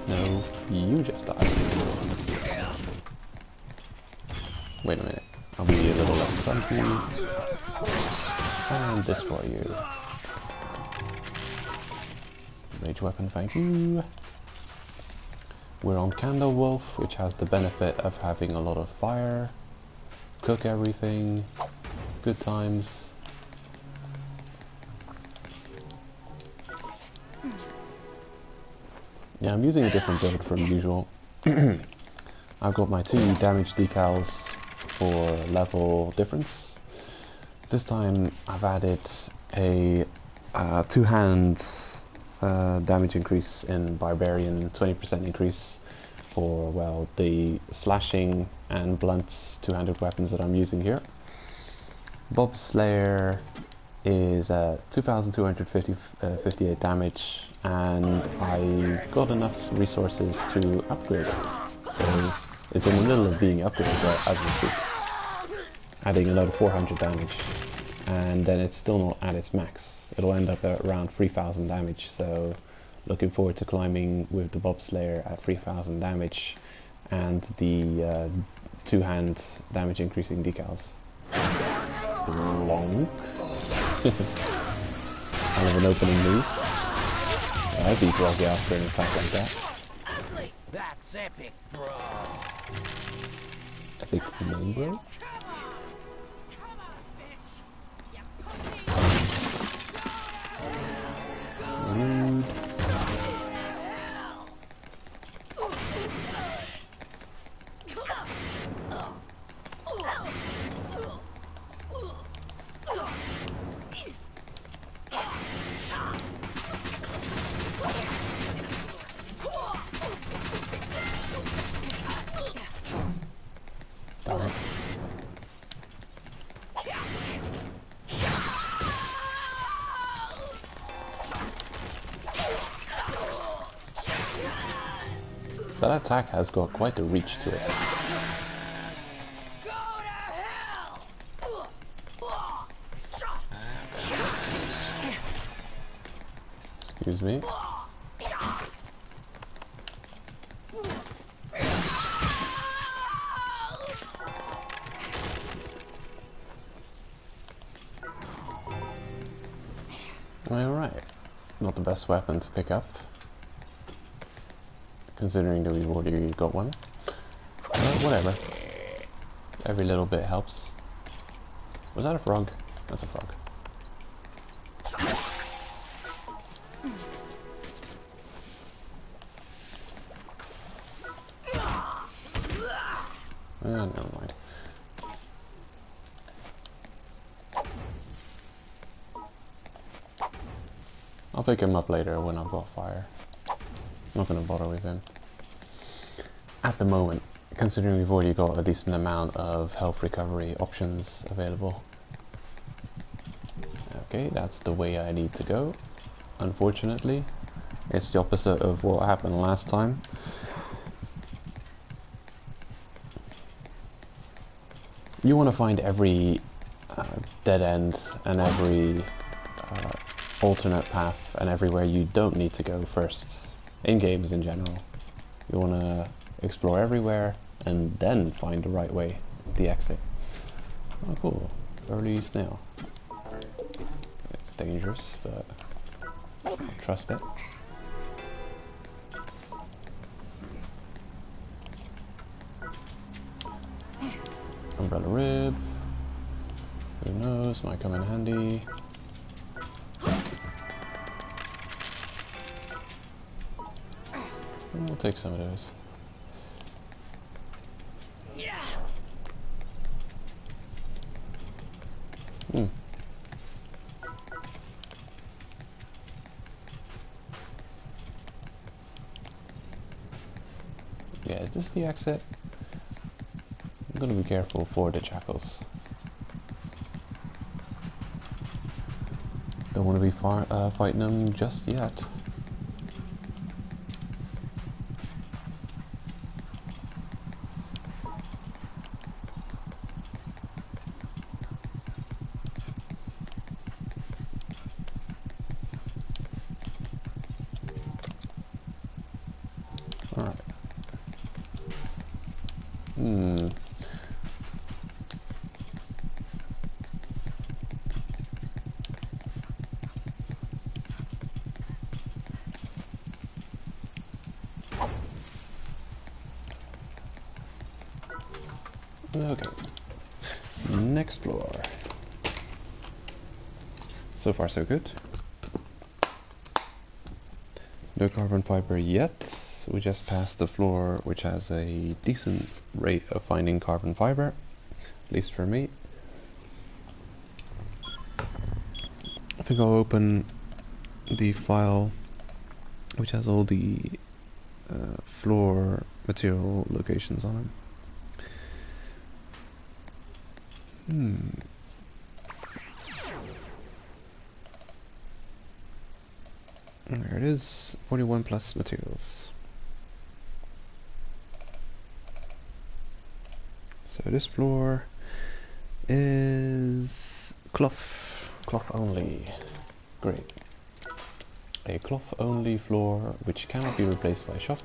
No, you just died. Wait a minute, I'll be a little less funky and destroy you. Rage weapon, thank you. We're on Candle Wolf, which has the benefit of having a lot of fire, cook everything, good times. Yeah, I'm using a different build from usual. I've got my 2 damage decals for level difference. This time I've added a 2-hand damage increase in Barbarian, 20% increase for, well, the slashing and blunts 2-handed weapons that I'm using here. Bobslayer is 2,258 damage, and I got enough resources to upgrade it. So it's in the middle of being upgraded as we speak, adding another 400 damage, and then it's still not at its max. It'll end up at around 3,000 damage, so looking forward to climbing with the Bobslayer at 3,000 damage and the 2-hand damage increasing decals. Long. Kind of an opening move. I'd be groggy after an attack like that. That's epic, bro. Epic human, bro. Rude. That attack has got quite a reach to it. Excuse me. Alright, not the best weapon to pick up, considering that we've already got one. Whatever. Every little bit helps. Was that a frog? That's a frog. Never mind. I'll pick him up later when I've got fire. Not gonna bother with him at the moment, considering we've already got a decent amount of health recovery options available. Okay, that's the way I need to go. Unfortunately, it's the opposite of what happened last time. You want to find every dead end and every alternate path and everywhere you don't need to go first. In games in general, you want to explore everywhere and then find the right way, the exit. Oh cool, early snail. It's dangerous, but I trust it. Umbrella rib, who knows, might come in handy. We'll take some of those. Hmm. Yeah, is this the exit? I'm gonna be careful for the jackals. Don't Don't want to be fighting them just yet. Alright. Okay. Next floor. So far so good. No carbon fiber yet. We just passed the floor which has a decent rate of finding carbon fiber, at least for me. I think I'll open the file which has all the floor material locations on them. There it is, 41 plus materials. So this floor is cloth only. Great. A cloth only floor which cannot be replaced by shop.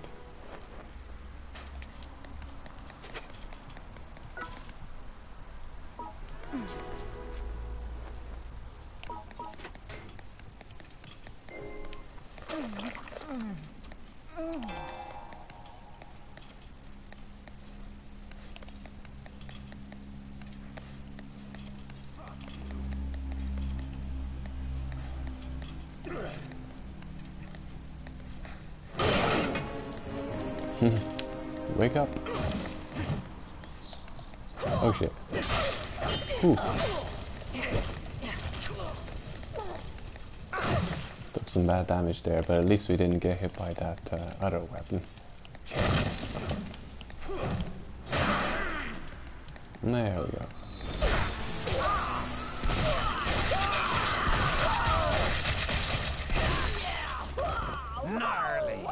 Wake up. Oh shit. Ooh. Took some bad damage there, but at least we didn't get hit by that other weapon. There we go. Gnarly.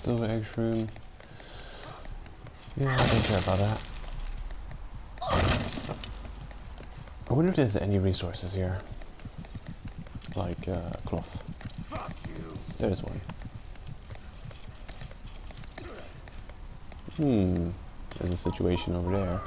Silver egg shroom. Yeah, I don't care about that. I wonder if there's any resources here. Like, cloth. Fuck you. There's one. There's a situation over there.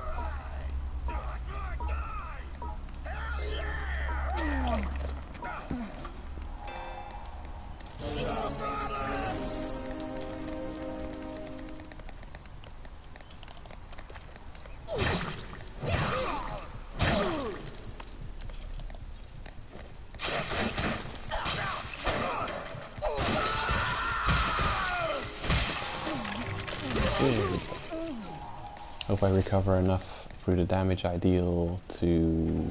Hope I recover enough through the damage I deal to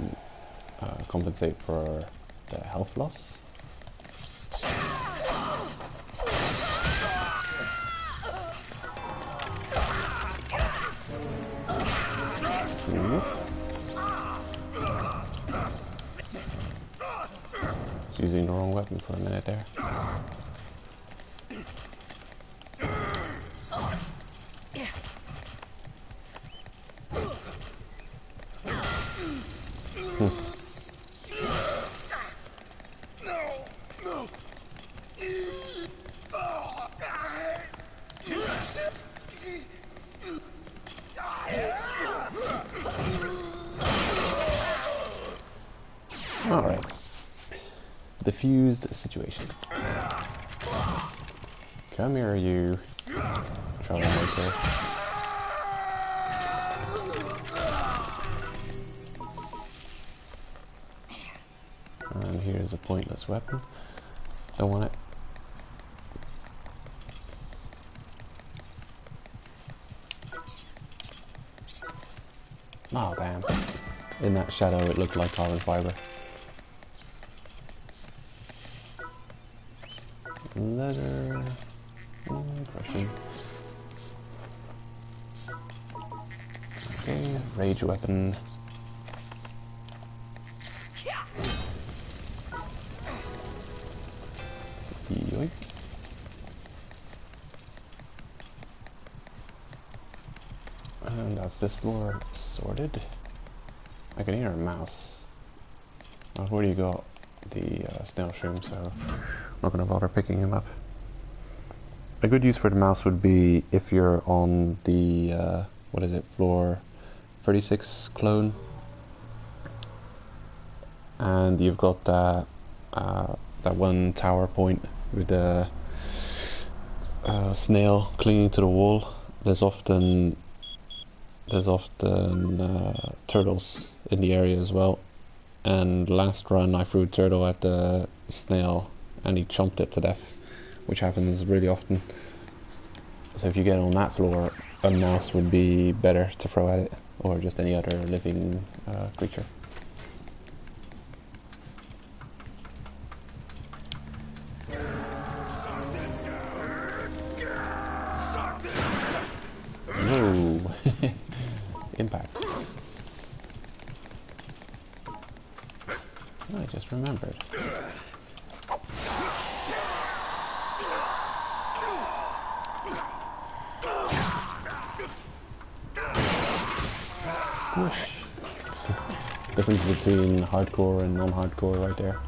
compensate for the health loss. Just using the wrong weapon for a minute there. Alright. Diffused situation. Come here, you troublemaker. And here's a pointless weapon. Don't want it. Oh damn. In that shadow it looked like carbon fiber. Leather. Crushing. Okay, rage weapon. Yoink. And that's this floor sorted. I can hear a mouse. I've already got the snail shroom, so I'm not going to bother picking him up. A good use for the mouse would be if you're on the, what is it, floor 36 clone, and you've got that that one tower point with the snail clinging to the wall. There's often turtles in the area as well. And last run I threw a turtle at the snail and he chomped it to death, which happens really often. So if you get on that floor, a mouse would be better to throw at it, or just any other living creature. Whoa! Impact. I just remembered. Squish. Difference between hardcore and non-hardcore right there.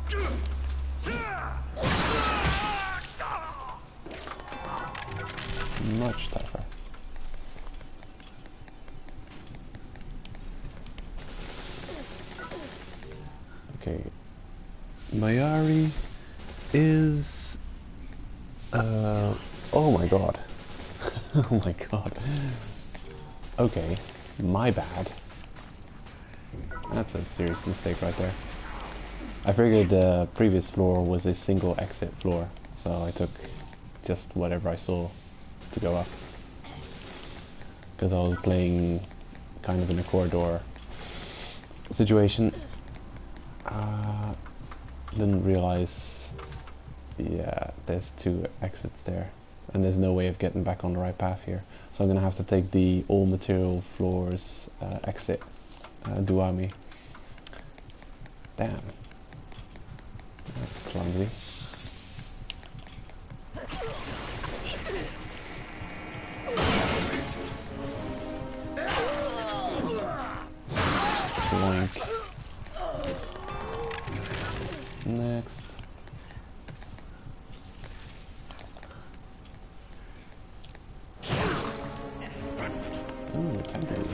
Much tougher. Okay. Mayari is oh my god. Oh my god. Okay, my bad. That's a serious mistake right there. I figured the previous floor was a single exit floor, so I took just whatever I saw to go up. Because I was playing kind of in a corridor situation. Didn't realize, yeah, there's two exits there, and there's no way of getting back on the right path here. So I'm gonna have to take the all material floors exit, Duami. Damn, that's clumsy. Boink. Next. Ooh, temporary.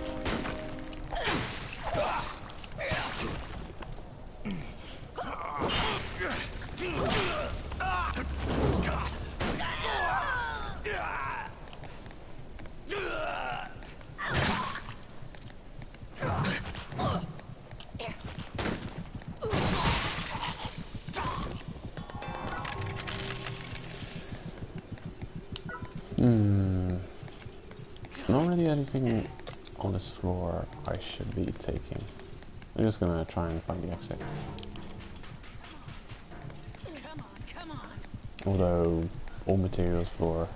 Not really anything on this floor I should be taking. I'm just gonna try and find the exit. Come on. Although, all materials floor,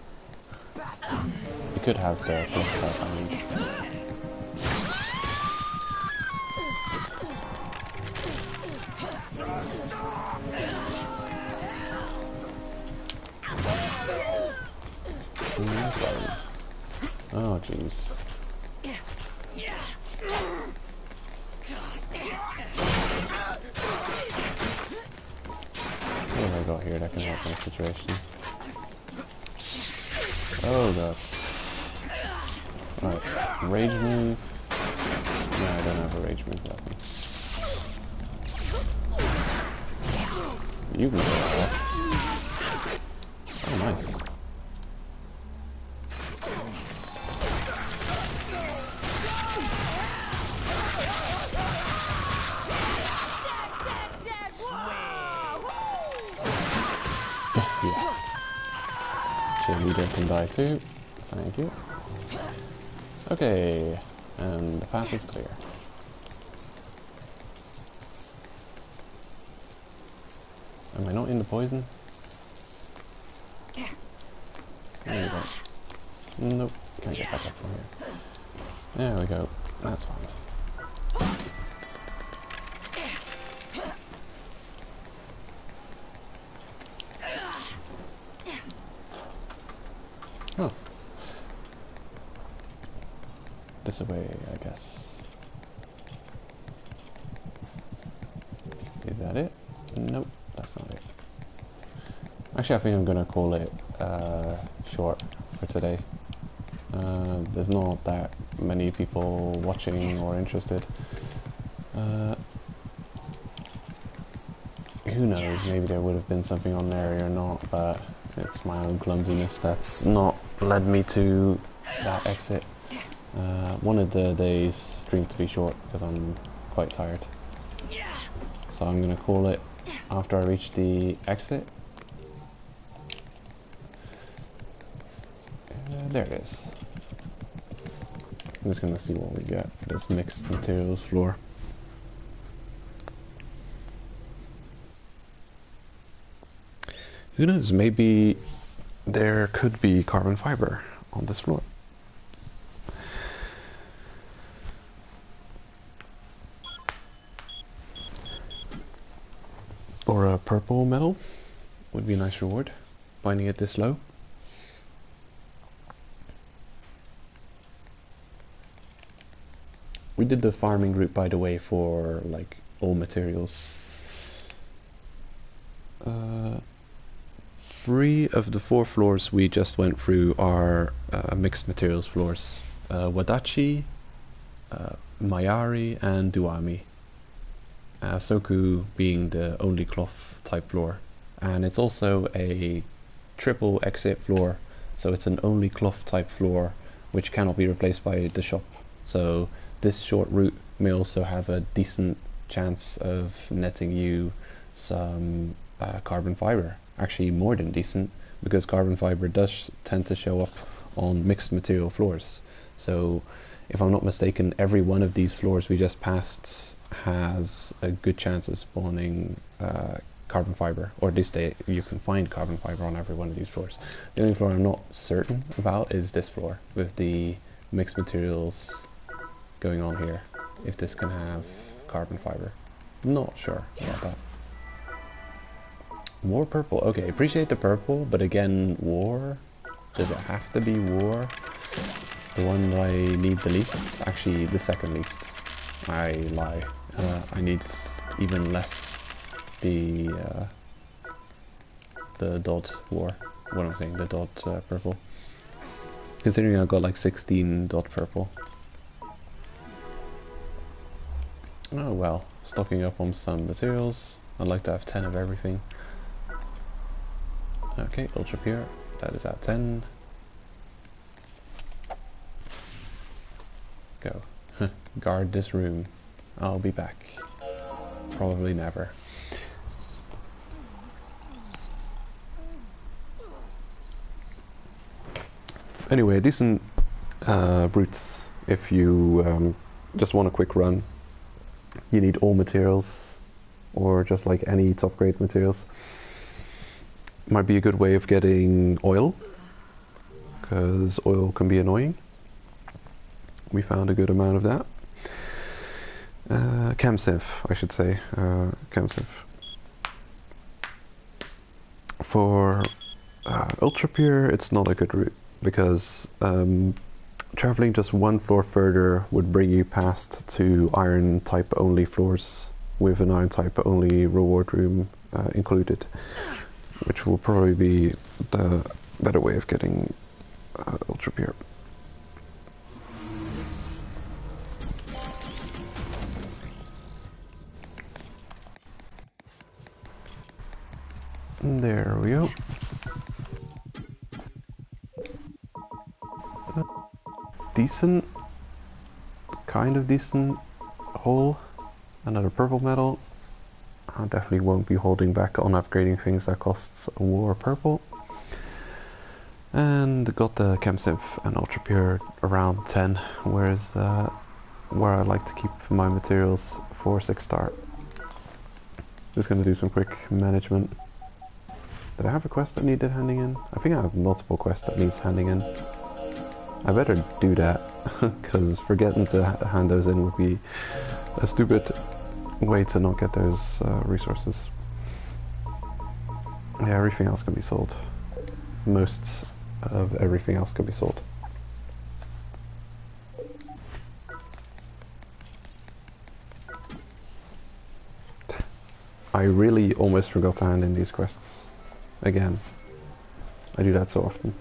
you could have the plus stuff, I mean. Oh jeez. What have I got here that can help in this situation? Oh god. Alright, rage move. No, I don't have a rage move weapon. You can go that. Oh nice. Cheerleader can die too. Thank you. Okay, and the path is clear. Am I not in the poison? There we go. Nope, can't get back up from here. There we go. That's fine. Oh. This way, I guess. Is that it? Nope, that's not it. Actually, I think I'm gonna call it short for today. There's not that many people watching or interested. Who knows, maybe there would have been something on there or not, but it's my own clumsiness that's not led me to that exit. Wanted the day's stream to be short because I'm quite tired. So I'm gonna call it after I reach the exit. There it is. I'm just gonna see what we get for this mixed materials floor. Who knows, maybe there could be carbon fiber on this floor. Or a purple metal would be a nice reward, finding it this low. We did the farming route, by the way, for like all materials. 3 of the 4 floors we just went through are mixed materials floors. Wadachi, Mayari and Duami. Soku being the only cloth type floor. And it's also a triple exit floor, so it's an only cloth type floor which cannot be replaced by the shop. So this short route may also have a decent chance of netting you some carbon fiber. Actually more than decent, because carbon fiber does tend to show up on mixed material floors. So if I'm not mistaken, every one of these floors we just passed has a good chance of spawning carbon fiber, or at least you can find carbon fiber on every one of these floors. The only floor I'm not certain about is this floor with the mixed materials going on here, if this can have carbon fiber. Not sure about that. More purple. Okay, appreciate the purple, but again, war? Does it have to be war? The one that I need the least? Actually, the second least. I lie. I need even less the dot war. What am I saying? The dot purple. Considering I've got like 16 dot purple. Oh well, stocking up on some materials. I'd like to have 10 of everything. Okay, ultra pure. That is at 10. Go. Guard this room. I'll be back. Probably never. Anyway, decent routes if you just want a quick run. You need all materials, or just like any top grade materials. Might be a good way of getting oil, because oil can be annoying. We found a good amount of that. Camsiv, I should say. Camsiv. For ultra pure, it's not a good route, because traveling just one floor further would bring you past 2 iron type only floors with an iron type only reward room included, which will probably be the better way of getting ultra pure. There we go. Decent, kind of decent hole. Another purple metal. I definitely won't be holding back on upgrading things that costs a war purple. And got the Chemsiv and Ultra Pure around 10, whereas where I like to keep my materials for 6 star. Just gonna do some quick management. Did I have a quest that needed handing in? I think I have multiple quests that needs handing in. I better do that, because forgetting to hand those in would be a stupid way to not get those resources. Yeah, everything else can be sold. Most of everything else can be sold. I really almost forgot to hand in these quests. Again. I do that so often.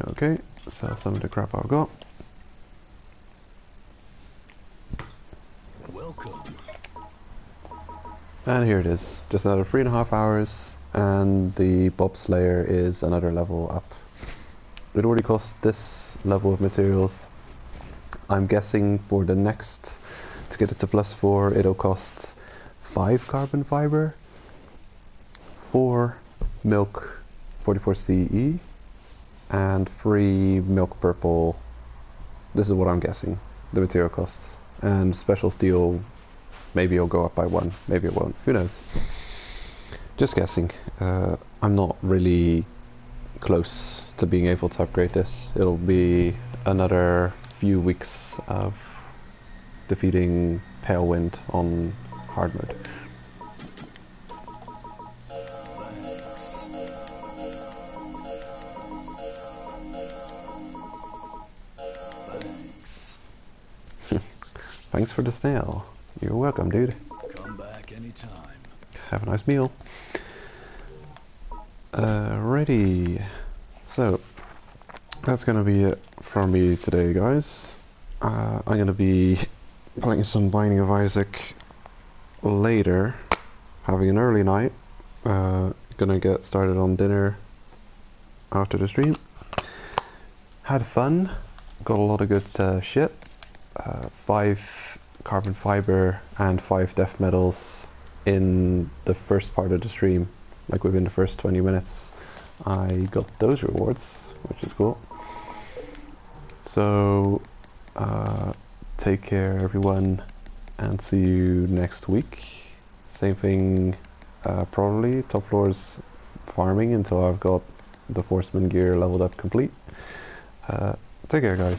Okay, sell some of the crap I've got. Welcome. And here it is. Just another 3.5 hours, and the bobslayer is another level up. It already costs this level of materials. I'm guessing for the next, to get it to +4, it'll cost 5 carbon fiber, 4 milk 44 CE, and 3 milk purple. This is what I'm guessing the material costs. And special steel, maybe it'll go up by 1, maybe it won't, who knows. Just guessing. I'm not really close to being able to upgrade this. It'll be another few weeks of defeating Palewind on hard mode. Thanks. Thanks for the snail. You're welcome, dude. Come back anytime. Have a nice meal. Ready. So, that's gonna be it from me today, guys. I'm gonna be playing some Binding of Isaac later, having an early night. Gonna get started on dinner after the stream. Had fun, got a lot of good shit. 5 carbon fiber and 5 death metals in the first part of the stream, like within the first 20 minutes. I got those rewards, which is cool. So, take care everyone, and see you next week. Same thing, probably, top floors farming until I've got the Forceman gear leveled up complete. Take care, guys.